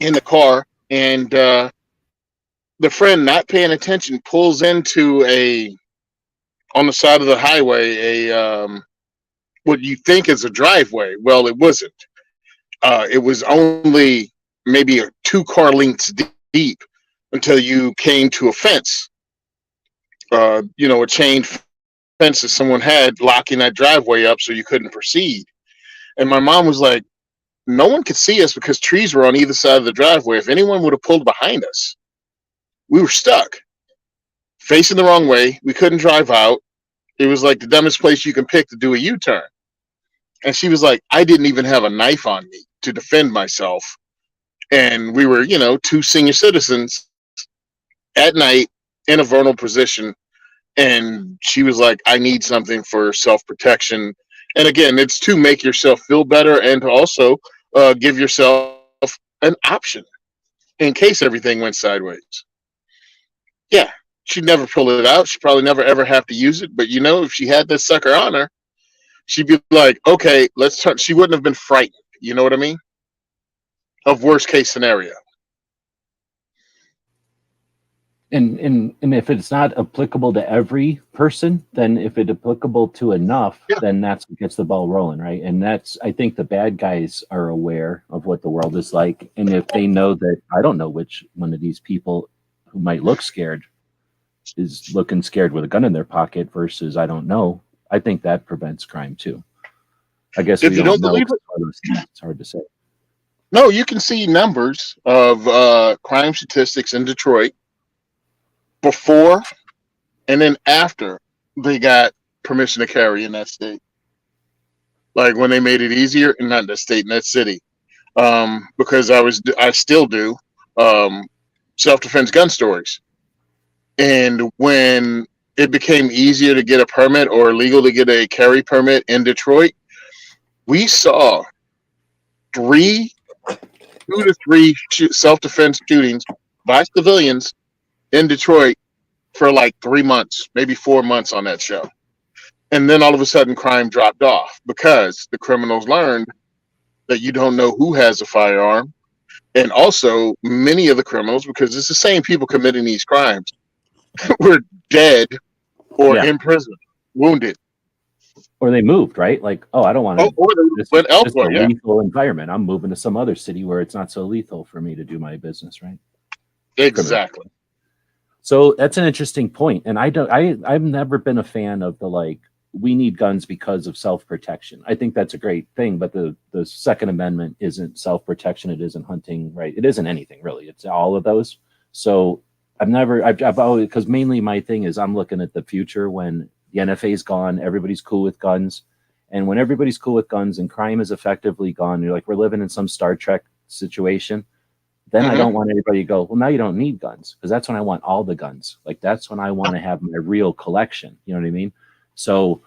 in the car, and the friend, not paying attention, pulls into on the side of the highway what you think is a driveway. Well, it wasn't. It was only maybe 2 car lengths deep until you came to a fence. A chain fence that someone had blocking that driveway up so you couldn't proceed. And my mom was like, no one could see us because trees were on either side of the driveway. If anyone would have pulled behind us, we were stuck facing the wrong way. We couldn't drive out. It was like the dumbest place you can pick to do a U-turn. And she was like, I didn't even have a knife on me to defend myself. And we were, 2 senior citizens at night in a vulnerable position. And she was like, I need something for self-protection. And again, it's to make yourself feel better and to also give yourself an option in case everything went sideways. Yeah, she'd never pull it out. She'd probably never ever have to use it. But if she had this sucker on her, she'd be like, okay, let's turn. She wouldn't have been frightened. You know what I mean? Of worst case scenario. And if it's not applicable to every person, then if it's applicable to enough, then that's what gets the ball rolling, right? And I think the bad guys are aware of what the world is like. And if they know that, I don't know which one of these people who might look scared is looking scared with a gun in their pocket versus I don't know, I think that prevents crime too. I guess If we you don't know, believe it, it's hard to say. no, you can see numbers of crime statistics in Detroit before and then after they got permission to carry in that state. Like when they made it easier, and not that state, in that city. Because I still do self-defense gun stories. And when it became easier to get a permit or legal to get a carry permit in Detroit, we saw 2 to 3 self-defense shootings by civilians in Detroit for like 3 months, maybe 4 months on that show. And then all of a sudden crime dropped off because the criminals learned that you don't know who has a firearm. And also many of the criminals, because it's the same people committing these crimes, were dead or in prison, wounded. Or they moved, right? Like, I don't want to. Or they went elsewhere. It's a lethal environment. I'm moving to some other city where it's not so lethal for me to do my business, right? Exactly. So that's an interesting point. And I've never been a fan of the we need guns because of self-protection. I think that's a great thing, but the Second Amendment isn't self-protection. It isn't hunting, right? It isn't anything really. It's all of those. So I've always, because mainly my thing is I'm looking at the future when the NFA's gone, everybody's cool with guns. And when everybody's cool with guns and crime is effectively gone, you're like, we're living in some Star Trek situation. Then I don't want anybody to go, well, now you don't need guns, because that's when I want all the guns. Like that's when I want to have my real collection. You know what I mean? So,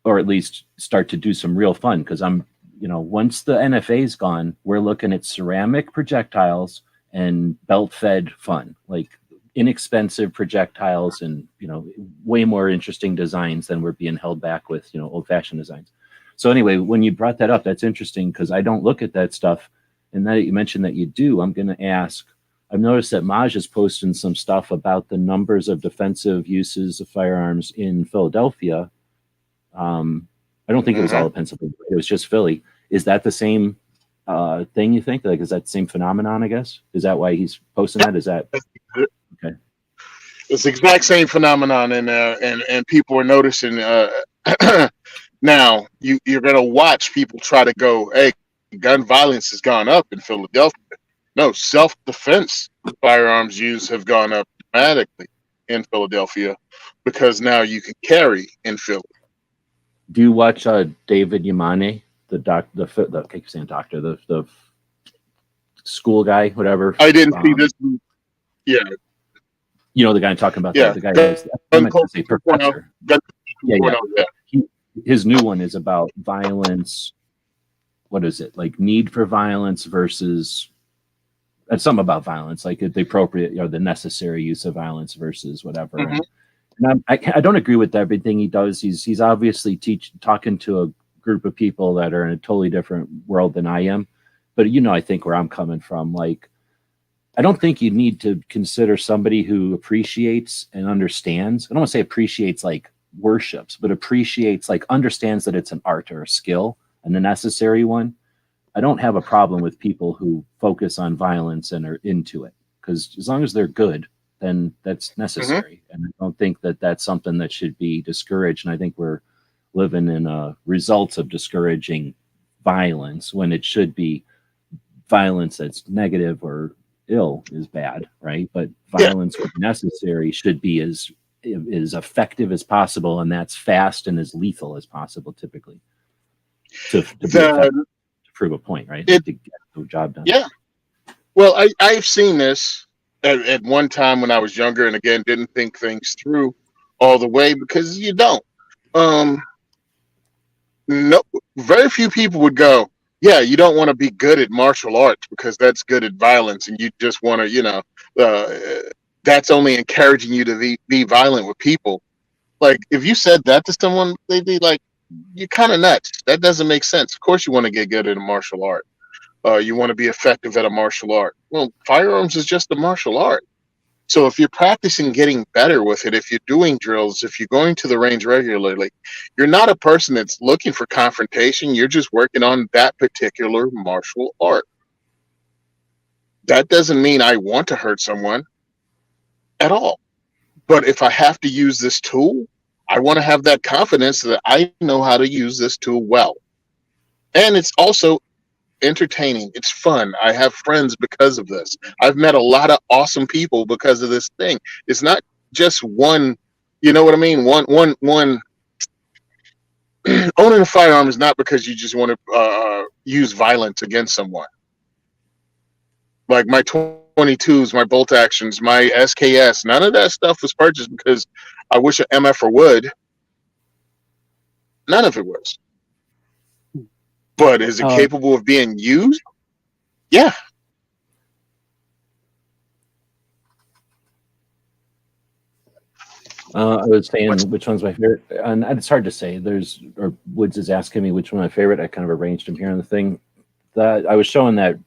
or at least start to do some real fun, because once the NFA's gone, we're looking at ceramic projectiles and belt-fed fun, like inexpensive projectiles and way more interesting designs than we're being held back with old-fashioned designs. So anyway, when you brought that up, that's interesting because I don't look at that stuff. And now that you mentioned that you do, I'm going to ask. I've noticed that Maj is posting some stuff about the numbers of defensive uses of firearms in Philadelphia. I don't think it was all of Pennsylvania. It was just Philly. Is that the same thing you think? Like, is that the same phenomenon, I guess? Is that why he's posting that? Is that okay? It's the exact same phenomenon, and people are noticing. Now you're going to watch people try to go, hey, gun violence has gone up in Philadelphia. No, self-defense firearms use have gone up dramatically in Philadelphia because now you can carry in Philly. Do you watch David Yamane, I keep saying doctor, the school guy, whatever? I didn't see this. Yeah. The guy I'm talking about? Yeah. The guy who's professor. His new one is about violence. What is it? Like need for violence versus something about violence, like the appropriate or the necessary use of violence versus whatever. And I don't agree with everything he does. He's obviously talking to a group of people that are in a totally different world than I am. But I think where I'm coming from, like, I don't think you need to consider somebody who appreciates and understands. I don't want to say appreciates like worships, but appreciates like understands that it's an art or a skill and a necessary one. I don't have a problem with people who focus on violence and are into it, because as long as they're good, then that's necessary. And I don't think that that's something that should be discouraged. And I think we're living in results of discouraging violence when it should be violence that's negative or ill is bad, right? But violence when necessary should be as effective as possible, and that's fast and as lethal as possible, typically, to prove a point, right? To get the job done. Yeah. Well, I've seen this at one time when I was younger, and again, didn't think things through all the way because you don't. No, very few people would go, yeah, you don't want to be good at martial arts because that's good at violence, and you just want to, that's only encouraging you to be violent with people. Like if you said that to someone, they'd be like, "You're kind of nuts. That doesn't make sense." Of course, you want to get good at a martial art. You want to be effective at a martial art. Well, firearms is just a martial art. So if you're practicing getting better with it, if you're doing drills, if you're going to the range regularly, you're not a person that's looking for confrontation. You're just working on that particular martial art. That doesn't mean I want to hurt someone at all. But if I have to use this tool, I want to have that confidence that I know how to use this tool well. And it's also entertaining. It's fun. I have friends because of this. I've met a lot of awesome people because of this thing. It's not just one, you know what I mean? One owning a firearm is not because you just want to use violence against someone. Like my 22s, my bolt actions, my SKS, none of that stuff was purchased because I wish an MF would. None of it was. But is it capable of being used? Yeah. I was saying which one's my favorite, and it's hard to say. Woods is asking me which one my favorite. I kind of arranged them here on the thing. That I was showing that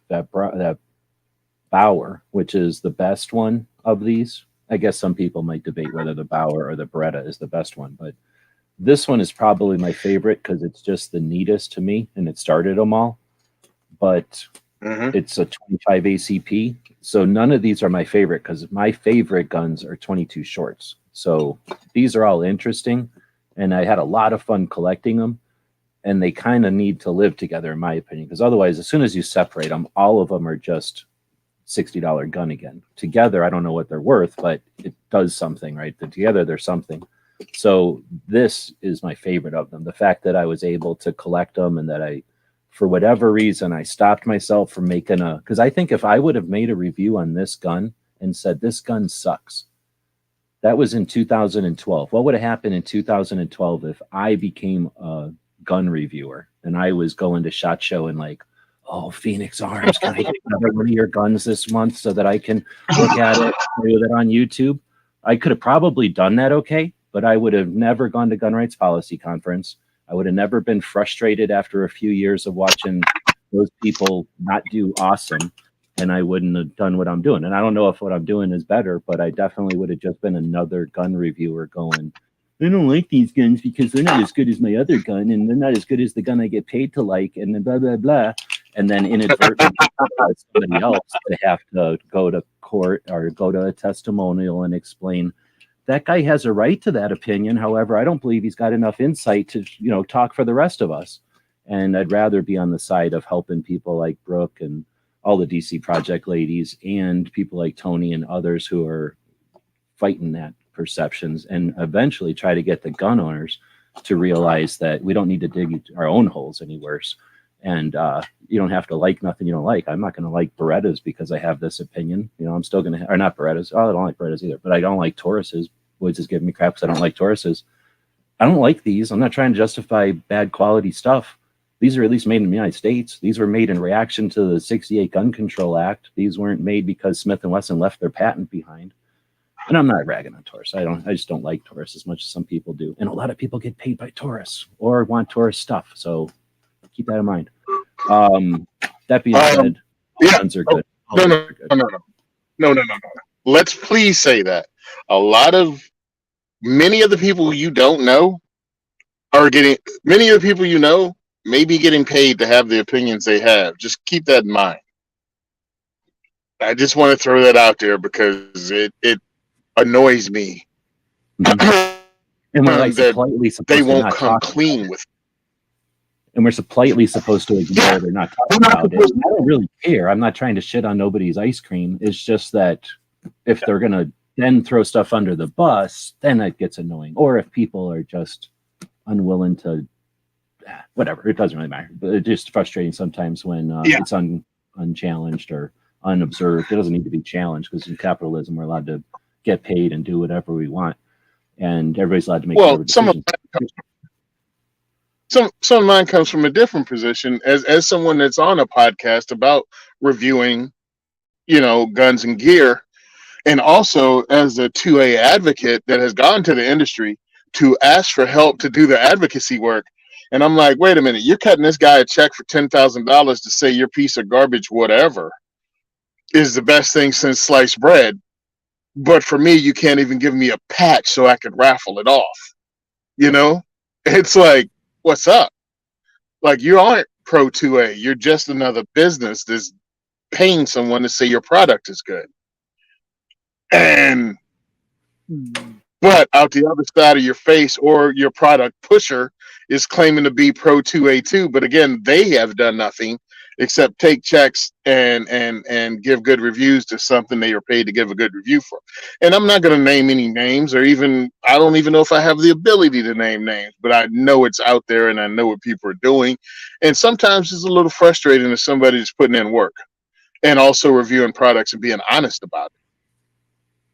Bauer, which is the best one of these. I guess some people might debate whether the Bauer or the Beretta is the best one, but this one is probably my favorite because it's just the neatest to me, and it started them all. But it's a 25 ACP, so none of these are my favorite because my favorite guns are 22 shorts. So these are all interesting, and I had a lot of fun collecting them, and they kind of need to live together, in my opinion, because otherwise, as soon as you separate them, all of them are just $60 gun again. Together, I don't know what they're worth, but it does something, right? Together, they're something. So this is my favorite of them. The fact that I was able to collect them and that I, for whatever reason, I stopped myself from making because I think if I would have made a review on this gun and said, this gun sucks, that was in 2012. What would have happened in 2012 if I became a gun reviewer and I was going to SHOT Show and like, oh, Phoenix Arms, can I get another one of your guns this month so that I can look at it, play with it on YouTube? I could have probably done that okay, but I would have never gone to Gun Rights Policy Conference. I would have never been frustrated after a few years of watching those people not do awesome, and I wouldn't have done what I'm doing. And I don't know if what I'm doing is better, but I definitely would have just been another gun reviewer going, I don't like these guns because they're not as good as my other gun, and they're not as good as the gun I get paid to like, and then blah, blah, blah. And then inadvertently somebody else to have to go to court or go to a testimonial and explain that guy has a right to that opinion. However, I don't believe he's got enough insight to, talk for the rest of us. And I'd rather be on the side of helping people like Brooke and all the DC Project ladies and people like Tony and others who are fighting that perceptions and eventually try to get the gun owners to realize that we don't need to dig our own holes any worse. And you don't have to like nothing you don't like. I'm not going to like Berettas because I have this opinion. I'm still going to, or not Berettas. Oh, I don't like Berettas either, but I don't like Tauruses. Woods is giving me crap because I don't like Tauruses. I don't like these. I'm not trying to justify bad quality stuff. These are at least made in the United States. These were made in reaction to the 68 Gun Control Act. These weren't made because Smith & Wesson left their patent behind. And I'm not ragging on Taurus. I just don't like Taurus as much as some people do. And a lot of people get paid by Taurus or want Taurus stuff. So keep that in mind. That being said, guns are good. No. Let's please say that. Many of the people you don't know many of the people you know may be getting paid to have the opinions they have. Just keep that in mind. I just want to throw that out there because it annoys me. Mm-hmm. And we're like politely supposed they to won't not come talk clean with it. And we're politely supposed to ignore they're not talking about it. I don't really care. I'm not trying to shit on nobody's ice cream. It's just that if they're going to then throw stuff under the bus, then it gets annoying. Or if people are just unwilling to, whatever, it doesn't really matter. But it's just frustrating sometimes when it's unchallenged or unobserved. It doesn't need to be challenged because in capitalism, we're allowed to get paid and do whatever we want. And everybody's allowed to make whatever decisions. Some of mine comes from a different position as someone that's on a podcast about reviewing, guns and gear. And also as a 2A advocate that has gone to the industry to ask for help to do the advocacy work. And I'm like, wait a minute, you're cutting this guy a check for $10,000 to say your piece of garbage, whatever, is the best thing since sliced bread. But for me, you can't even give me a patch so I could raffle it off. You know, it's like, what's up? Like, you aren't pro 2A. You're just another business that's paying someone to say your product is good. And but out the other side of your face, or your product pusher is claiming to be pro 2A too. But again, they have done nothing except take checks and give good reviews to something they are paid to give a good review for. And I'm not going to name any names, or even, I don't even know if I have the ability to name names, but I know it's out there and I know what people are doing. And sometimes it's a little frustrating if somebody is putting in work and also reviewing products and being honest about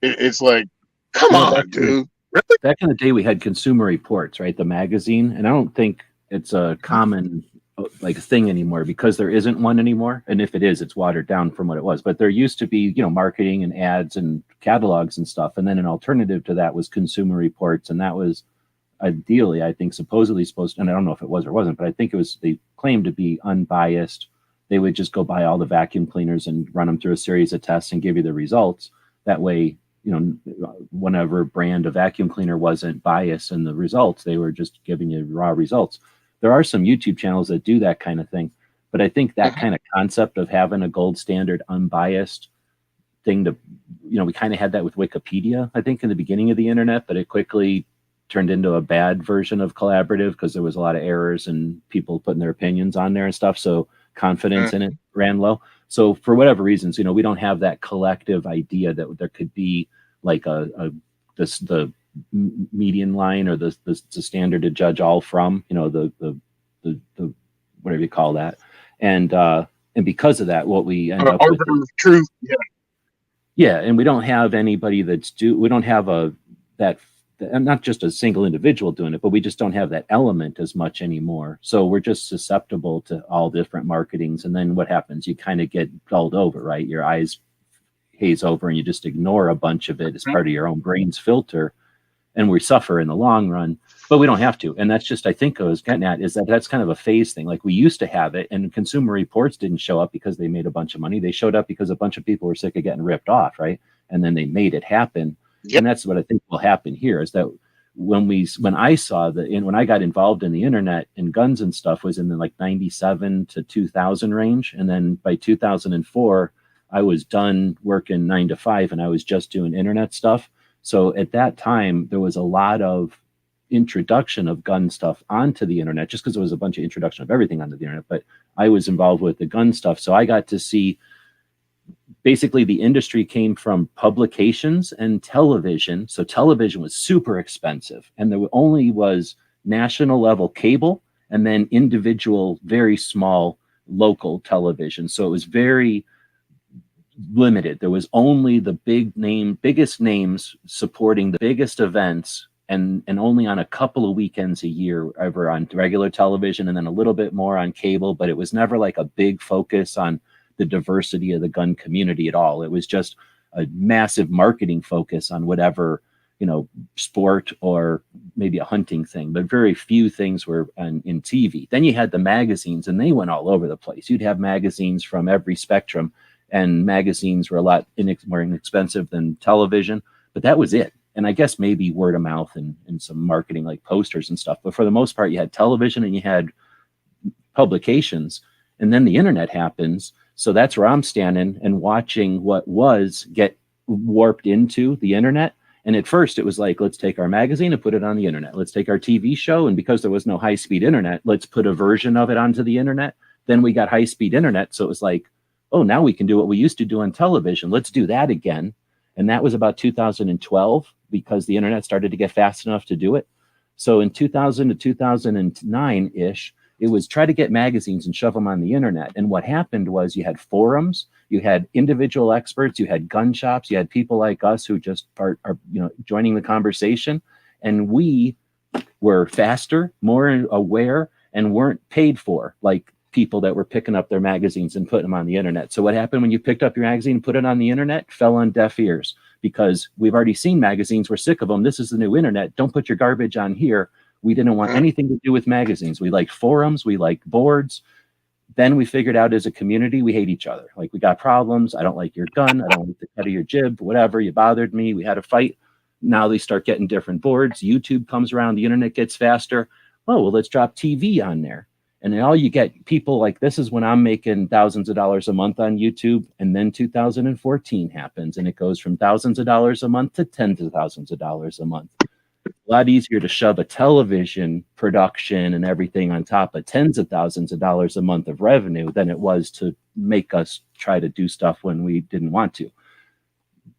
it. It's like, come No, on, dude. Really? Back in the day, we had Consumer Reports, right? The magazine, and I don't think it's a common like thing anymore, because there isn't one anymore. And if it is, it's watered down from what it was. But there used to be, marketing and ads and catalogs and stuff. And then an alternative to that was Consumer Reports, and that was ideally, I think, supposedly supposed to, and I don't know if it was or wasn't, but I think it was, they claimed to be unbiased. They would just go buy all the vacuum cleaners and run them through a series of tests and give you the results. That way, whenever brand of vacuum cleaner wasn't biased in the results, they were just giving you raw results. There are some YouTube channels that do that kind of thing, but I think that kind of concept of having a gold standard unbiased thing to, we kind of had that with Wikipedia, I think, in the beginning of the internet, but it quickly turned into a bad version of collaborative because there was a lot of errors and people putting their opinions on there and stuff. So confidence in it ran low. So for whatever reasons, we don't have that collective idea that there could be like the median line, or the standard to judge all from, the whatever you call that. And because of that, what we end up with is truth. Yeah. And we don't have anybody we don't have that, not just a single individual doing it, but we just don't have that element as much anymore. So we're just susceptible to all different marketings. And then what happens? You kind of get dulled over, right? Your eyes haze over and you just ignore a bunch of it as part of your own brain's filter. And we suffer in the long run, but we don't have to. And that's just, I think I was getting at, is that's kind of a phase thing. Like, we used to have it, and Consumer Reports didn't show up because they made a bunch of money. They showed up because a bunch of people were sick of getting ripped off, right? And then they made it happen. Yep. And that's what I think will happen here, is that when I got involved in the internet and guns and stuff was in the like 97 to 2000 range. And then by 2004, I was done working 9 to 5 and I was just doing internet stuff. So at that time, there was a lot of introduction of gun stuff onto the internet, just because there was a bunch of introduction of everything onto the internet. But I was involved with the gun stuff. So I got to see, basically, the industry came from publications and television. So television was super expensive, and there only was national level cable and then individual, very small local television. So it was very limited. There was only the biggest names supporting the biggest events, and only on a couple of weekends a year ever on regular television, and then a little bit more on cable. But it was never like a big focus on the diversity of the gun community at all. It was just a massive marketing focus on whatever, sport or maybe a hunting thing, but very few things were in TV. Then you had the magazines, and they went all over the place. You'd have magazines from every spectrum, and magazines were a lot more inexpensive than television, but that was it. And I guess maybe word of mouth and some marketing like posters and stuff. But for the most part, you had television and you had publications, and then the internet happens. So that's where I'm standing and watching what was get warped into the internet. And at first it was like, let's take our magazine and put it on the internet. Let's take our TV show, and because there was no high-speed internet, let's put a version of it onto the internet. Then we got high-speed internet. So it was like, oh, now we can do what we used to do on television. Let's do that again. And that was about 2012, because the internet started to get fast enough to do it. So in 2000 to 2009-ish, it was try to get magazines and shove them on the internet. And what happened was, you had forums, you had individual experts, you had gun shops, you had people like us who just are joining the conversation. And we were faster, more aware, and weren't paid for. Like, people that were picking up their magazines and putting them on the internet. So what happened when you picked up your magazine and put it on the internet? Fell on deaf ears, because we've already seen magazines. We're sick of them. This is the new internet. Don't put your garbage on here. We didn't want anything to do with magazines. We like forums. We like boards. Then we figured out as a community, we hate each other. Like, we got problems. I don't like your gun. I don't like the cut of your jib, whatever. You bothered me. We had a fight. Now they start getting different boards. YouTube comes around. The internet gets faster. Oh, well, let's drop TV on there. And then all you get people like, this is when I'm making thousands of dollars a month on YouTube. And then 2014 happens, and it goes from thousands of dollars a month to tens of thousands of dollars a month. A lot easier to shove a television production and everything on top of tens of thousands of dollars a month of revenue than it was to make us try to do stuff when we didn't want to.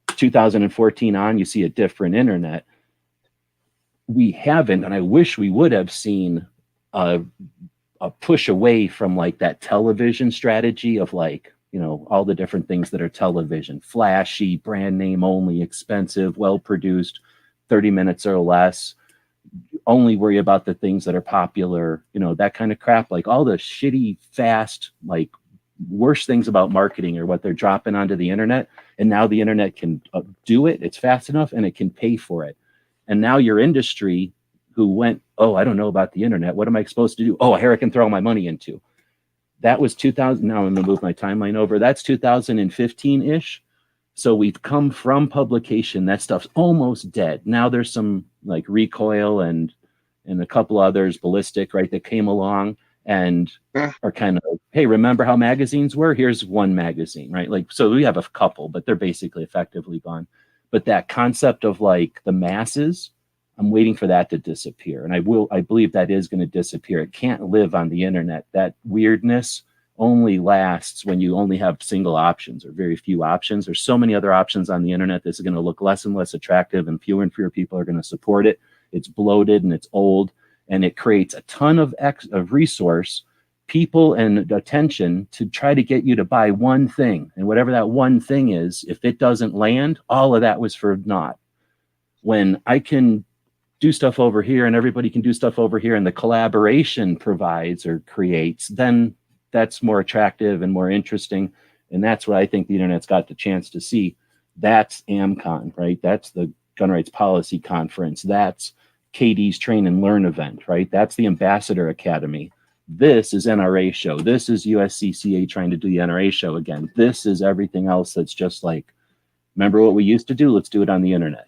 2014 on, you see a different internet. We haven't, and I wish we would have seen a push away from like that television strategy of like, you know, all the different things that are television, flashy, brand name only, expensive, well produced, 30 minutes or less, only worry about the things that are popular, you know, that kind of crap. Like all the shitty, fast, like worst things about marketing are what they're dropping onto the internet. And now the internet can do it. It's fast enough and it can pay for it. And now your industry who went, oh, I don't know about the internet. What am I supposed to do? Oh, here I can throw my money into. That was 2000. Now I'm going to move my timeline over. That's 2015-ish. So we've come from publication. That stuff's almost dead. Now there's some like Recoil and a couple others, Ballistic, right, that came along and are kind of, hey, remember how magazines were? Here's one magazine, right? Like, so we have a couple, but they're basically effectively gone. But that concept of like the masses, I'm waiting for that to disappear. And I believe that is going to disappear. It can't live on the internet. That weirdness only lasts when you only have single options or very few options. There's so many other options on the internet. This is going to look less and less attractive, and fewer people are going to support it. It's bloated and it's old, and it creates a ton of resource, people, and attention to try to get you to buy one thing. And whatever that one thing is, if it doesn't land, all of that was for naught. When I can do stuff over here and everybody can do stuff over here, and the collaboration provides or creates, then that's more attractive and more interesting. And that's what I think the internet's got the chance to see. That's AmCon, right? That's the Gun Rights Policy Conference. That's KD's Train and Learn event, right? That's the Ambassador Academy. This is NRA show. This is USCCA trying to do the NRA show again. This is everything else that's just like, remember what we used to do? Let's do it on the internet.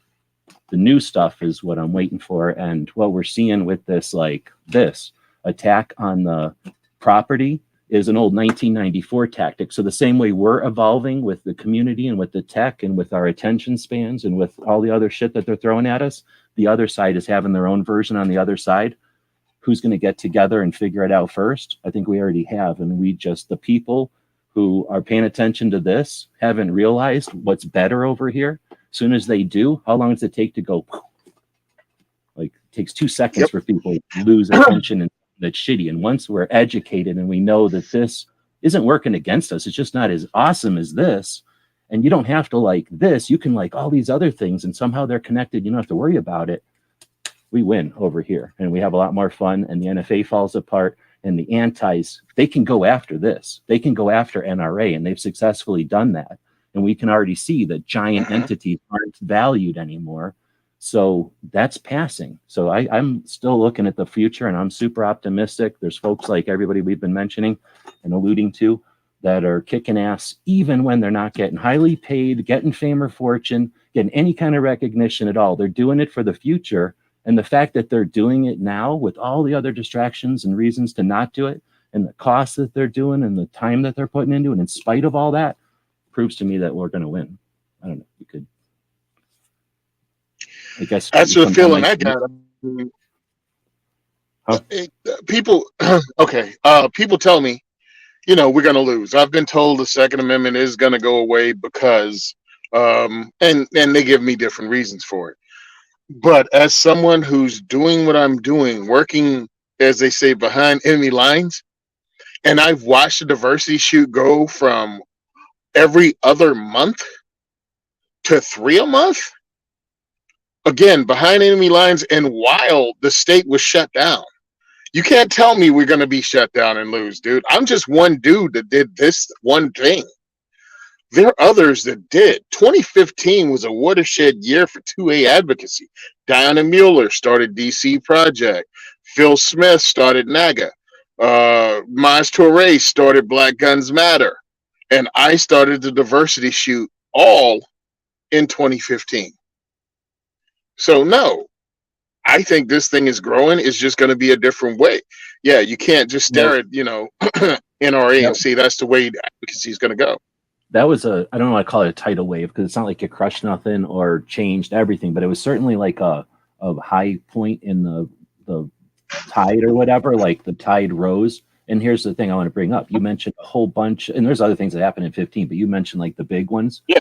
The new stuff is what I'm waiting for. And what we're seeing with this, like this attack on the property, is an old 1994 tactic. So the same way we're evolving with the community and with the tech and with our attention spans and with all the other shit that they're throwing at us, the other side is having their own version on the other side. Who's going to get together and figure it out first? I think we already have. And we just, the people who are paying attention to this haven't realized what's better over here. As soon as they do, how long does it take to go? Like, it takes 2 seconds for people to lose attention, and that's shitty. And once we're educated and we know that this isn't working against us, it's just not as awesome as this. And you don't have to like this. You can like all these other things, and somehow they're connected. You don't have to worry about it. We win over here, and we have a lot more fun, and the NFA falls apart, and the antis, they can go after this. They can go after NRA, and they've successfully done that. And we can already see that giant entities aren't valued anymore. So that's passing. So I'm still looking at the future, and I'm super optimistic. There's folks like everybody we've been mentioning and alluding to that are kicking ass, even when they're not getting highly paid, getting fame or fortune, getting any kind of recognition at all. They're doing it for the future. And the fact that they're doing it now with all the other distractions and reasons to not do it, and the costs that they're doing and the time that they're putting into it, in spite of all that, proves to me that we're going to win. I don't know. You could, I guess that's the feeling I got. People, okay. People tell me, you know, we're going to lose. I've been told the Second Amendment is going to go away because, and they give me different reasons for it. But as someone who's doing what I'm doing, working, as they say, behind enemy lines, and I've watched the diversity shoot go from every other month to 3 a month, again, behind enemy lines, and while the state was shut down. You can't tell me we're going to be shut down and lose, dude. I'm just one dude that did this one thing. There are others that did. 2015 was a watershed year for 2A advocacy. Diana Mueller started DC Project. Phil Smith started NAGA. Maj Toure started Black Guns Matter. And I started the diversity shoot all in 2015. So, no, I think this thing is growing. It's just going to be a different way. Yeah, you can't just stare at, NRA and see that's the way advocacy is going to go. That was I don't want to call it a tidal wave because it's not like it crushed nothing or changed everything, but it was certainly like a high point in the tide or whatever, like the tide rose. And here's the thing I want to bring up. You mentioned a whole bunch, and there's other things that happened in 15, but you mentioned like the big ones. Yeah.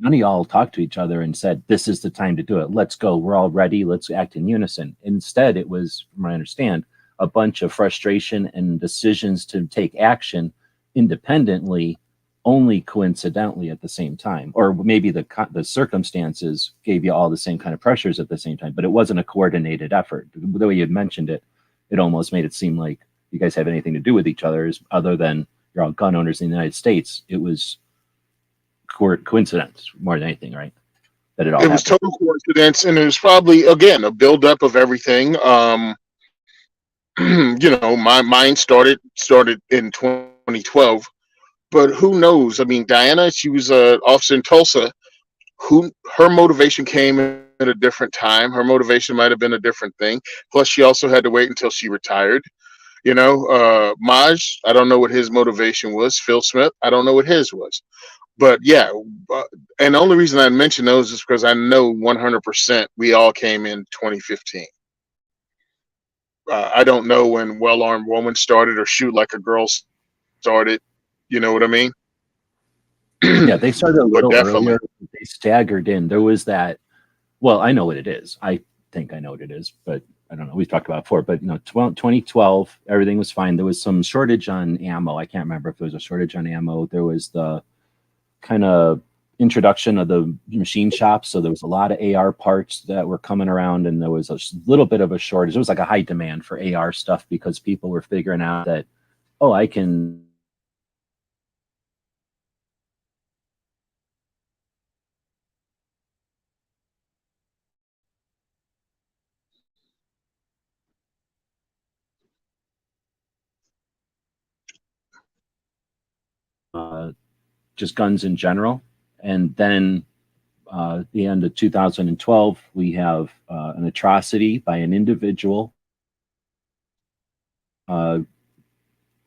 None of y'all talked to each other and said, this is the time to do it. Let's go. We're all ready. Let's act in unison. Instead, it was, from what I understand, a bunch of frustration and decisions to take action independently, only coincidentally at the same time. Or maybe the circumstances gave you all the same kind of pressures at the same time, but it wasn't a coordinated effort. The way you had mentioned it, it almost made it seem like you guys have anything to do with each other other than you're all gun owners in the United States. It was coincidence more than anything, right? That it all was total coincidence, and it was probably again a buildup of everything. My mind started in 2012, but who knows? I mean, Diana, she was an officer in Tulsa. Her motivation came at a different time. Her motivation might have been a different thing. Plus, she also had to wait until she retired. Maj, I don't know what his motivation was. Phil Smith, I don't know what his was. But yeah, and the only reason I mention those is because I know 100% we all came in 2015. I don't know when Well Armed Woman started or Shoot Like a Girl started. You know what I mean? Yeah, they started a little definitely. earlier. They staggered in. There was that. Well, I know what it is. I think I know what it is, but I don't know. We've talked about it before, but 2012, everything was fine. There was some shortage on ammo. I can't remember if there was a shortage on ammo. There was the kind of introduction of the machine shops. So there was a lot of AR parts that were coming around, and there was a little bit of a shortage. It was like a high demand for AR stuff because people were figuring out that, oh, I can just guns in general. And then the end of 2012, we have an atrocity by an individual. I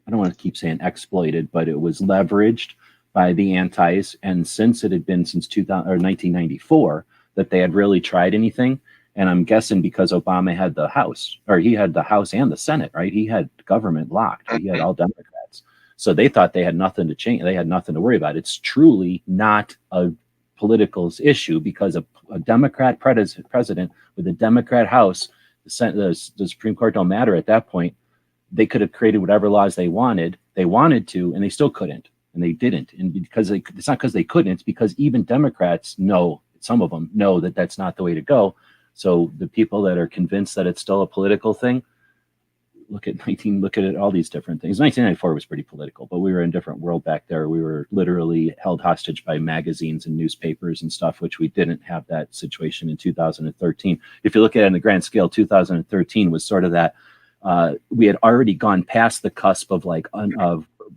don't want to keep saying exploited, but it was leveraged by the antis. And since it had been since 1994 that they had really tried anything, and I'm guessing because Obama had the House, or he had the House and the Senate, right? He had government locked. He had all Democrats. So they thought they had nothing to change. They had nothing to worry about. It's truly not a political issue because a Democrat president with a Democrat House, the Supreme Court don't matter at that point. They could have created whatever laws they wanted to, and they still couldn't, and they didn't. And because it's not because they couldn't, it's because even Democrats know, some of them know that that's not the way to go. So the people that are convinced that it's still a political thing, look at all these different things. 1994 was pretty political, but we were in a different world back there. We were literally held hostage by magazines and newspapers and stuff, which we didn't have that situation in 2013. If you look at it on the grand scale, 2013 was sort of that. We had already gone past the cusp of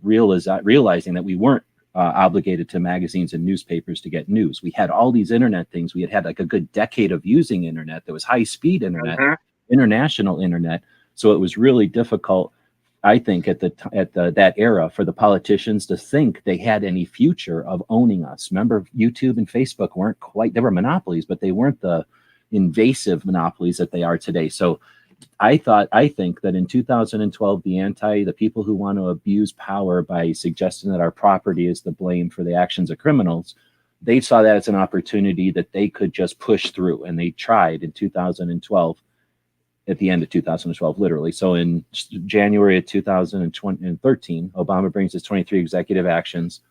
realizing that we weren't obligated to magazines and newspapers to get news. We had all these internet things. We had like a good decade of using internet. There was high-speed internet, international internet. So it was really difficult, I think, at that era for the politicians to think they had any future of owning us. Remember, YouTube and Facebook weren't quite, they were monopolies, but they weren't the invasive monopolies that they are today. So I think that in 2012, the people who want to abuse power by suggesting that our property is the blame for the actions of criminals, they saw that as an opportunity that they could just push through. And they tried in 2012, at the end of 2012, literally. So in January of 2013, Obama brings his 23 executive actions.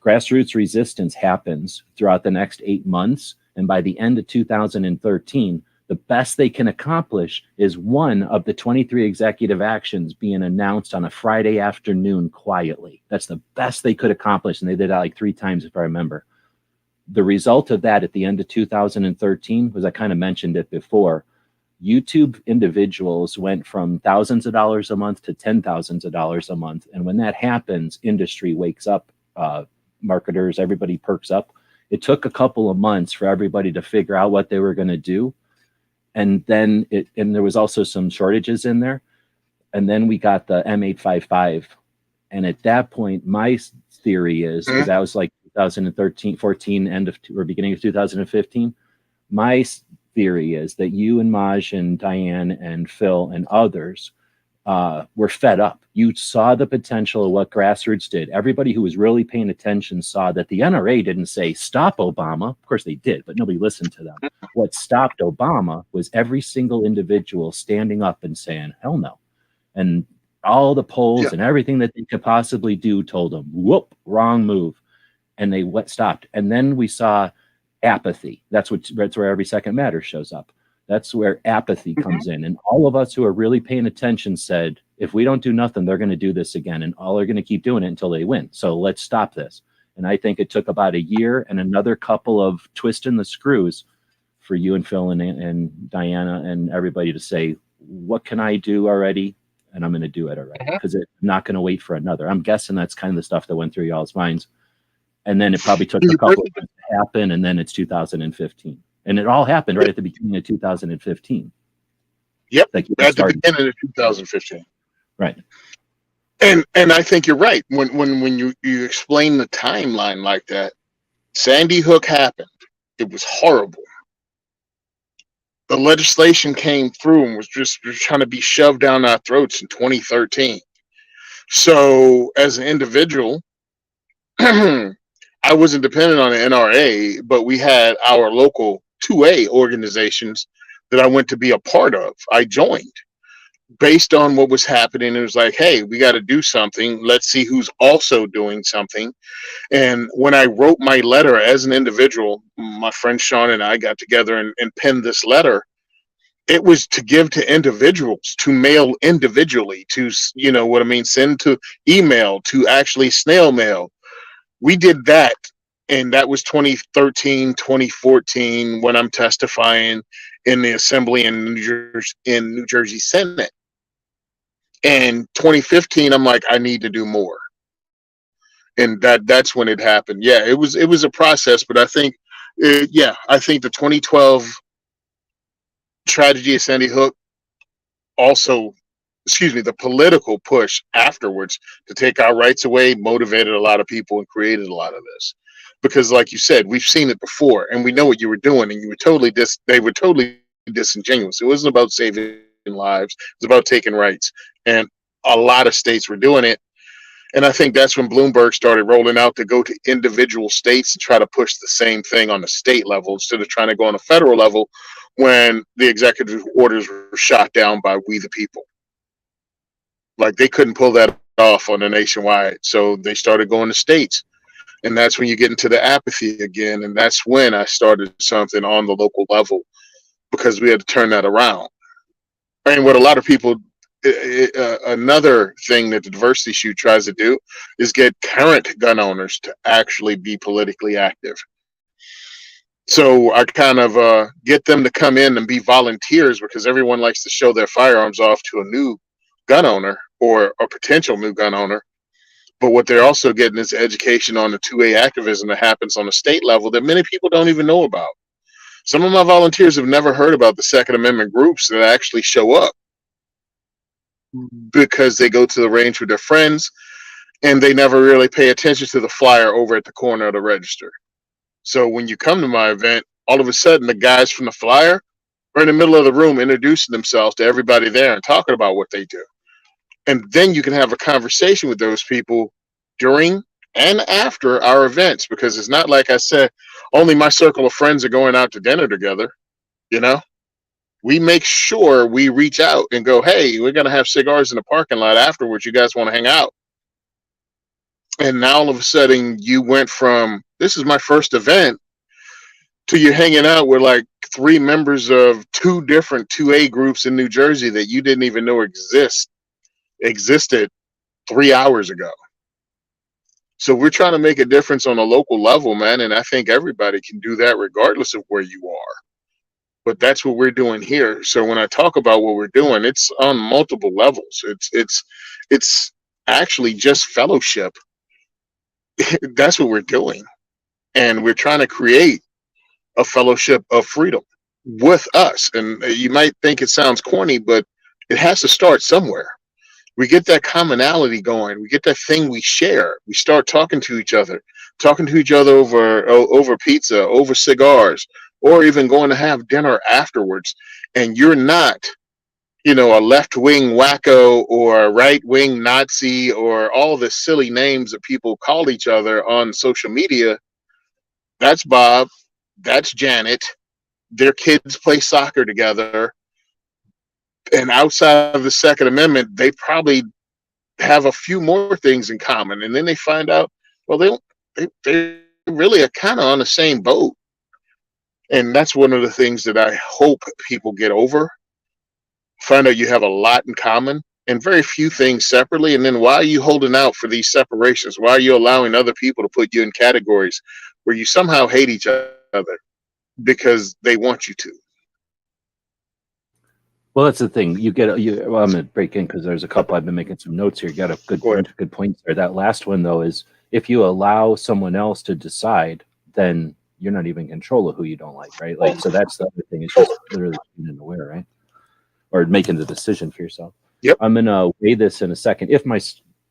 Grassroots resistance happens throughout the next 8 months. And by the end of 2013, The best they can accomplish is one of the 23 executive actions being announced on a Friday afternoon quietly. That's the best they could accomplish. And they did that like 3 times, if I remember. The result of that at the end of 2013 was, I kind of mentioned it before, YouTube individuals went from thousands of dollars a month to $10,000 a month. And when that happens, industry wakes up, marketers, everybody perks up. It took a couple of months for everybody to figure out what they were going to do. And then there was also some shortages in there. And then we got the M855. And at that point, my theory is, because that was like 2013, 14, end of or beginning of 2015. My theory is that you and Maj and Diane and Phil and others were fed up. You saw the potential of what Grassroots did. Everybody who was really paying attention saw that the NRA didn't say stop Obama. Of course they did, but nobody listened to them. What stopped Obama was every single individual standing up and saying, hell no. And all the polls and everything that they could possibly do told them, whoop, wrong move. And they stopped. And then we saw apathy. That's where Every Second Matters shows up. That's where apathy comes in. And all of us who are really paying attention said, if we don't do nothing, they're going to do this again. And all are going to keep doing it until they win. So let's stop this. And I think it took about a year and another couple of twisting the screws for you and Phil and Diana and everybody to say, what can I do already? And I'm going to do it already, because I'm not going to wait for another. I'm guessing that's kind of the stuff that went through y'all's minds. And then it probably took a couple of months to happen, and then it's 2015. And it all happened right at the beginning of 2015. Yep, like at the beginning of 2015. Right. And I think you're right. When you explain the timeline like that, Sandy Hook happened. It was horrible. The legislation came through and was trying to be shoved down our throats in 2013. So as an individual, I wasn't dependent on the NRA, but we had our local 2A organizations that I went to be a part of. I joined based on what was happening. It was like, hey, we got to do something. Let's see who's also doing something. And when I wrote my letter as an individual, my friend Sean and I got together and penned this letter. It was to give to individuals, to mail individually, to, you know what I mean, send to email, to actually snail mail. We did that. And that was 2013, 2014, when I'm testifying in the assembly in New Jersey Senate. And 2015, I'm like, I need to do more. And that's when it happened. Yeah, it was a process, but I think, I think the 2012 tragedy of Sandy Hook also, the political push afterwards to take our rights away motivated a lot of people and created a lot of this. Because like you said, we've seen it before and we know what you were doing, and you were they were totally disingenuous. It wasn't about saving lives. It was about taking rights. And a lot of states were doing it. And I think that's when Bloomberg started rolling out to go to individual states and try to push the same thing on the state level instead of trying to go on a federal level when the executive orders were shot down by we the people. Like they couldn't pull that off on the nationwide. So they started going to states. And that's when you get into the apathy again. And that's when I started something on the local level, because we had to turn that around. And what a lot of people, another thing that the diversity shoot tries to do is get current gun owners to actually be politically active. So I kind of get them to come in and be volunteers, because everyone likes to show their firearms off to a new gun owner or a potential new gun owner. But what they're also getting is education on the 2A activism that happens on the state level that many people don't even know about. Some of my volunteers have never heard about the Second Amendment groups that actually show up because they go to the range with their friends and they never really pay attention to the flyer over at the corner of the register. So when you come to my event, all of a sudden the guys from the flyer are in the middle of the room introducing themselves to everybody there and talking about what they do. And then you can have a conversation with those people during and after our events, because it's not like I said, only my circle of friends are going out to dinner together. You know, we make sure we reach out and go, hey, we're going to have cigars in the parking lot afterwards. You guys want to hang out? And now all of a sudden you went from, this is my first event, to you hanging out with like 3 members of 2 different 2A groups in New Jersey that you didn't even know existed 3 hours ago. So we're trying to make a difference on a local level, man, and I think everybody can do that regardless of where you are. But that's what we're doing here. So when I talk about what we're doing, it's on multiple levels. It's actually just fellowship. That's what we're doing. And we're trying to create a fellowship of freedom with us. And you might think it sounds corny, but it has to start somewhere. We get that commonality going. We get that thing we share. We start talking to each other over pizza, over cigars, or even going to have dinner afterwards. And you're not, a left-wing wacko or a right-wing Nazi or all the silly names that people call each other on social media. That's Bob. That's Janet. Their kids play soccer together. And outside of the Second Amendment, they probably have a few more things in common. And then they find out, well, they really are kind of on the same boat. And that's one of the things that I hope people get over. Find out you have a lot in common and very few things separately. And then why are you holding out for these separations? Why are you allowing other people to put you in categories where you somehow hate each other because they want you to? Well, that's the thing. Well, I'm going to break in because there's a couple. I've been making some notes here. You got a good points there. That last one, though, is if you allow someone else to decide, then you're not even in control of who you don't like, right? Like, so that's the other thing. It's just literally being aware, right? Or making the decision for yourself. Yep. I'm going to weigh this in a second. If my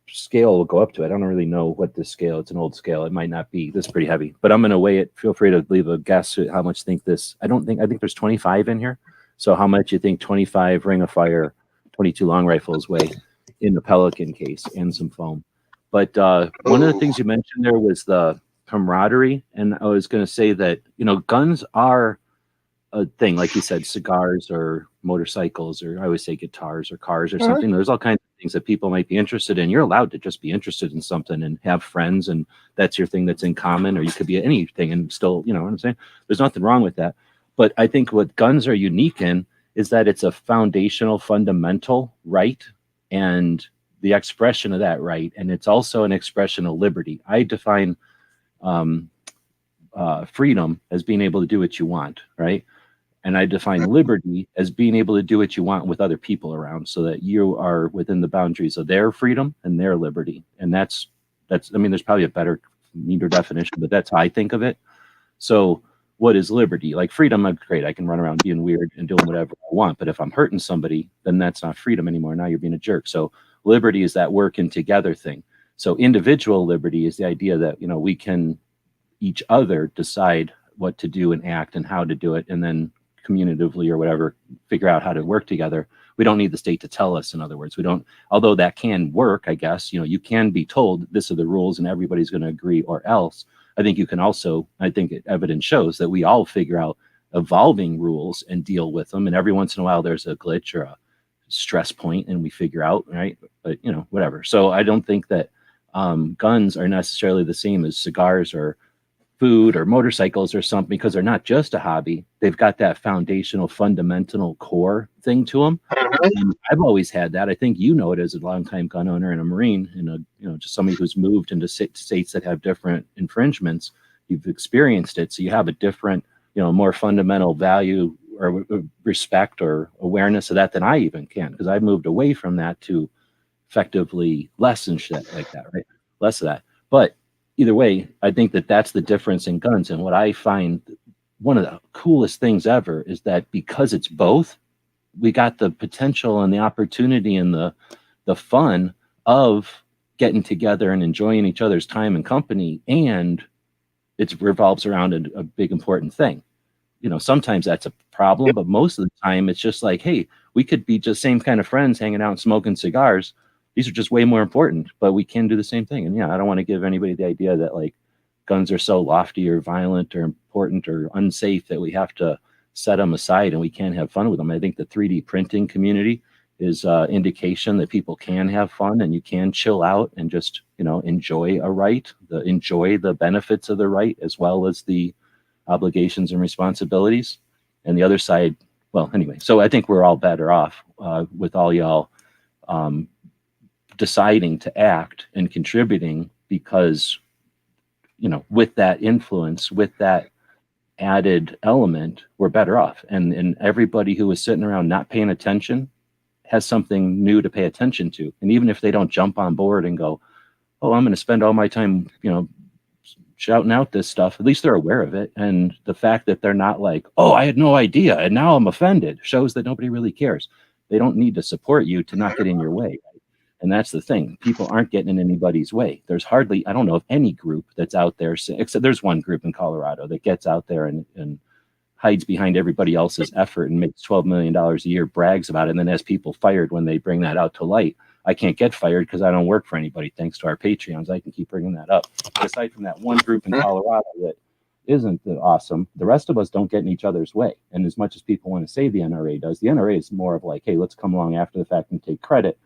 scale will go up to it, I don't really know what this scale. It's an old scale. It might not be. This is pretty heavy, but I'm going to weigh it. Feel free to leave a guess at how much think this. I think there's 25 in here. So how much you think 25 Ring of Fire, 22 long rifles weigh in the Pelican case and some foam? But one of the things you mentioned there was the camaraderie. And I was going to say that, guns are a thing, like you said, cigars or motorcycles, or I always say guitars or cars or something. There's all kinds of things that people might be interested in. You're allowed to just be interested in something and have friends, and that's your thing that's in common, or you could be anything and still, you know what I'm saying? There's nothing wrong with that. But I think what guns are unique in is that it's a foundational, fundamental right, and the expression of that right. And it's also an expression of liberty. I define freedom as being able to do what you want, right? And I define liberty as being able to do what you want with other people around, so that you are within the boundaries of their freedom and their liberty. And that's, I mean, there's probably a better, neater definition, but that's how I think of it. So what is liberty? Like freedom, I'm great. I can run around being weird and doing whatever I want. But if I'm hurting somebody, then that's not freedom anymore. Now you're being a jerk. So liberty is that working together thing. So individual liberty is the idea that, we can each other decide what to do and act and how to do it. And then communitively or whatever, figure out how to work together. We don't need the state to tell us. In other words, we don't, although that can work, I guess, you can be told this are the rules and everybody's going to agree, or else. I think you can also, evidence shows that we all figure out evolving rules and deal with them. And every once in a while, there's a glitch or a stress point and we figure out, right? But, whatever. So I don't think that guns are necessarily the same as cigars or food or motorcycles or something, because they're not just a hobby. They've got that foundational, fundamental core thing to them. And I've always had that. I think it as a longtime gun owner and a Marine, and just somebody who's moved into states that have different infringements. You've experienced it, so you have a different, more fundamental value or respect or awareness of that than I even can, because I've moved away from that to effectively less and shit like that, right? Less of that, but either way, I think that that's the difference in guns. And what I find one of the coolest things ever is that because it's both, we got the potential and the opportunity and the fun of getting together and enjoying each other's time and company. And it revolves around a big important thing. Sometimes that's a problem, but most of the time it's just like, hey, we could be just same kind of friends hanging out and smoking cigars. These are just way more important, but we can do the same thing. And I don't want to give anybody the idea that like guns are so lofty or violent or important or unsafe that we have to set them aside and we can't have fun with them. I think the 3D printing community is indication that people can have fun and you can chill out and just, enjoy a right, enjoy the benefits of the right, as well as the obligations and responsibilities, and the other side, well, anyway, so I think we're all better off with all y'all deciding to act and contributing, because, you know, with that influence, with that added element, we're better off. And everybody who is sitting around not paying attention has something new to pay attention to. And even if they don't jump on board and go, oh, I'm going to spend all my time, you know, shouting out this stuff, at least they're aware of it. And the fact that they're not like, oh, I had no idea and now I'm offended, shows that nobody really cares. They don't need to support you to not get in your way. And that's the thing. People aren't getting in anybody's way. There's hardly, I don't know of any group that's out there, except there's one group in Colorado that gets out there and hides behind everybody else's effort and makes $12 million a year, brags about it, and then has people fired when they bring that out to light. I can't get fired because I don't work for anybody. Thanks to our Patreons, I can keep bringing that up. But aside from that one group in Colorado that isn't awesome, the rest of us don't get in each other's way. And as much as people want to say the NRA does, the NRA is more of like, hey, let's come along after the fact and take credit.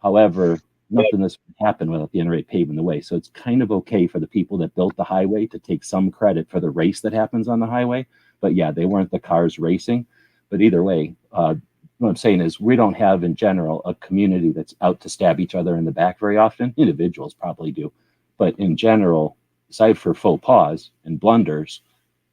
However, nothing this would happen without the NRA paving the way. So it's kind of okay for the people that built the highway to take some credit for the race that happens on the highway. But yeah, they weren't the cars racing. But either way, what I'm saying is we don't have in general a community that's out to stab each other in the back very often. Individuals probably do. But in general, aside for faux pas and blunders,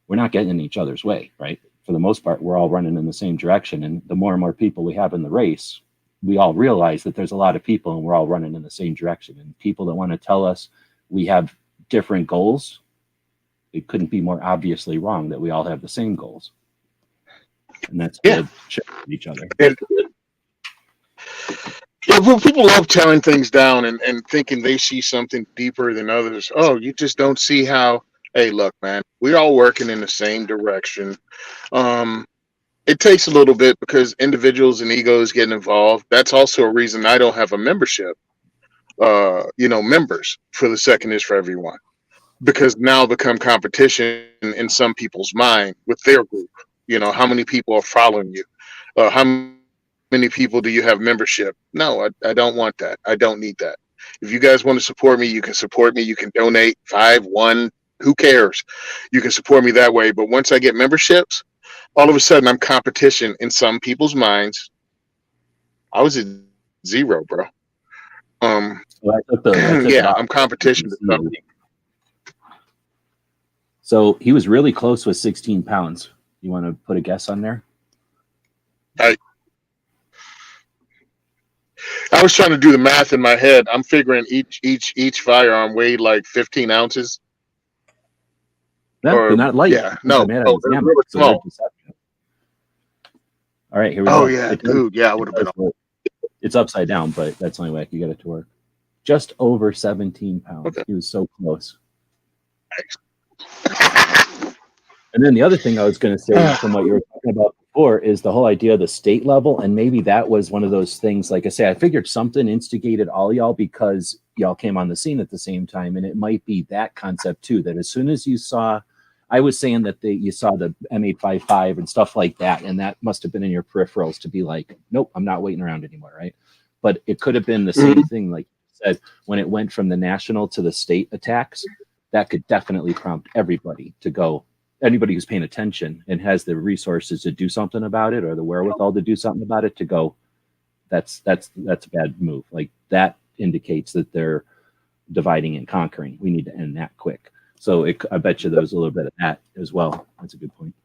we're not getting in each other's way, right? For the most part, we're all running in the same direction. And the more and more people we have in the race, we all realize that there's a lot of people and we're all running in the same direction. And people that want to tell us we have different goals, it couldn't be more obviously wrong that we all have the same goals. And that's good. Check each other. Well, people love tearing things down and thinking they see something deeper than others. Oh, you just don't see how, hey, look, man, we're all working in the same direction. It takes a little bit because individuals and egos get involved. That's also a reason I don't have a membership, members for the Second is for Everyone, because now become competition in some people's mind with their group. You know, how many people are following you? How many people do you have membership? No, I don't want that. I don't need that. If you guys want to support me, you can support me. You can donate 5, 1, who cares? You can support me that way. But once I get memberships, all of a sudden I'm competition in some people's minds. I was at 0, bro. I'm competition to some people. So he was really close with 16 pounds. You want to put a guess on there? I was trying to do the math in my head. I'm figuring each firearm weighed like 15 ounces. No, they're not light. Yeah, no. They're really small. All right, here we go. Oh yeah, dude. Yeah, I would have been. It's upside down, but that's the only way I could get it to work. Just over 17 pounds. Okay. He was so close. And then the other thing I was going to say from what you were talking about before is the whole idea of the state level. And maybe that was one of those things, like I say, I figured something instigated all y'all because y'all came on the scene at the same time. And it might be that concept too, that as soon as you saw, I was saying that you saw the M855 and stuff like that. And that must have been in your peripherals to be like, nope, I'm not waiting around anymore. Right. But it could have been the same thing. Like you said, when it went from the national to the state attacks, that could definitely prompt everybody to go. Anybody who's paying attention and has the resources to do something about it or the wherewithal to do something about it to go, that's a bad move. Like that indicates that they're dividing and conquering. We need to end that quick. So I bet you there's a little bit of that as well. That's a good point.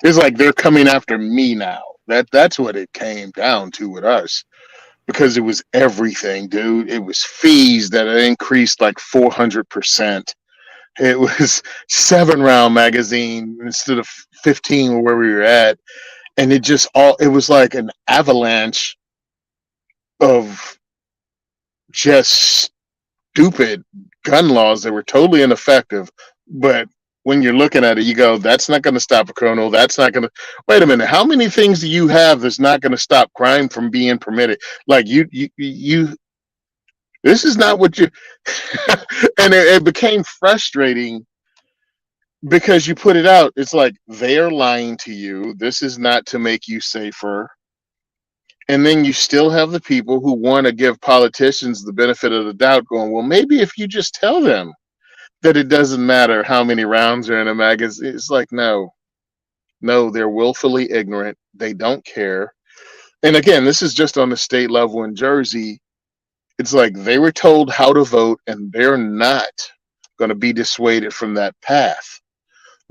It's like they're coming after me now. That's what it came down to with us, because it was everything, dude. It was fees that increased like 400%. It was 7-round magazine instead of 15 or where we were at. And it was like an avalanche of just stupid gun laws that were totally ineffective. But when you're looking at it, you go, that's not going to stop a criminal. That's not going to, wait a minute. How many things do you have that's not going to stop crime from being permitted? Like you this is not what you, and it became frustrating because you put it out. It's like, they're lying to you. This is not to make you safer. And then you still have the people who want to give politicians the benefit of the doubt going, well, maybe if you just tell them that it doesn't matter how many rounds are in a magazine. It's like, no, they're willfully ignorant. They don't care. And again, this is just on the state level in Jersey. It's like they were told how to vote and they're not going to be dissuaded from that path.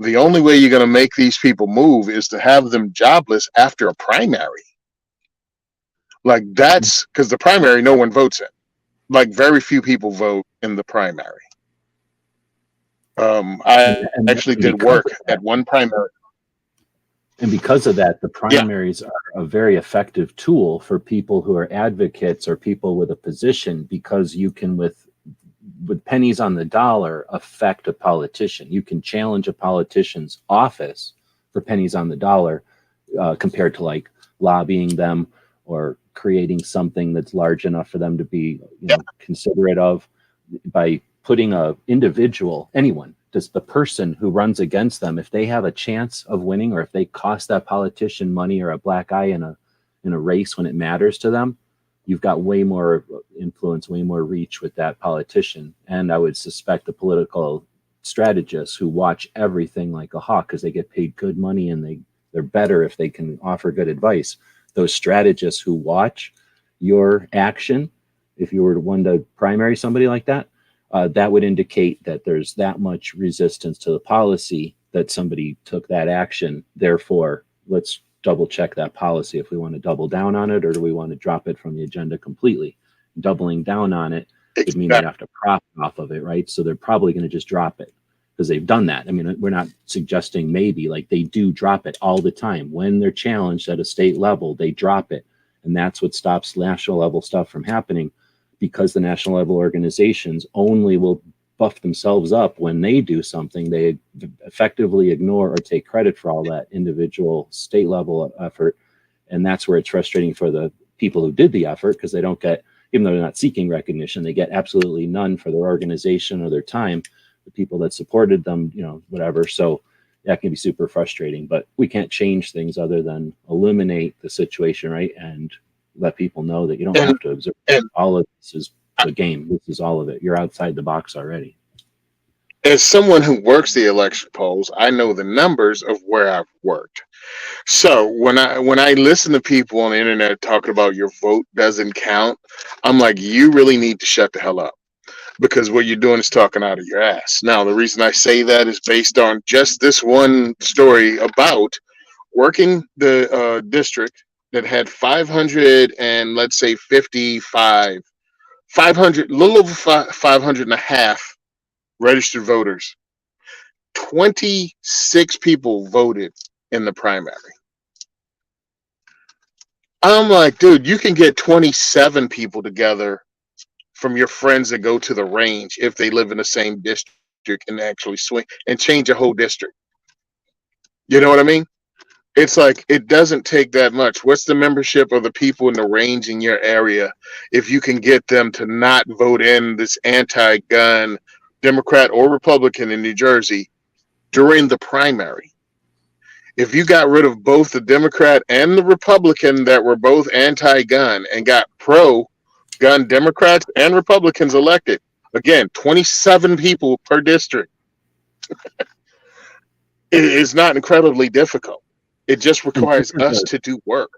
The only way you're going to make these people move is to have them jobless after a primary. Like that's because the primary, no one votes in. Like very few people vote in the primary. I actually did work at one primary. And because of that, the Yeah, primaries are a very effective tool for people who are advocates or people with a position, because you can, with pennies on the dollar, affect a politician. You can challenge a politician's office for pennies on the dollar, compared to like lobbying them or creating something that's large enough for them to be, considerate of. By putting a individual, anyone, just the person who runs against them, if they have a chance of winning, or if they cost that politician money or a black eye in a race when it matters to them, you've got way more influence, way more reach with that politician. And I would suspect the political strategists who watch everything like a hawk, because they get paid good money and they're better if they can offer good advice. Those strategists who watch your action, if you were one to primary somebody like that, that would indicate that there's that much resistance to the policy that somebody took that action. Therefore, let's double check that policy if we want to double down on it, or do we want to drop it from the agenda completely? Doubling down on it would mean they'd have to profit off of it, right? So they're probably going to just drop it because they've done that. I mean, we're not suggesting maybe, like they do drop it all the time. When they're challenged at a state level, they drop it. And that's what stops national level stuff from happening, because the national level organizations only will buff themselves up when they do something. They effectively ignore or take credit for all that individual state level effort. And that's where it's frustrating for the people who did the effort, because they don't get, even though they're not seeking recognition, they get absolutely none for their organization or their time. The people that supported them, whatever. So that can be super frustrating, but we can't change things other than eliminate the situation, right? And let people know that you don't have to observe. All of this is the game. This is all of it. You're outside the box already. as someone who works the election polls, I know the numbers of where I've worked. So when I listen to people on the internet talking about your vote doesn't count, I'm like, you really need to shut the hell up, because what you're doing is talking out of your ass. Now, the reason I say that is based on just this one story about working the district that had 500 and let's say 500, a little over 500 and a half registered voters. 26 people voted in the primary. I'm like, dude, you can get 27 people together from your friends that go to the range if they live in the same district and actually swing and change a whole district. You know what I mean? It's like, it doesn't take that much. What's the membership of the people in the range in your area if you can get them to not vote in this anti-gun Democrat or Republican in New Jersey during the primary? If you got rid of both the Democrat and the Republican that were both anti-gun and got pro-gun Democrats and Republicans elected, again, 27 people per district, it is not incredibly difficult. It just requires us to do work.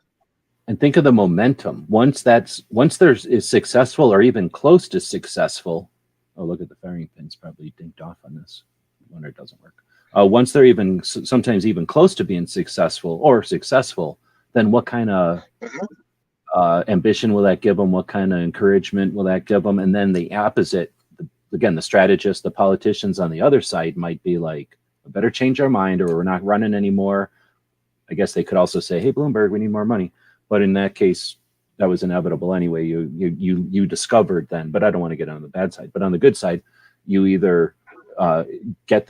And think of the momentum. Once there's is successful or even close to successful. Oh, look at the firing pins probably dinked off on this. I wonder it doesn't work. Once they're even sometimes even close to being successful, then what kind of ambition will that give them? What kind of encouragement will that give them? And then the opposite, again, the strategists, the politicians on the other side might be like, we better change our mind, or we're not running anymore. I guess they could also say, hey, Bloomberg, we need more money. But in that case, that was inevitable anyway. You discovered then, but I don't want to get on the bad side. But on the good side, you either get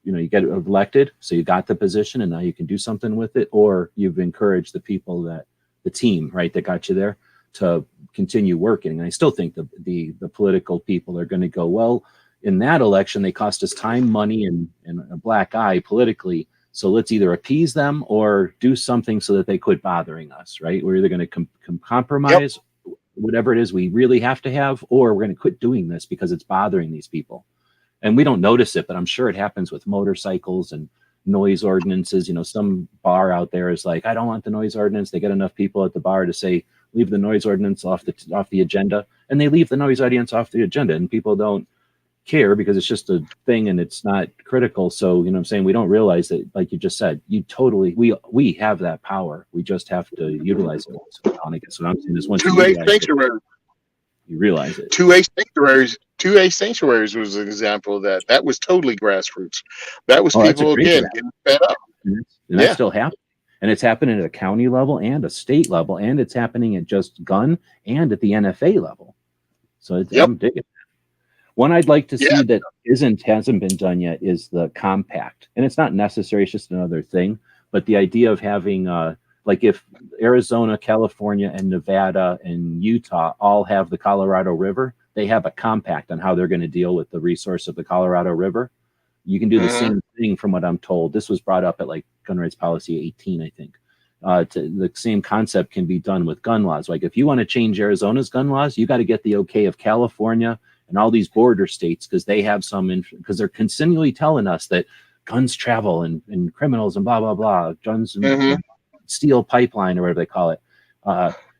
you get elected, so you got the position and now you can do something with it, or you've encouraged the people the team, right, that got you there to continue working. And I still think the political people are going to go, well, in that election, they cost us time, money, and a black eye politically. So let's either appease them or do something so that they quit bothering us, right? We're either going to compromise, whatever it is we really have to have, or we're going to quit doing this because it's bothering these people. and we don't notice it, but I'm sure it happens with motorcycles and noise ordinances. You know, some bar out there is like, I don't want the noise ordinance. They get enough people at the bar to say, leave the noise ordinance off the agenda, and they leave the noise audience off the agenda, and people don't care because it's just a thing and it's not critical. So, you know what I'm saying? We don't realize that, like you just said, we have that power. We just have to utilize it. So I guess what I'm saying is once you 2A utilize it, sanctuary. you realize it. 2A sanctuaries was an example of that. That was totally grassroots. That was That's a people great again example. getting fed up. And that's still happening. And it's happening at a county level and a state level, and it's happening at just gun and at the NFA level. So I'm digging it. One I'd like to see that hasn't been done yet is the compact. And it's not necessary, it's just another thing. But the idea of having like if Arizona, California, and Nevada and Utah all have the Colorado River, they have a compact on how they're going to deal with the resource of the Colorado River. You can do the same thing from what I'm told. This was brought up at like Gun Rights Policy 18, I think. The same concept can be done with gun laws. Like if you want to change Arizona's gun laws, you got to get the okay of California and all these border states, because they have because they're continually telling us that guns travel and criminals and blah, blah, blah, guns and steel pipeline or whatever they call it.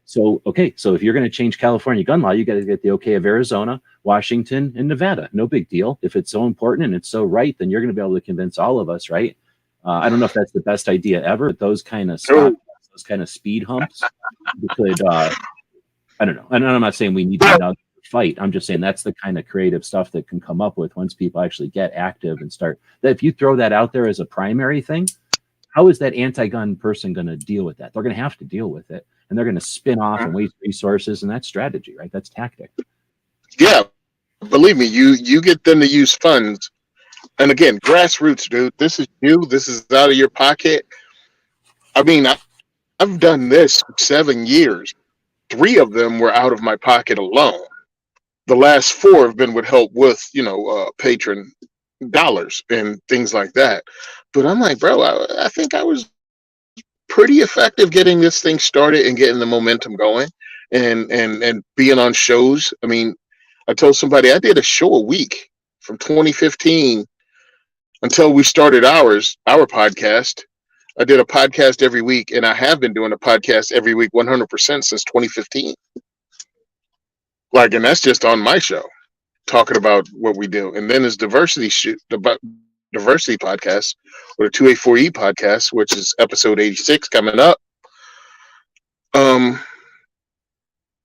So if you're going to change California gun law, you got to get the okay of Arizona, Washington, and Nevada. No big deal. If it's so important and it's so right, then you're going to be able to convince all of us, right? I don't know if that's the best idea ever, but those kind of speed humps could, I don't know. And I'm not saying we need to fight. I'm just saying that's the kind of creative stuff that can come up with once people actually get active and start. That if you throw that out there as a primary thing, how is that anti-gun person going to deal with that? They're going to have to deal with it, and they're going to spin off and waste resources, and that's strategy, right? That's tactic. Yeah, believe me, you get them to use funds. And again, grassroots, dude. This is you. This is out of your pocket. I mean, I've done this for 7 years. 3 of them were out of my pocket alone. The last 4 have been with help with, patron dollars and things like that. But I'm like, bro, I think I was pretty effective getting this thing started and getting the momentum going and being on shows. I mean, I told somebody I did a show a week from 2015 until we started our podcast. I did a podcast every week, and I have been doing a podcast every week 100% since 2015. Like, and that's just on my show, talking about what we do. And then there's diversity podcast, or the 2A4E podcast, which is episode 86 coming up.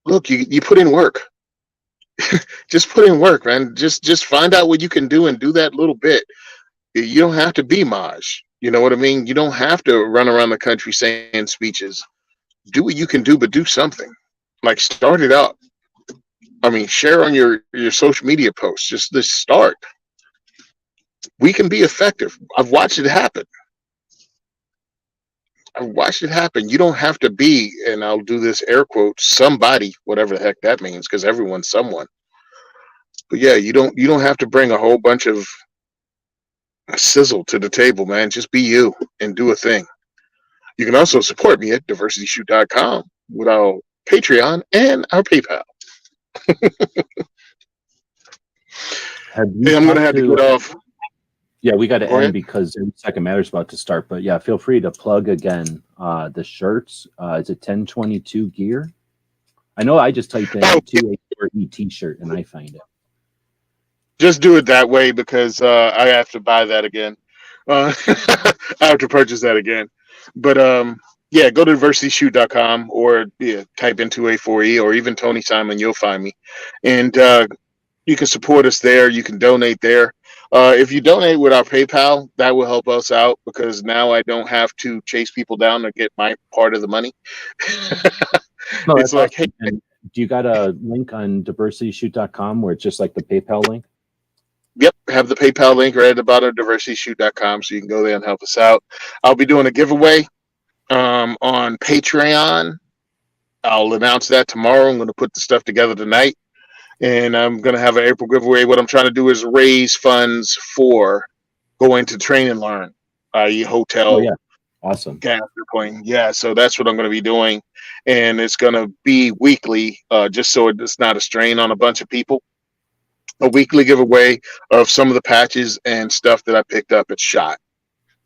Look, you put in work. Just put in work, man. Just find out what you can do and do that little bit. You don't have to be Maj. You know what I mean? You don't have to run around the country saying speeches. Do what you can do, but do something. Like, start it up. I mean, share on your social media posts. Just start. We can be effective. I've watched it happen. You don't have to be, and I'll do this air quote, somebody, whatever the heck that means, because everyone's someone. But yeah, you don't have to bring a whole bunch of sizzle to the table, man. Just be you and do a thing. You can also support me at diversityshoot.com with our Patreon and our PayPal. Hey, I'm gonna have to get off. Yeah, we got to Go end ahead. because Second Matter's about to start. But yeah, feel free to plug again the shirts. Is it 1022 gear? I know I just typed in 2A4E t-shirt and I find it. Just do it that way because I have to buy that again. I have to purchase that again. But yeah, go to diversityshoot.com or type in 2A4E or even Tony Simon. You'll find me. And you can support us there. You can donate there. If you donate with our PayPal, that will help us out because now I don't have to chase people down to get my part of the money. No, It's like, awesome. hey, And do you got a link on diversityshoot.com where it's just like the PayPal link? yep, have the PayPal link right at the bottom of diversityshoot.com so you can go there and help us out. I'll be doing a giveaway on Patreon. I'll announce that tomorrow. I'm going to put the stuff together tonight. And I'm going to have an April giveaway. What I'm trying to do is raise funds for going to train and learn, i.e. hotel. Oh, yeah. Awesome. Gas airplane. Yeah, so that's what I'm going to be doing. And it's going to be weekly just so it's not a strain on a bunch of people. a weekly giveaway of some of the patches and stuff that I picked up at SHOT.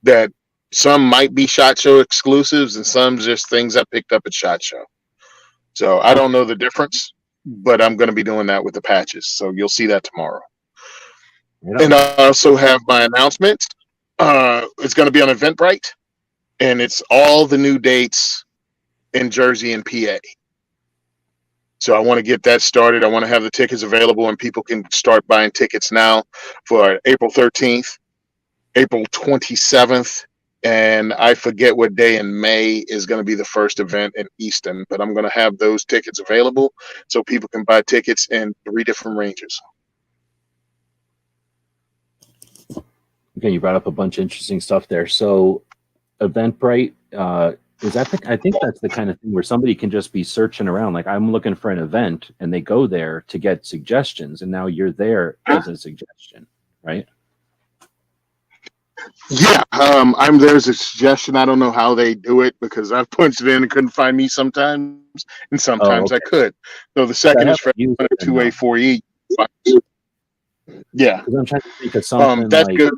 That some might be SHOT Show exclusives and some just things I picked up at SHOT Show. So I don't know the difference, but I'm going to be doing that with the patches. So you'll see that tomorrow. And I also have my announcement. It's going to be on Eventbrite, and it's all the new dates in Jersey and PA. So I want to get that started. I want to have the tickets available, and people can start buying tickets now for April 13th, April 27th, and I forget what day in May is going to be the first event in Easton, but I'm going to have those tickets available so people can buy tickets in 3 different ranges. Okay, you brought up a bunch of interesting stuff there. So Eventbrite, is that I think that's the kind of thing where somebody can just be searching around, like I'm looking for an event, and they go there to get suggestions, and now you're there as a suggestion, right? Yeah, I'm there as a suggestion. I don't know how they do it because I've punched it in and couldn't find me sometimes, and sometimes I could. So the second is for 2A, 4E. Yeah, because I'm trying to think of something that's like good.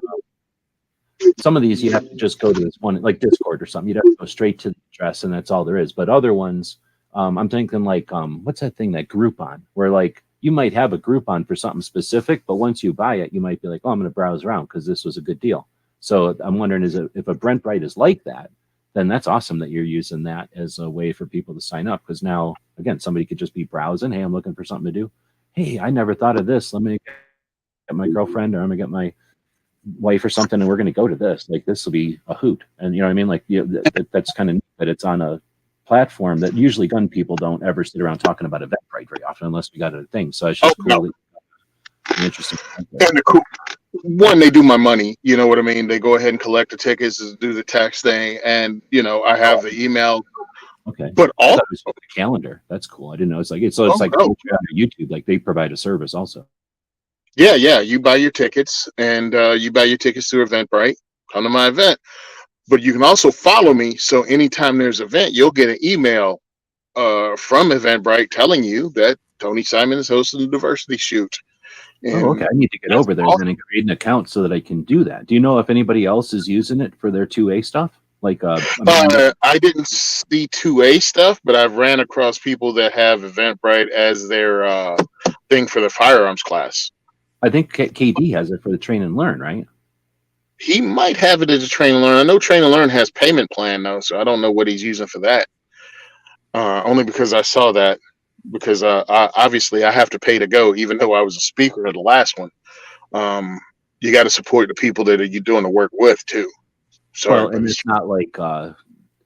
Some of these you have to just go to this one, like Discord or something. You'd have to go straight to the address, and that's all there is. But other ones, I'm thinking like, what's that thing, that Groupon, where like you might have a Groupon for something specific, but once you buy it, you might be like, oh, I'm going to browse around because this was a good deal. So I'm wondering, if a Eventbrite is like that, then that's awesome that you're using that as a way for people to sign up. Because now, again, somebody could just be browsing. Hey, I'm looking for something to do. Hey, I never thought of this. Let me get my girlfriend, or I'm gonna get my wife or something, and we're going to go to this. Like, this will be a hoot. And you know what I mean? Like, that's kind of neat that it's on a platform that usually gun people don't ever sit around talking about Eventbrite very often unless we got a thing. So it's just cool. No. Interesting. And the cool one, they do my money. You know what I mean? They go ahead and collect the tickets, do the tax thing, and I have the email. Okay. But also the calendar. That's cool. I didn't know. It's like YouTube. Like, they provide a service also. Yeah. You buy your tickets, and you buy your tickets through Eventbrite. Come to my event. But you can also follow me. So anytime there's an event, you'll get an email from Eventbrite telling you that Tony Simon is hosting a diversity shoot. And okay. I need to get over there and then create an account so that I can do that. Do you know if anybody else is using it for their 2A stuff? Like, I didn't see 2A stuff, but I've ran across people that have Eventbrite as their thing for the firearms class. I think KD has it for the train and learn, right? He might have it as a train and learn. I know train and learn has payment plan though, so I don't know what he's using for that. Only because I saw that. Because obviously I have to pay to go, even though I was a speaker at the last one. You got to support the people that you're doing the work with too. So, and it's not like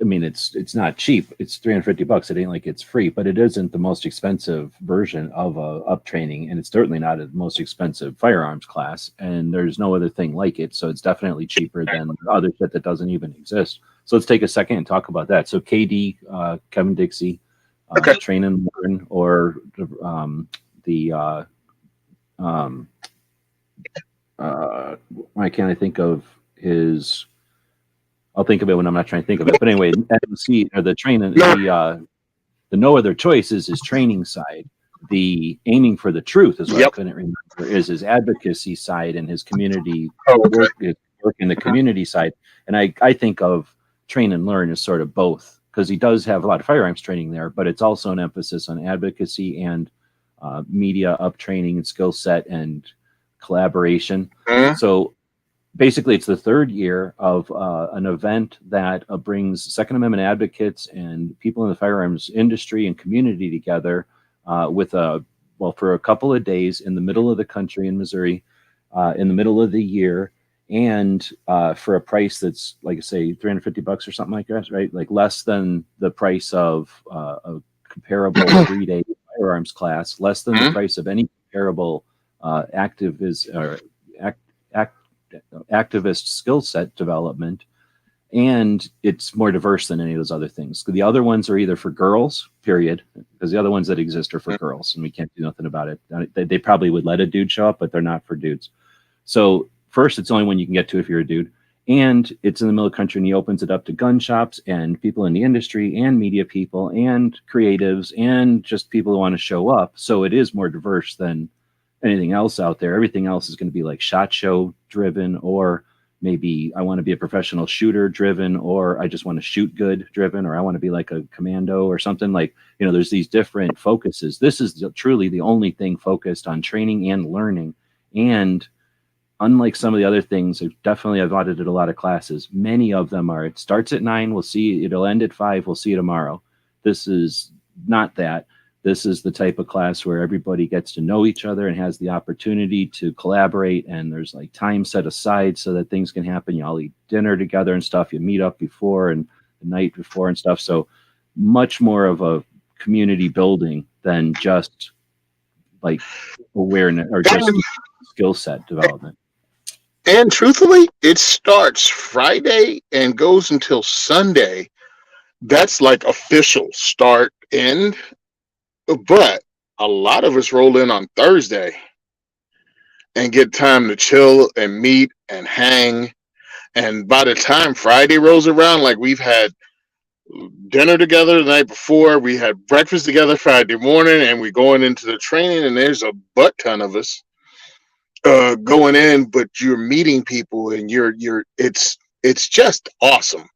it's not cheap. It's $350. It ain't like it's free, but it isn't the most expensive version of up training, and it's certainly not the most expensive firearms class. And there's no other thing like it, so it's definitely cheaper than other shit that doesn't even exist. So let's take a second and talk about that. So KD, Kevin Dixie. Okay. Train and learn, or why can't I think of his? I'll think of it when I'm not trying to think of it. But anyway, MC, or the train and the no other choice is his training side. The aiming for the truth is what I couldn't remember, is his advocacy side and his community work in the community side. And I think of train and learn as sort of both, because he does have a lot of firearms training there, but it's also an emphasis on advocacy and media up training and skill set and collaboration. Mm-hmm. So basically, it's the third year of an event that brings Second Amendment advocates and people in the firearms industry and community together for a couple of days in the middle of the country in Missouri, in the middle of the year. And for a price that's, like I say, $350 or something like that, right? Like less than the price of a comparable 3-day firearms class, less than the price of any comparable activist skill set development. And it's more diverse than any of those other things. The other ones are either for girls, period, because the other ones that exist are for girls, and we can't do nothing about it. They probably would let a dude show up, but they're not for dudes. So first, it's the only one you can get to if you're a dude. And it's in the middle of the country, and he opens it up to gun shops and people in the industry and media people and creatives and just people who want to show up. So it is more diverse than anything else out there. Everything else is going to be like SHOT Show driven, or maybe I want to be a professional shooter driven, or I just want to shoot good driven, or I want to be like a commando or something. Like, you know, there's these different focuses. This is truly the only thing focused on training and learning. And unlike some of the other things, I've audited a lot of classes. Many of them are, it starts at 9, we'll see, it'll end at 5, we'll see you tomorrow. This is not that. This is the type of class where everybody gets to know each other and has the opportunity to collaborate, and there's like time set aside so that things can happen. You all eat dinner together and stuff. You meet up before and the night before and stuff. So much more of a community building than just like awareness or just skill set development. And truthfully, it starts Friday and goes until Sunday. That's like official start end. But a lot of us roll in on Thursday and get time to chill and meet and hang. And by the time Friday rolls around, like we've had dinner together the night before, we had breakfast together Friday morning, and we're going into the training, and there's a butt ton of us going in, but you're meeting people, and it's just awesome.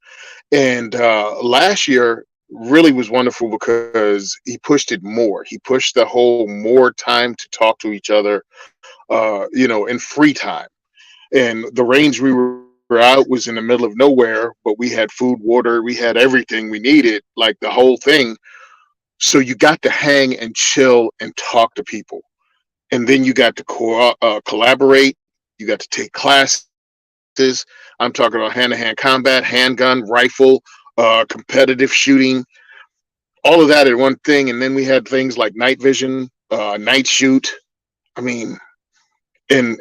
And last year really was wonderful because he pushed it more. He pushed the whole more time to talk to each other, in free time. And the range we were out was in the middle of nowhere, but we had food, water, we had everything we needed, like the whole thing. So you got to hang and chill and talk to people. And then you got to collaborate. You got to take classes. I'm talking about hand-to-hand combat, handgun, rifle, competitive shooting, all of that in one thing. And then we had things like night vision, night shoot. I mean, and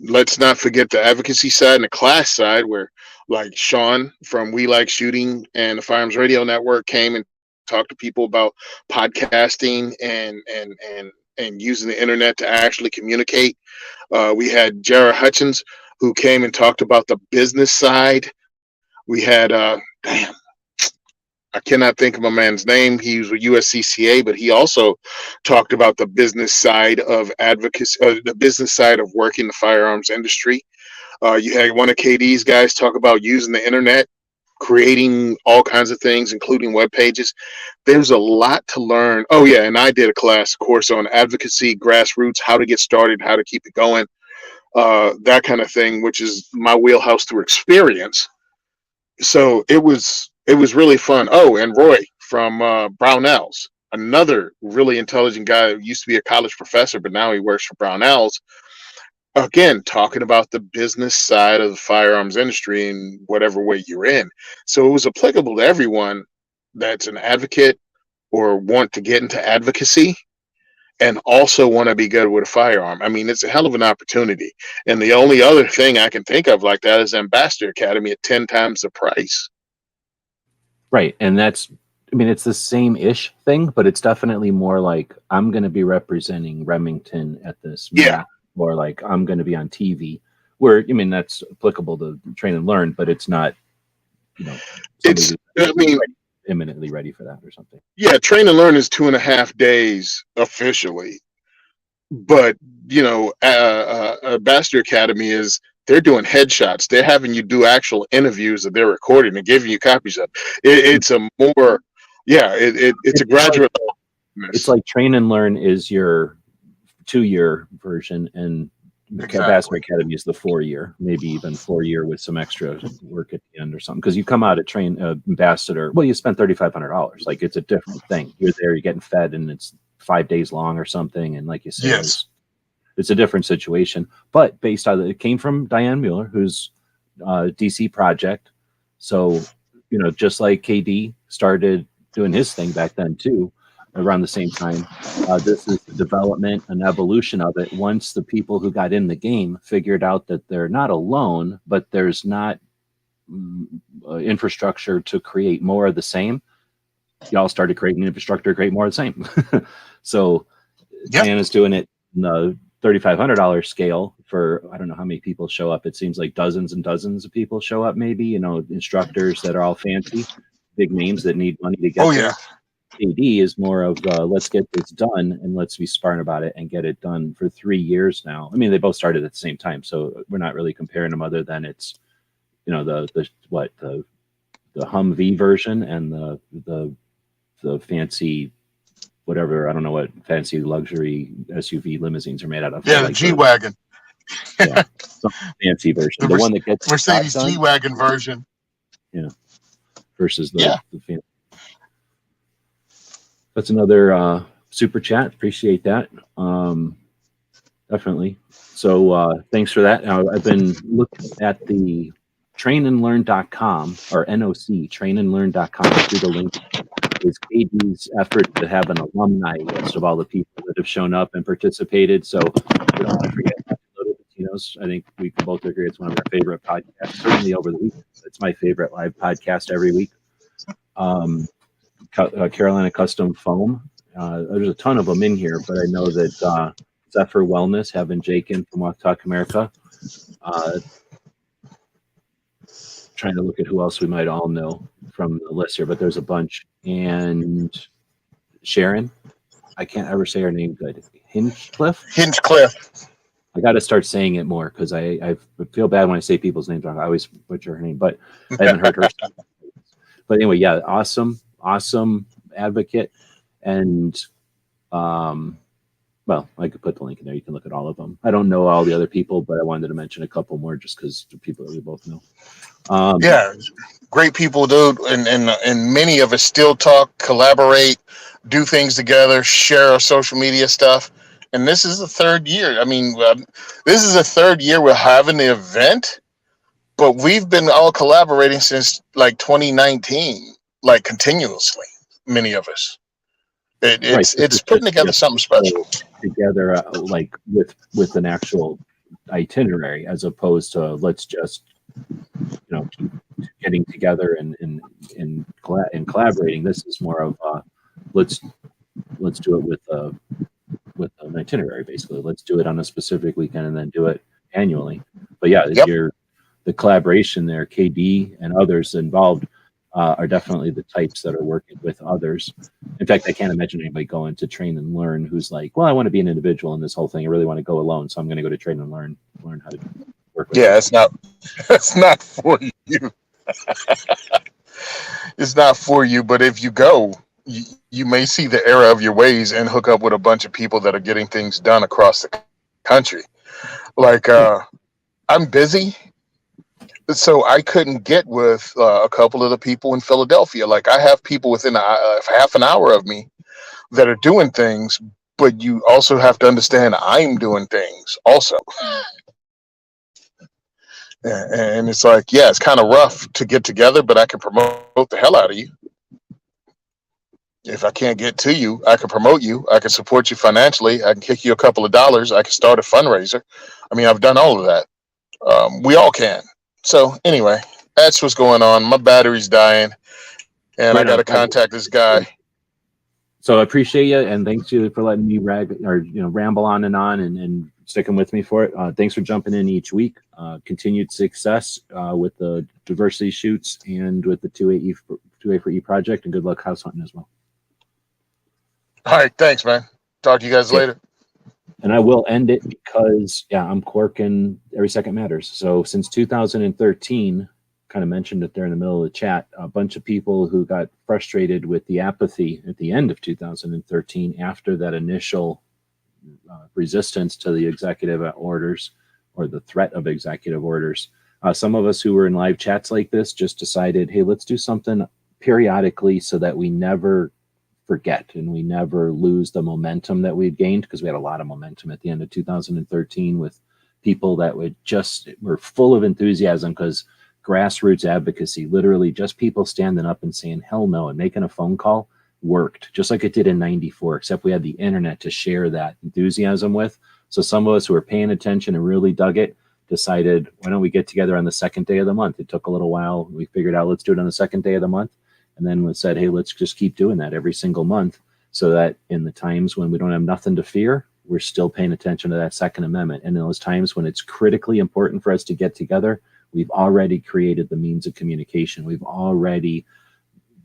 let's not forget the advocacy side and the class side, where like Sean from We Like Shooting and the Firearms Radio Network came and talked to people about podcasting and using the internet to actually communicate. We had Jared Hutchins, who came and talked about the business side. We had, I cannot think of my man's name. He was with USCCA, but he also talked about the business side of advocacy, the business side of working the firearms industry. You had one of KD's guys talk about using the internet, creating all kinds of things, including web pages. There's a lot to learn. Oh yeah, and I did a course on advocacy, grassroots, how to get started, how to keep it going, that kind of thing, which is my wheelhouse through experience. So it was really fun. Oh, and Roy from Brownells, another really intelligent guy who used to be a college professor, but now he works for Brownells. Again, talking about the business side of the firearms industry in whatever way you're in. So it was applicable to everyone that's an advocate or want to get into advocacy and also want to be good with a firearm. I mean, it's a hell of an opportunity. And the only other thing I can think of like that is Ambassador Academy at 10 times the price. Right. And it's the same-ish thing, but it's definitely more like I'm going to be representing Remington at this meet, or like I'm going to be on TV, where, that's applicable to train and learn, but it's not, it's, imminently ready for that or something. Yeah. Train and learn is 2.5 days officially, but Ambassador Academy they're doing headshots. They're having you do actual interviews that they're recording and giving you copies of. It's a more, it's a graduate. It's like Train and Learn is your 2-year version, and Ambassador Academy is the 4-year, maybe even 4-year with some extra work at the end or something. Because you come out at Ambassador, well, you spend $3,500. Like, it's a different thing. You're there, you're getting fed, and it's 5 days long or something. And like you said, it's a different situation. But based on it came from Diane Mueller, who's DC Project. So, just like KD started doing his thing back then too, around the same time, this is the development and evolution of it. Once the people who got in the game figured out that they're not alone, but there's not infrastructure to create more of the same, y'all started creating infrastructure to create more of the same. So Diana's doing it in the $3,500 scale for, I don't know how many people show up. It seems like dozens and dozens of people show up, maybe, instructors that are all fancy, big names that need money to get there. KD is more of let's get this done and let's be smart about it and get it done for 3 years now. I mean, they both started at the same time, so we're not really comparing them other than it's, you know, the Humvee version and the fancy whatever, I don't know what fancy luxury SUV limousines are made out of. Yeah, the like G-Wagon. Yeah, some fancy version. The one that gets Mercedes done, G-Wagon version. Yeah, versus the fancy. That's another super chat. Appreciate that. Definitely. So thanks for that. I've been looking at the trainandlearn.com or NOC, trainandlearn.com. Through the link is KD's effort to have an alumni list of all the people that have shown up and participated. So we don't want to forget Latinos. I think we can both agree it's one of our favorite podcasts, certainly over the week. It's my favorite live podcast every week. Carolina Custom Foam. There's a ton of them in here, but I know that Zephyr Wellness, having Jake in from Walk Talk America. Trying to look at who else we might all know from the list here, but there's a bunch. And Sharon, I can't ever say her name good. Hinchcliffe. I got to start saying it more because I feel bad when I say people's names wrong. I always butcher her name, but I haven't heard her. But anyway, yeah, awesome advocate. And well, I could put the link in there. You can look at all of them. I don't know all the other people, but I wanted to mention a couple more just because the people that we both know. Yeah, great people, dude. And many of us still talk, collaborate, do things together, share our social media stuff. And this is the third year. I mean, this is the third year we're having the event, but we've been all collaborating since like 2019, like continuously. Many of us. It's putting together something special. Together, like with an actual itinerary, as opposed to let's just keep getting together and collaborating. This is more of let's do it with an itinerary. Basically, let's do it on a specific weekend and then do it annually. But yeah, the collaboration there, KD and others involved are definitely the types that are working with others. In fact, I can't imagine anybody going to Train and Learn who's like, well, I want to be an individual in this whole thing. I really want to go alone, so I'm going to go to Train and Learn how to work with it. It's not for you. It's not for you, but if you go, you may see the error of your ways and hook up with a bunch of people that are getting things done across the country. Like, I'm busy, so I couldn't get with a couple of the people in Philadelphia. Like, I have people within half an hour of me that are doing things, but you also have to understand I'm doing things also. And it's like, yeah, it's kind of rough to get together, but I can promote the hell out of you. If I can't get to you, I can promote you. I can support you financially. I can kick you a couple of dollars. I can start a fundraiser. I mean, I've done all of that. We all can. So anyway, that's what's going on. My battery's dying, and I got to contact this guy. So I appreciate you, and thanks you for letting me ramble on and sticking with me for it. Thanks for jumping in each week. Continued success with the diversity shoots and with the 2A for E project, and good luck house hunting as well. All right, thanks, man. Talk to you guys later. And I will end it because, I'm Corking. Every second matters. So since 2013, kind of mentioned it there in the middle of the chat, a bunch of people who got frustrated with the apathy at the end of 2013 after that initial resistance to the executive orders or the threat of executive orders. Some of us who were in live chats like this just decided, hey, let's do something periodically so that we never forget and we never lose the momentum that we've gained, because we had a lot of momentum at the end of 2013 with people that were full of enthusiasm because grassroots advocacy, literally just people standing up and saying hell no and making a phone call, worked just like it did in 94, except we had the internet to share that enthusiasm with. So some of us who were paying attention and really dug it decided, why don't we get together on the second day of the month? It took a little while. We figured out, let's do it on the second day of the month. And then we said, hey, let's just keep doing that every single month so that in the times when we don't have nothing to fear, we're still paying attention to that Second Amendment. And in those times when it's critically important for us to get together, we've already created the means of communication. We've already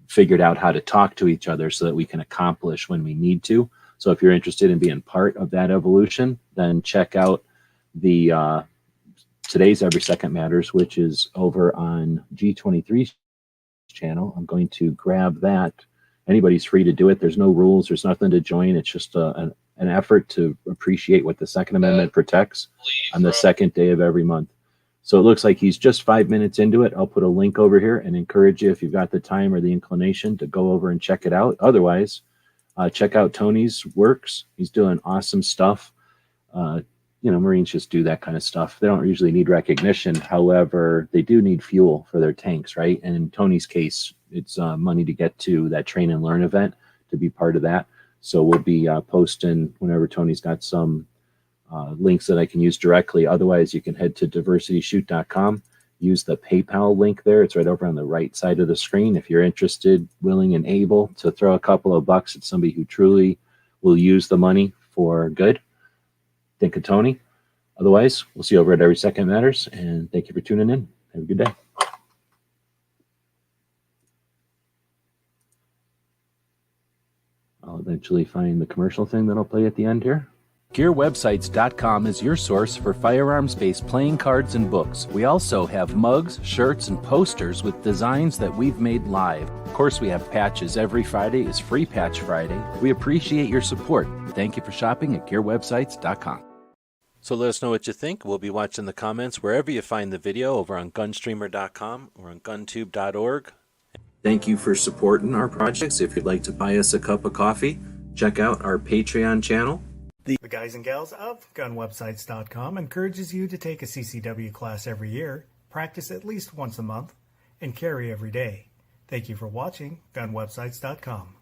figured out how to talk to each other so that we can accomplish when we need to. So if you're interested in being part of that evolution, then check out the today's Every Second Matters, which is over on G23's channel. I'm going to grab that. Anybody's free to do it. There's no rules. There's nothing to join. It's just an effort to appreciate what the Second Amendment protects on the second day of every month. So it looks like he's just 5 minutes into it. I'll put a link over here and encourage you, if you've got the time or the inclination, to go over and check it out. Otherwise, check out Tony's works. He's doing awesome stuff. Marines just do that kind of stuff. They don't usually need recognition. However, they do need fuel for their tanks, right? And in Tony's case, it's money to get to that train and learn event to be part of that. So we'll be posting whenever Tony's got some links that I can use directly. Otherwise, you can head to diversityshoot.com. Use the PayPal link there. It's right over on the right side of the screen. If you're interested, willing, and able to throw a couple of bucks at somebody who truly will use the money for good, think of Tony. Otherwise, we'll see you over at Every Second Matters, and thank you for tuning in. Have a good day. I'll eventually find the commercial thing that I'll play at the end here. GearWebsites.com is your source for firearms-based playing cards and books. We also have mugs, shirts, and posters with designs that we've made live. Of course, we have patches. Every Friday is Free Patch Friday. We appreciate your support. Thank you for shopping at GearWebsites.com. So let us know what you think. We'll be watching the comments wherever you find the video, over on Gunstreamer.com or on GunTube.org. Thank you for supporting our projects. If you'd like to buy us a cup of coffee, check out our Patreon channel. The guys and gals of GunWebsites.com encourages you to take a CCW class every year, practice at least once a month, and carry every day. Thank you for watching GunWebsites.com.